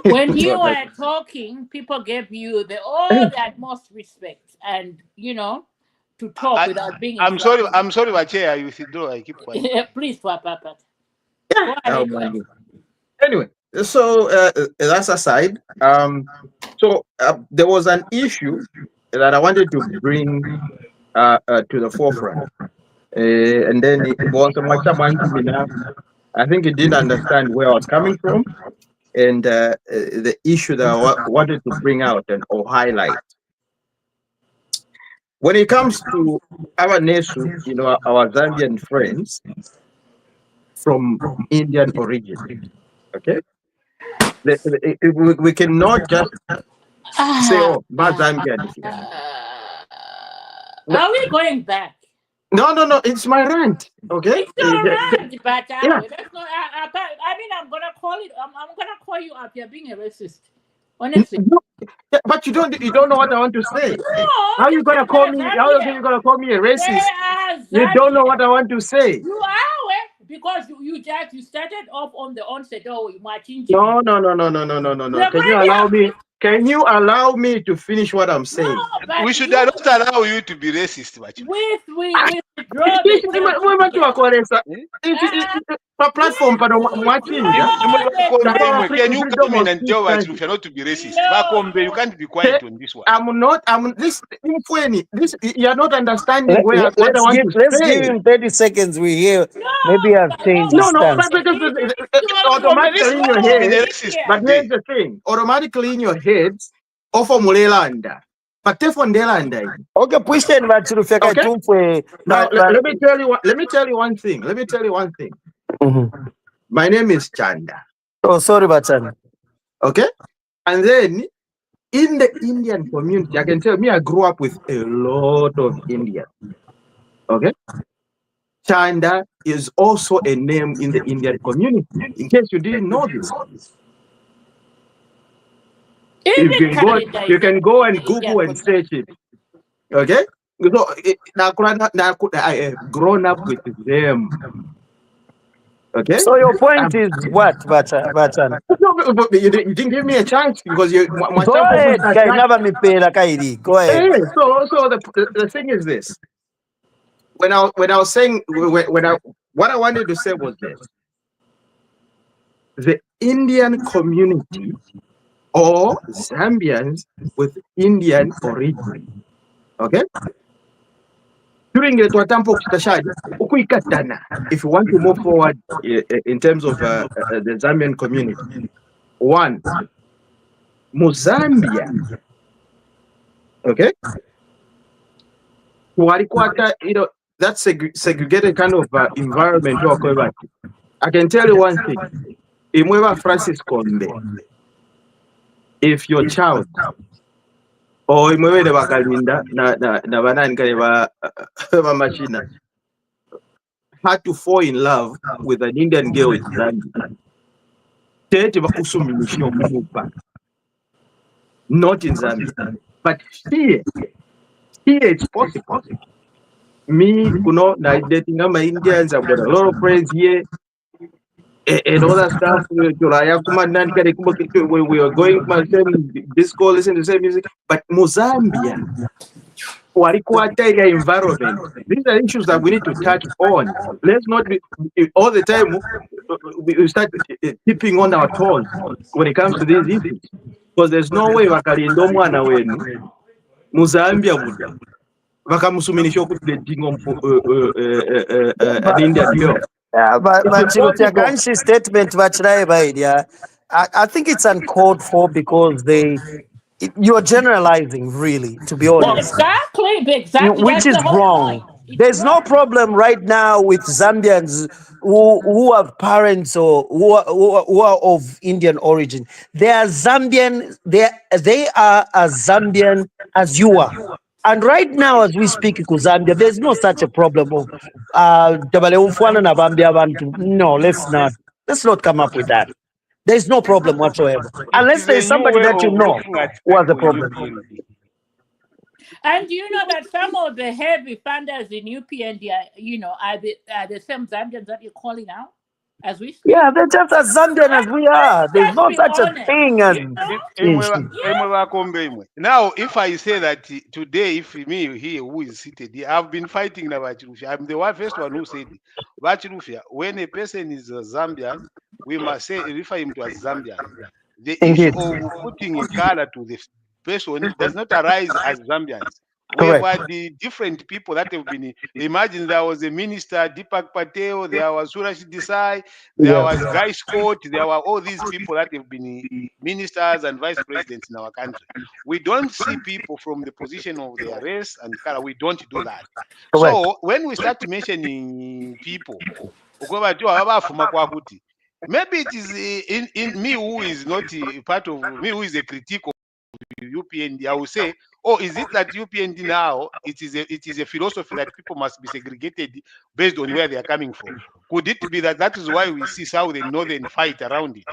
S1: when you were talking, people gave you all the utmost respect, and to talk without being.
S4: I'm sorry, Chair. You withdraw. I keep quiet.
S1: Please, Papa.
S2: Anyway, so that's aside. So there was an issue that I wanted to bring to the forefront, and then it was I think he didn't understand where I was coming from, and the issue that I wanted to bring out or highlight. When it comes to our Nesu, our Zambian friends from Indian origin, okay? We cannot just say, oh, Zambian.
S1: Are we going back?
S2: No, it's my rant, okay?
S1: It's your rant, but that's not, I mean, I'm gonna call you up. You're being a racist, honestly.
S2: But you don't know what I want to say.
S1: No,
S2: how are you gonna call me? How are you gonna call me a racist? You don't know what I want to say.
S1: You are, because you started off on the onset. Oh, you marching.
S2: No. Can you allow me to finish what I'm saying?
S4: No, we should not allow you to be racist.
S2: Platform,
S4: can you come in and tell us if you're not to be racist? You can't be quiet on this one.
S2: You're not understanding where I want to
S8: let's give him 30 seconds. We hear. Maybe I've changed his stance.
S2: Automatically in your head. But here's the thing: automatically in your head, offer Mulelanda. Okay,
S8: push it back to the
S2: Now, let me tell you one thing. My name is Chanda.
S8: Oh, sorry, Batan.
S2: Okay, and then in the Indian community, I can tell I grew up with a lot of Indians. Okay, Chanda is also a name in the Indian community. In case you didn't know this. You can go and Google and search it. Okay? So I have grown up with them. Okay?
S8: So your point is what, Batan?
S2: No, you didn't give me a chance because you.
S8: Go ahead. Go ahead.
S2: So the thing is this. When I was saying what I wanted to say was this: the Indian community or Zambians with Indian origin, okay? During the Twatampo if you want to move forward in terms of the Zambian community, one, Mozambia, okay? That segregated kind of environment. I can tell you one thing. Imweva Francis Konde, if your child or imwewe de bakalinda na banani kale ba machina had to fall in love with an Indian girl in Zambia, not in Zambia, but here it's possible. Me, dating my Indians, I've got a lot of friends here. And all that stuff, we were going to same disco, listen to the same music. But Mozambia, environment, these are issues that we need to touch on. Let's not be all the time we start tipping on our toes when it comes to these issues. Because there's no way mu Zambia muda vakamusuminisha kuti dating an Indian girl.
S8: Yeah, but
S2: It's
S8: you know,
S2: impossible.
S8: Kanshi statement yeah, I think it's uncalled for because you are generalizing, really, to be honest.
S1: Exactly.
S8: Which
S1: That's
S8: is
S1: the whole
S8: wrong.
S1: point. It's
S8: There's no
S1: wrong.
S8: problem right now with Zambians who have parents or who are of Indian origin. They are Zambian. They are as Zambian as you are. And right now, as we speak in Zambia, there's no such a problem of no, let's not come up with that. There's no problem whatsoever.
S4: It
S8: Unless
S4: is a
S8: there's
S4: new
S8: somebody
S4: way
S8: that you
S4: of
S8: know
S4: looking at
S8: who has a
S4: people in
S8: problem.
S4: UPND.
S1: And you know that some of the heavy funders in UPND, are the same Zambians that you're calling out as we speak.
S8: Yeah, they're just as Zambian as we are. There's no
S1: be
S8: such a
S1: honest.
S8: thing as.
S4: Now, if I say that today, if me here who is seated here, I've been fighting Vachirufia. I'm the first one who said, Vachirufia, when a person is a Zambian, we must refer him to as Zambian. The issue of putting a color to the person does not arise as Zambians. We have had the different people that have been. Imagine there was a minister, Deepak Patel, there was Surash Desai, there was Guy Scott, there were all these people that have been ministers and vice presidents in our country. We don't see people from the position of their race and color. We don't do that. So when we start mentioning people, maybe it is in me who is not part of me who is a critique of UPND. I will say, oh, is it that UPND now it is a philosophy that people must be segregated based on where they are coming from? Could it be that is why we see South and Northern fight around it?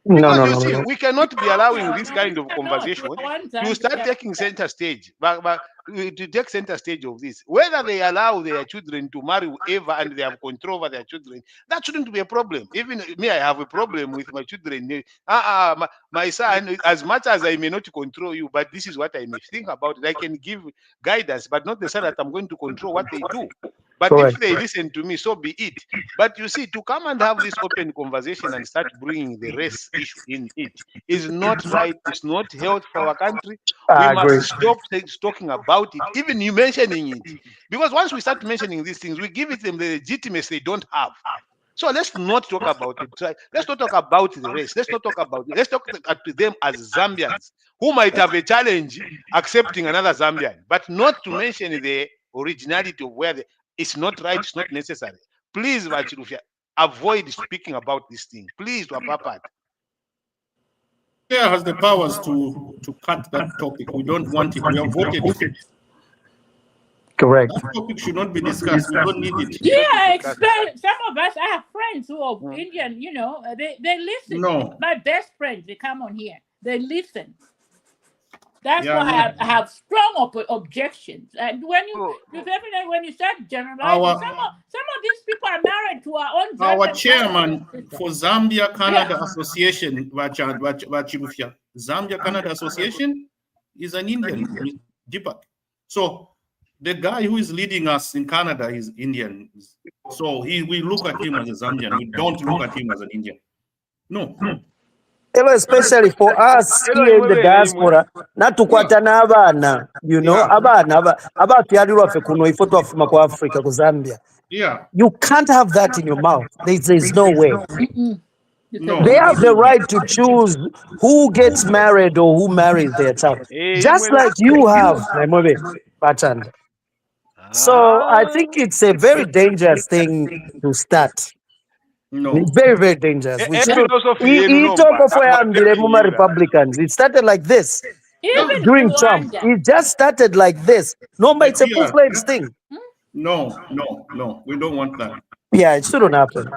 S4: Because you see, we cannot be allowing this kind of conversation to start taking center stage, but to take center stage of this. Whether they allow their children to marry whoever and they have control over their children, that shouldn't be a problem. Even me, I have a problem with my children. My son, as much as I may not control you, but this is what I may think about it. I can give guidance, but not the same that I'm going to control what they do. But if they listen to me, so be it. But you see, to come and have this open conversation and start bringing the race issue in it is not right. It's not healthy for our country. We must stop talking about it, even you mentioning it. Because once we start mentioning these things, we give it them the legitimacy they don't have. So let's not talk about it. Let's not talk about the race. Let's not talk about it. Let's talk to them as Zambians who might have a challenge accepting another Zambian, but not to mention the originality of where it's not right, it's not necessary. Please, Vachirufia, avoid speaking about this thing. Please, Wapapat.
S5: Chair has the powers to cut that topic. We don't want it. We have voted it.
S8: Correct.
S5: That topic should not be discussed. We don't need it.
S1: Yeah, some of us, I have friends who are Indian, they listen.
S5: No.
S1: My best friends, they come on here. They listen. That's why I have strong objections. And when you start generalizing, some of these people are married to our own.
S5: Our chairman for Zambia Canada Association, Vachirufia, Zambia Canada Association is an Indian, Deepak. So the guy who is leading us in Canada is Indian. So we look at him as a Zambian. We don't look at him as an Indian. No.
S8: Especially for us here in the diaspora, not to kwatana abana, abana abatyalirwa fe kuno ifo twafuma ku Africa ku Zambia.
S5: Yeah.
S8: You can't have that in your mouth. There's no way.
S5: No.
S8: They have the right to choose who gets married or who marries their child, just like you have, Bachanda. So I think it's a very dangerous thing to start.
S5: No.
S8: It's very, very dangerous. Republicans. It started like this.
S1: Even
S8: during Trump. It just started like this. No, but it's a full-fledged thing.
S5: No. We don't want that.
S8: Yeah, it shouldn't happen.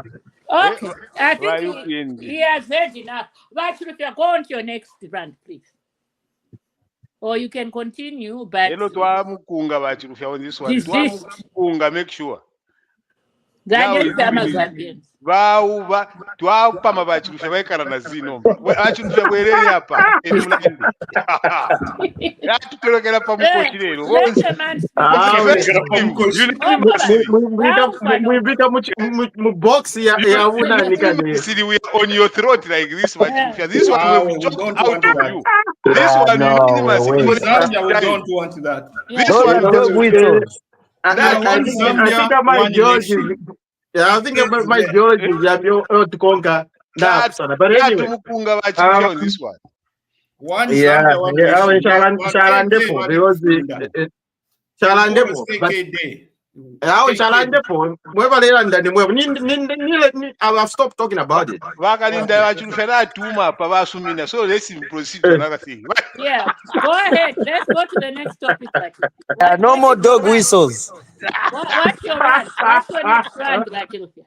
S1: Okay. I think he has heard enough. But if you go on to your next rant, please. Or you can continue, but
S4: make sure.
S1: Zambians.
S4: Twapa mabachirufya vaikara na zinomba vachirufya bwereri apa emulandi yatutolekera pamukoshi lero
S2: mwivika mubox yaunani kade
S4: we are on your throat like this vachirufya. This is what we talk out of you. This one unanimous.
S8: no,
S5: In
S8: wait.
S5: Zambia, we don't want that.
S1: Yeah.
S4: This
S8: Those
S4: one
S8: are dog whistles.
S2: I,
S5: We are
S2: I, I
S5: one
S2: think
S5: Zambia,
S2: my
S5: one
S2: George is
S5: election.
S2: I think my George is to conquer
S4: that
S2: but anyway.
S4: Tumukunga Bachimsha on
S2: Um,
S4: this one.
S5: One
S2: yeah,
S5: Zambia, one
S2: yeah,
S5: election.
S2: Shalandepo because Shalandepo, but how Shalandepo, I've stopped talking about it.
S4: Vakalinda vachilufera tuma pavasumina. So let's proceed to another thing.
S1: Yeah. Go ahead. Let's go to the next topic.
S8: No more dog whistles.
S1: What's your rant? What's your next rant, Lachilufia?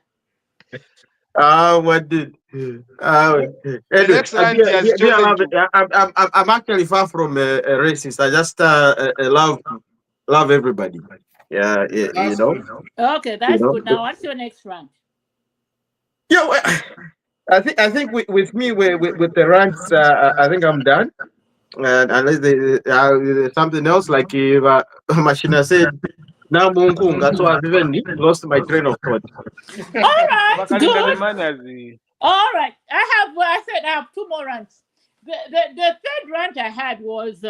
S2: What did?
S4: The
S2: Anyway,
S4: next round he has chosen to.
S2: I'm actually far from a racist. I just love everybody. Yeah, you
S5: That's
S2: know,
S5: good.
S1: Okay, that's good. Now, what's your next rant?
S2: Yeah, well, I think with me with the rants, I think I'm done. And unless there's something else, like if Machina said, "Now Munkunga," so I've even lost my train of thought.
S1: All right,
S4: Vakalinda
S1: good.
S4: Limani has the.
S1: All right, I said I have two more rants. The third rant I had was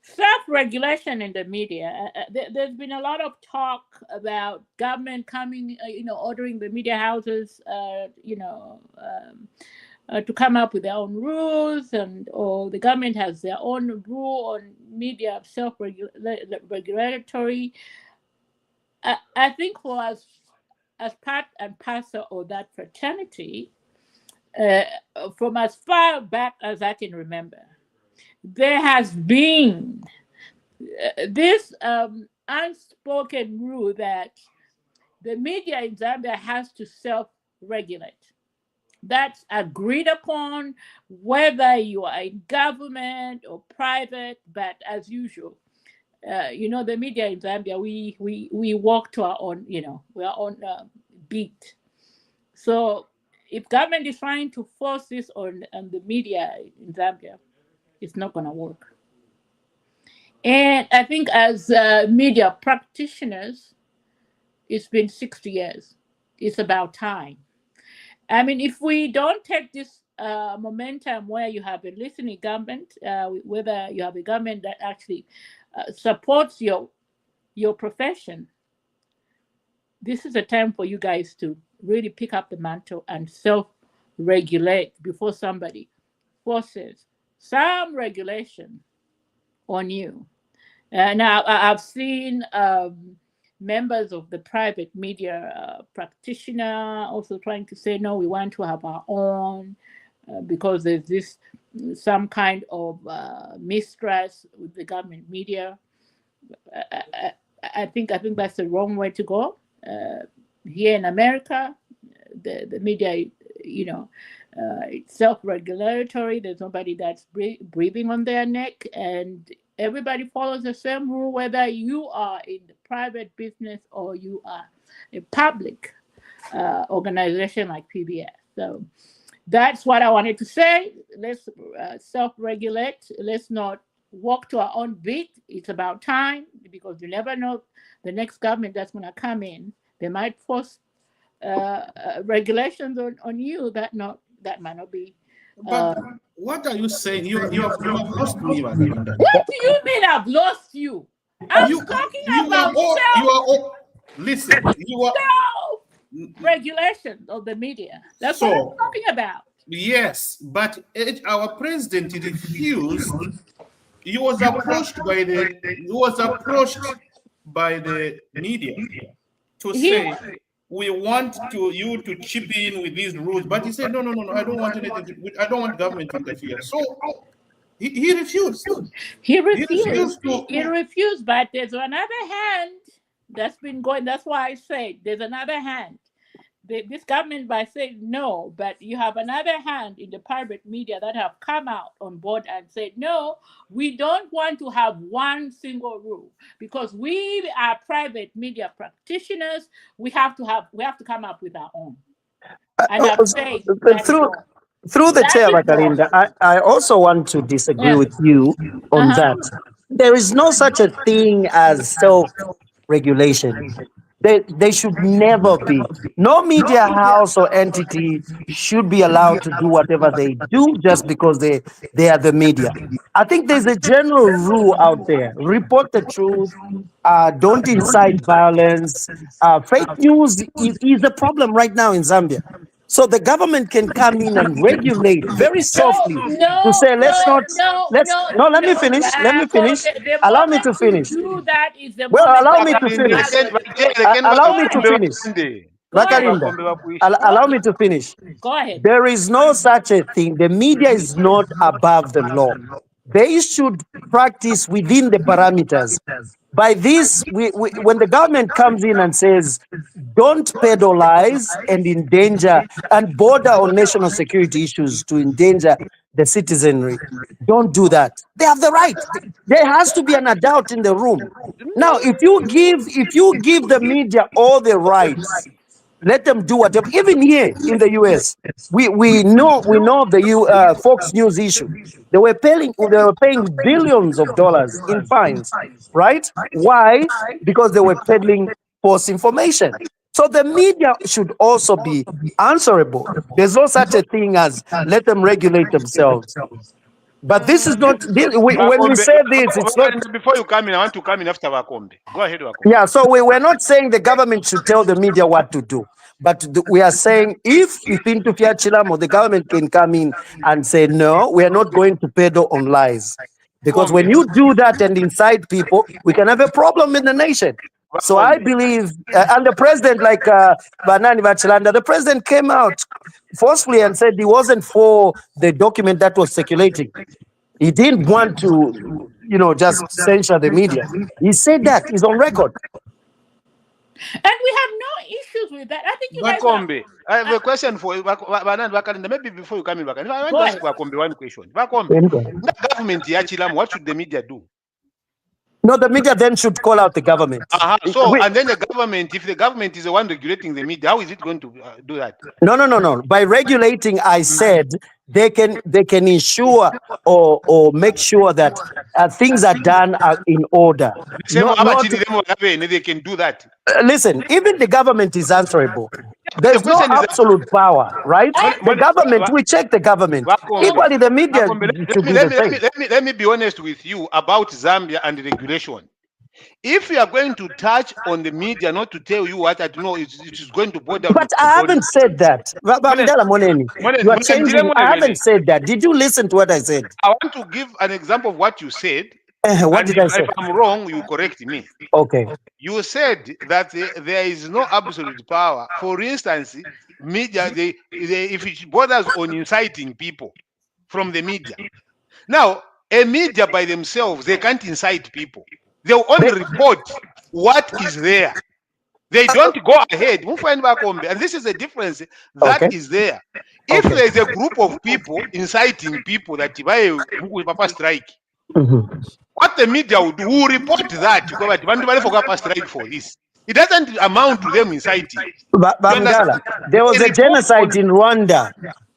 S1: self-regulation in the media. There's been a lot of talk about government coming, ordering the media houses, to come up with their own rules, or the government has their own rule on media self-regulatory. I think for us, as part and parcel of that fraternity, from as far back as I can remember, there has been this unspoken rule that the media in Zambia has to self-regulate. That's agreed upon, whether you are in government or private. But as usual, the media in Zambia, we walk to our own, we are on beat. So if government is trying to force this on the media in Zambia, it's not going to work. And I think as media practitioners, it's been 60 years. It's about time. I mean, if we don't take this momentum where you have a listening government, whether you have a government that actually supports your profession, this is a time for you guys to really pick up the mantle and self-regulate before somebody forces some regulation on you. Now, I've seen members of the private media practitioner also trying to say, no, we want to have our own because there's this some kind of mistrust with the government media. I think that's the wrong way to go. Here in America, the media, it's self-regulatory. There's nobody that's breathing on their neck, and everybody follows the same rule, whether you are in the private business or you are a public organization like PBS. So that's what I wanted to say. Let's self-regulate. Let's not walk to our own beat. It's about time, because you never know the next government that's going to come in. They might force regulations on you that might not be.
S5: But what are you saying? You have lost me, Vakalinda.
S1: What do you mean I've lost you? I'm talking about
S5: listen, you are
S1: regulation of the media. That's what I'm talking about.
S5: Yes, but our president refused. He was approached by the media to say, we want you to chip in with these rules, but he said, no, I don't want anything. I don't want government to interfere. So he refused.
S1: He refused, but there's another hand that's been going. That's why I say there's another hand. This government by saying no, but you have another hand in the private media that have come out on board and said, no, we don't want to have one single rule, because we are private media practitioners. We have to come up with our own. And I'm saying
S8: through the chair, Vakalinda, I also want to disagree with you on that. There is no such a thing as self-regulation. They should never be. No media house or entity should be allowed to do whatever they do just because they are the media. I think there's a general rule out there: report the truth, don't incite violence. Fake news is a problem right now in Zambia. So the government can come in and regulate very softly to say, let's no, let me finish. Let me finish.
S1: The
S8: Allow me to
S1: moment you
S8: finish.
S1: do that is the
S8: Well,
S1: moment
S8: allow
S1: you
S8: me to
S1: become
S8: finish.
S1: violent.
S8: Allow me
S1: Go
S8: to
S1: ahead.
S8: finish.
S1: Go ahead.
S8: Vakarinda, allow me to finish.
S1: Go ahead.
S8: There is no such a thing. The media is not above the law. They should practice within the parameters. By this, when the government comes in and says, don't peddle lies and endanger and border on national security issues to endanger the citizenry, don't do that. They have the right. There has to be an adult in the room. Now, if you give the media all the rights, let them do whatever. Even here in the US, we know the Fox News issue. They were paying billions of dollars in fines, right? Why? Because they were peddling false information. So the media should also be answerable. There's no such a thing as let them regulate themselves. But this is not when we say this, it's not.
S4: Before you come in, I want to come in after Wakombe. Go ahead, Wakombe.
S8: Yeah, so we're not saying the government should tell the media what to do, but we are saying if into Chilam or the government can come in and say, no, we are not going to peddle on lies. Because when you do that and incite people, we can have a problem in the nation. So I believe, and the president, like Banani Bachelanda, the president came out forcefully and said he wasn't for the document that was circulating. He didn't want to, just censure the media. He said that. He's on record.
S1: And we have no issues with that. I think you guys
S4: Wakombe, I have a question for you. Maybe before you come in, I want to ask Wakombe one question. Wakombe, the government Yachilam, what should the media do?
S8: No, the media then should call out the government.
S4: And then the government, if the government is the one regulating the media, how is it going to do that?
S8: No. By regulating, I said they can ensure or make sure that things are done in order.
S4: They can do that.
S8: Listen, even the government is answerable. There's no absolute power, right? The government, we check the government. Equally, the media should do the same.
S4: Let me be honest with you about Zambia and regulation. If you are going to touch on the media, not to tell you what I know, it is going to bother.
S8: But I haven't said that. You are changing. I haven't said that. Did you listen to what I said?
S4: I want to give an example of what you said.
S8: What did I say?
S4: If I'm wrong, you correct me.
S8: Okay.
S4: You said that there is no absolute power. For instance, media, if it borders on inciting people from the media. Now, a media by themselves, they can't incite people. They'll only report what is there. They don't go ahead. And this is the difference that is there. If there's a group of people inciting people that Papa strike, what the media will do, will report that strike for this. It doesn't amount to them inciting.
S8: Bangala, there was a genocide in Rwanda.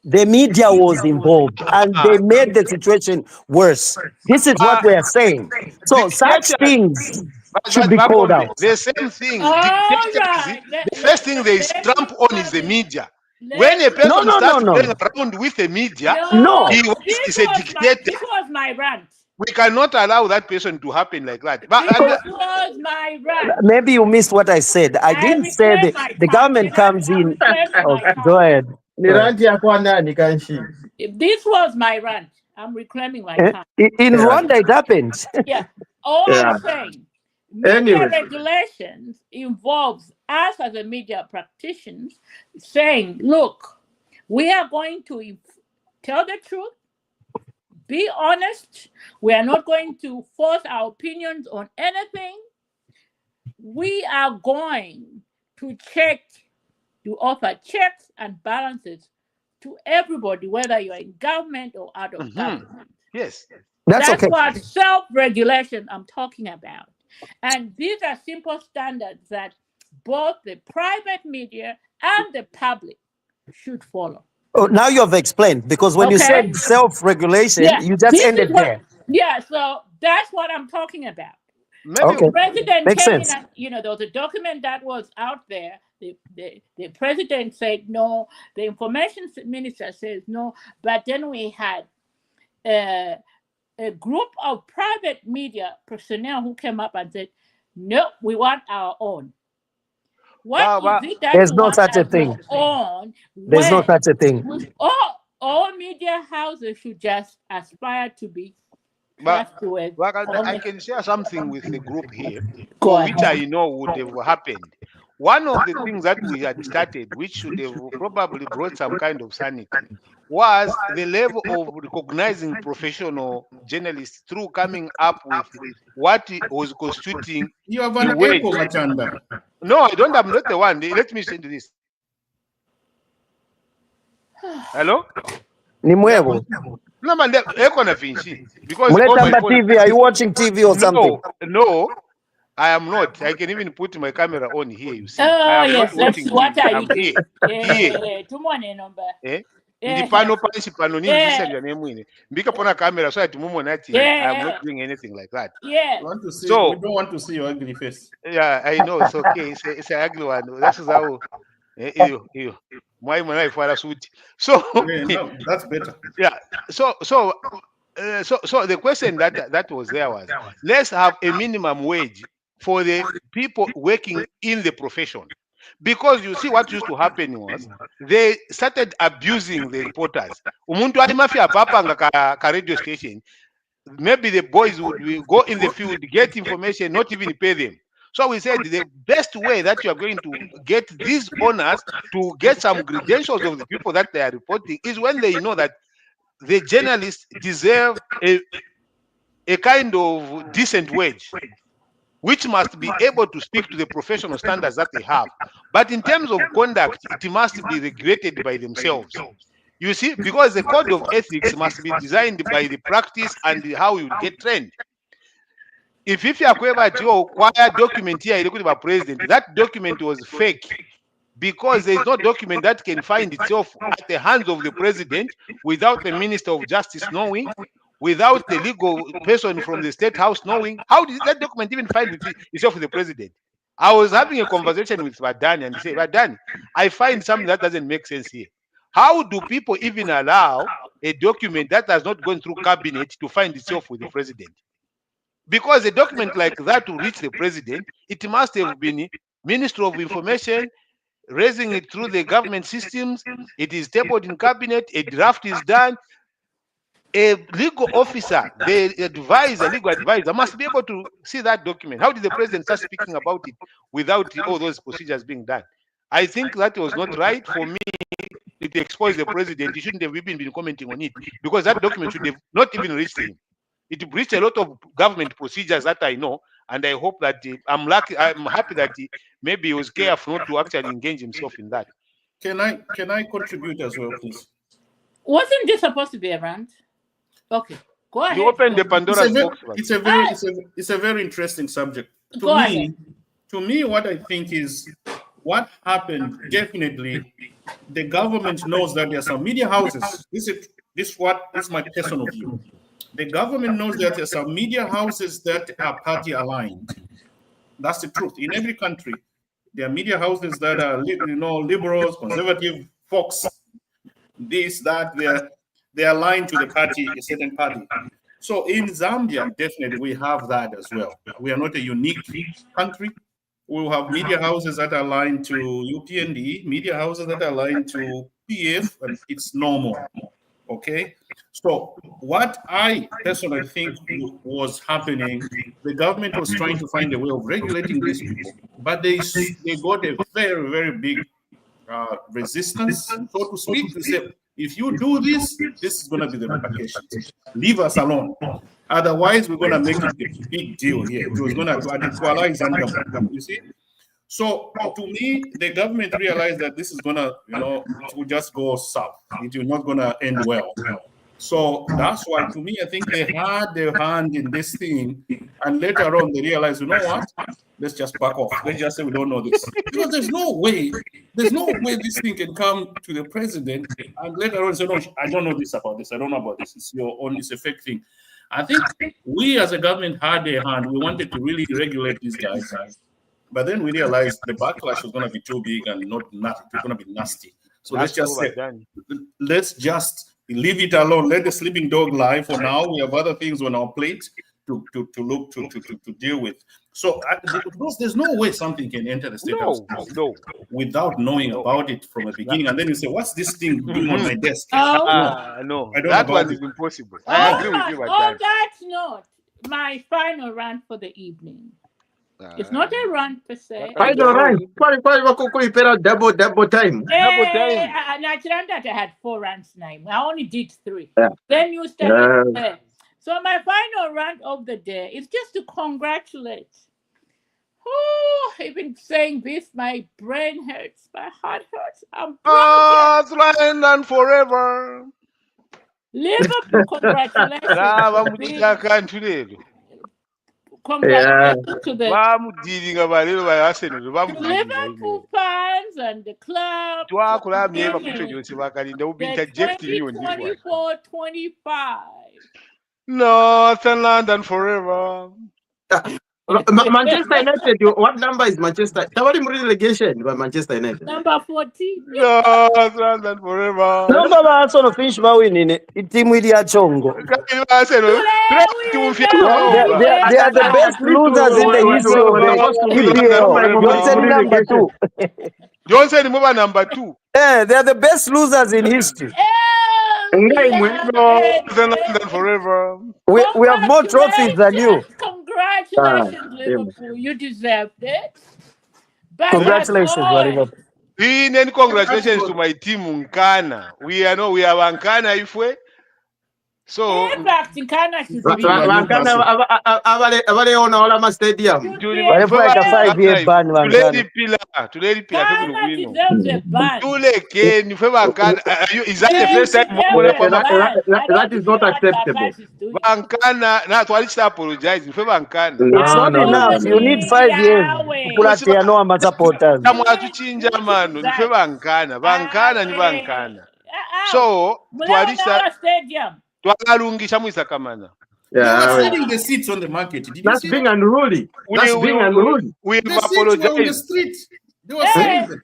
S8: The media was involved and they made the situation worse. This is what we are saying. So such things should be called out.
S4: The same thing. The first thing they stamp on is the media. When a person starts playing around with the media, he is a dictator.
S1: This was my rant.
S4: We cannot allow that person to happen like that.
S1: This was my rant.
S8: Maybe you missed what I said. I didn't say the government comes in. Go ahead.
S1: This was my rant. I'm reclaiming my time.
S8: In Rwanda, it happened.
S1: Yeah. All I'm saying, media regulations involves us as a media practitioners saying, look, we are going to tell the truth, be honest. We are not going to force our opinions on anything. We are going to offer checks and balances to everybody, whether you're in government or out of government.
S4: Yes.
S8: That's
S1: what self-regulation I'm talking about. And these are simple standards that both the private media and the public should follow.
S8: Oh, now you have explained, because when you said self-regulation, you just ended there.
S1: Yeah, so that's what I'm talking about.
S4: maybe
S8: Okay.
S1: President
S8: Makes
S1: came in
S8: sense.
S1: and, there was a document that was out there. The president said no. The information minister says no. But then we had a group of private media personnel who came up and said, no, we want our own. What
S4: But
S1: is it that
S8: There's
S1: you
S8: no
S1: want
S8: such a
S1: as your
S8: thing.
S1: own
S8: There's no
S1: when
S8: such a thing.
S1: all media houses should just aspire to be
S4: but
S1: trustworthy?
S4: I can share something with the group here,
S1: Go
S4: for which
S1: ahead.
S4: I know would have happened. One of the things that we had started, which should have probably brought some kind of sanity, was the level of recognizing professional journalists through coming up with what was constituting
S5: You have
S4: the
S5: an
S4: wage.
S5: echo, Machanda.
S4: No, I don't. I'm not the one. Let me send this. Hello?
S8: Nimwevo.
S4: No, man, echo na finshi because all my
S8: Muletamba
S4: phone.
S8: TV. Are you watching TV or something?
S4: No, I am not. I can even put my camera on here. You see,
S1: Oh,
S4: I am
S1: yes,
S4: not
S1: let's
S4: watching
S1: see. What
S4: TV.
S1: are you
S4: I'm
S1: doing?
S4: here.
S1: Tumone number.
S4: Ndi
S1: Yeah,
S4: pano pansi pano nini
S1: yeah,
S4: zisa vya nemwine. Mbika pona camera so that mumo nati I am not doing anything like that.
S1: yeah.
S5: We
S4: So
S5: don't want to see your ugly face.
S4: yeah, I know it's okay. It's an ugly one. That's how. Ew. Why when I follow suit? So
S5: Yeah, no, that's better.
S4: yeah. So the question that was there was, let's have a minimum wage for the people working in the profession, because you see what used to happen was they started abusing the reporters. Umuntu ali mafia papa nga ka radio station, maybe the boys will go in the field, get information, not even pay them. So we said the best way that you are going to get these owners to get some credentials of the people that they are reporting is when they know that the journalists deserve a kind of decent wage, which must be able to speak to the professional standards that they have. But in terms of conduct, it must be regulated by themselves. You see, because the code of ethics must be designed by the practice and how you get trained. If you are choir document here, you about president, that document was fake, because there is no document that can find itself at the hands of the president without the minister of justice knowing, without the legal person from the state house knowing. How did that document even find itself with the president? I was having a conversation with Badani and he said, Badani, I find something that doesn't make sense here. How do people even allow a document that has not gone through cabinet to find itself with the president? Because a document like that to reach the president, it must have been Ministry of Information raising it through the government systems. It is tabled in cabinet, a draft is done. A legal officer, the legal advisor must be able to see that document. How did the president start speaking about it without all those procedures being done? I think that was not right. For me, it exposed the president. He shouldn't have even been commenting on it, because that document should have not even reached him. It breached a lot of government procedures that I know, and I hope that I'm happy that maybe he was careful not to actually engage himself in that.
S5: Can I contribute as well, please?
S1: Wasn't this supposed to be a rant? Okay, go ahead.
S4: You opened the Pandora's box.
S5: It's a very interesting subject. To me, what I think is what happened. Definitely, the government knows that there are some media houses. This is my personal view. The government knows that there are some media houses that are party aligned. That's the truth. In every country, there are media houses that are liberals, conservative, folks, this, that, they're aligned to the party, a certain party. So in Zambia, definitely we have that as well. We are not a unique country. We will have media houses that are aligned to UPND, media houses that are aligned to PF, and it's normal. Okay? So what I personally think was happening, the government was trying to find a way of regulating these people, but they got a very, very big resistance, so to speak, to say, if you do this, this is going to be the repercussions. Leave us alone. Otherwise, we're going to make it a big deal here. It was going to equalize Zambia. You see? So to me, the government realized that this is going to, it will just go south. It will not going to end well. So that's why, to me, I think they had their hand in this thing, and later on they realized, you know what? Let's just back off. Let's just say we don't know this, because there's no way this thing can come to the president and later on say, no, I don't know this about this. I don't know about this. It's your own. It's a fake thing. I think we as a government had a hand. We wanted to really regulate these guys, but then we realized the backlash was going to be too big and not it was going to be nasty. So let's just say, let's just leave it alone. Let the sleeping dog lie for now. We have other things on our plate to look to deal with. So because there's no way something can enter the state house without knowing about it from the beginning, and then you say, "What's this thing doing on my desk?"
S4: No, that one is impossible. I agree with you about that.
S1: On that note, my final rant for the evening. It's not a rant per se.
S2: Final rant. Double time.
S1: I had 4 rants now. I only did 3.
S2: Yeah.
S1: Then you started there. So my final rant of the day is just to congratulate. Oh, I've been saying this. My brain hurts. My heart hurts. I'm broken.
S4: And forever.
S1: Liverpool, congratulations. Congratulations to the Liverpool fans and the club. The 2024-25.
S4: Northern London forever.
S2: Manchester United, what number is Manchester? Tawali relegation by Manchester United.
S1: Number 14.
S4: Northern London forever.
S8: Number one son of Finch in it. Team with Chongo. They are the best losers in the history of the EPL. Johnson number 2.
S4: Johnson number 2.
S8: Yeah, they are the best losers in history.
S4: London forever.
S8: We have more trophies than you.
S1: Congratulations, Liverpool. You deserved it. But
S8: congratulations, Liverpool.
S4: Congratulations to my team Nkana. We have Nkana if we. So
S1: in fact, Nkana should be
S2: on all stadium.
S8: Like a 5-year ban.
S1: Deserves a ban.
S4: Is that the first time?
S2: That is not acceptable.
S4: Nkana, not what is apologizing for Nkana.
S8: It's not enough. You need 5 years. Supporters.
S4: So,
S1: stadium.
S5: They were selling the seats on the market.
S2: That's being unruly. That's being unruly.
S4: We
S5: the seats were on the street. They were selling them.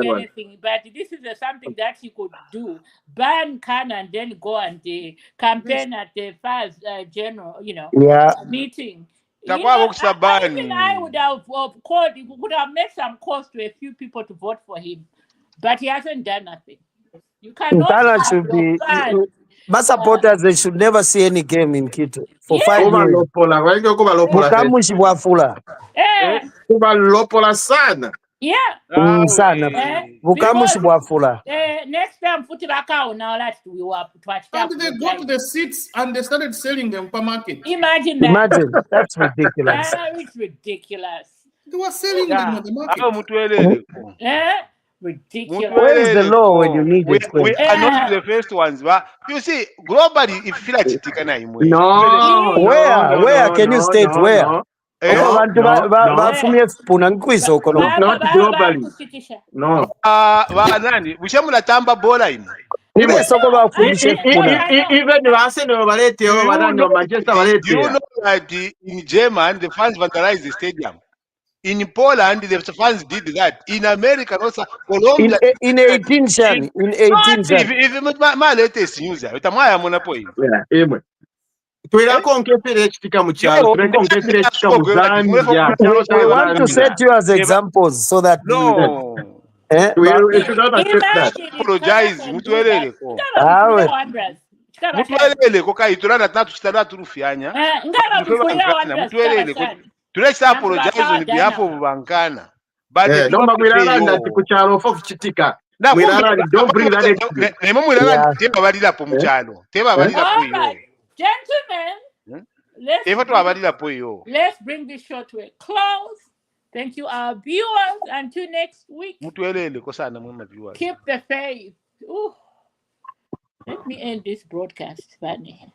S1: Anything, but this is something that you could do. Ban Khan and then go and campaign at the first general, meeting. Even I would have called. Would have made some calls to a few people to vote for him, but he hasn't done nothing. You cannot.
S8: Should be. My supporters, they should never see any game in Quito for 5 years.
S1: Next time, put it back out now. Let's we were
S5: and they go to the seats and they started selling them per market.
S1: Imagine that.
S8: Imagine that's ridiculous.
S1: That is ridiculous.
S5: They were selling them on the market.
S1: Ridiculous.
S8: Where is the law when you need it?
S4: We are not the first ones, but you see, globally, if you feel like
S8: where can you state where?
S2: Not globally. No. Even Arsenal Manchester.
S4: You know that in Germany, the fans vandalized the stadium. In Poland, the fans did that. In America, also Colombia.
S8: In 18 Jan.
S4: Even my latest news, with my monopoly.
S8: We want to set you as examples so that
S2: we should not accept that.
S4: Apologize. Let's apologize on behalf of Bankana. But
S2: don't bring that.
S1: Gentlemen, let's bring this show to a close. Thank you, our viewers. Until next week. Keep the faith. Ooh. Let me end this broadcast, Fanny.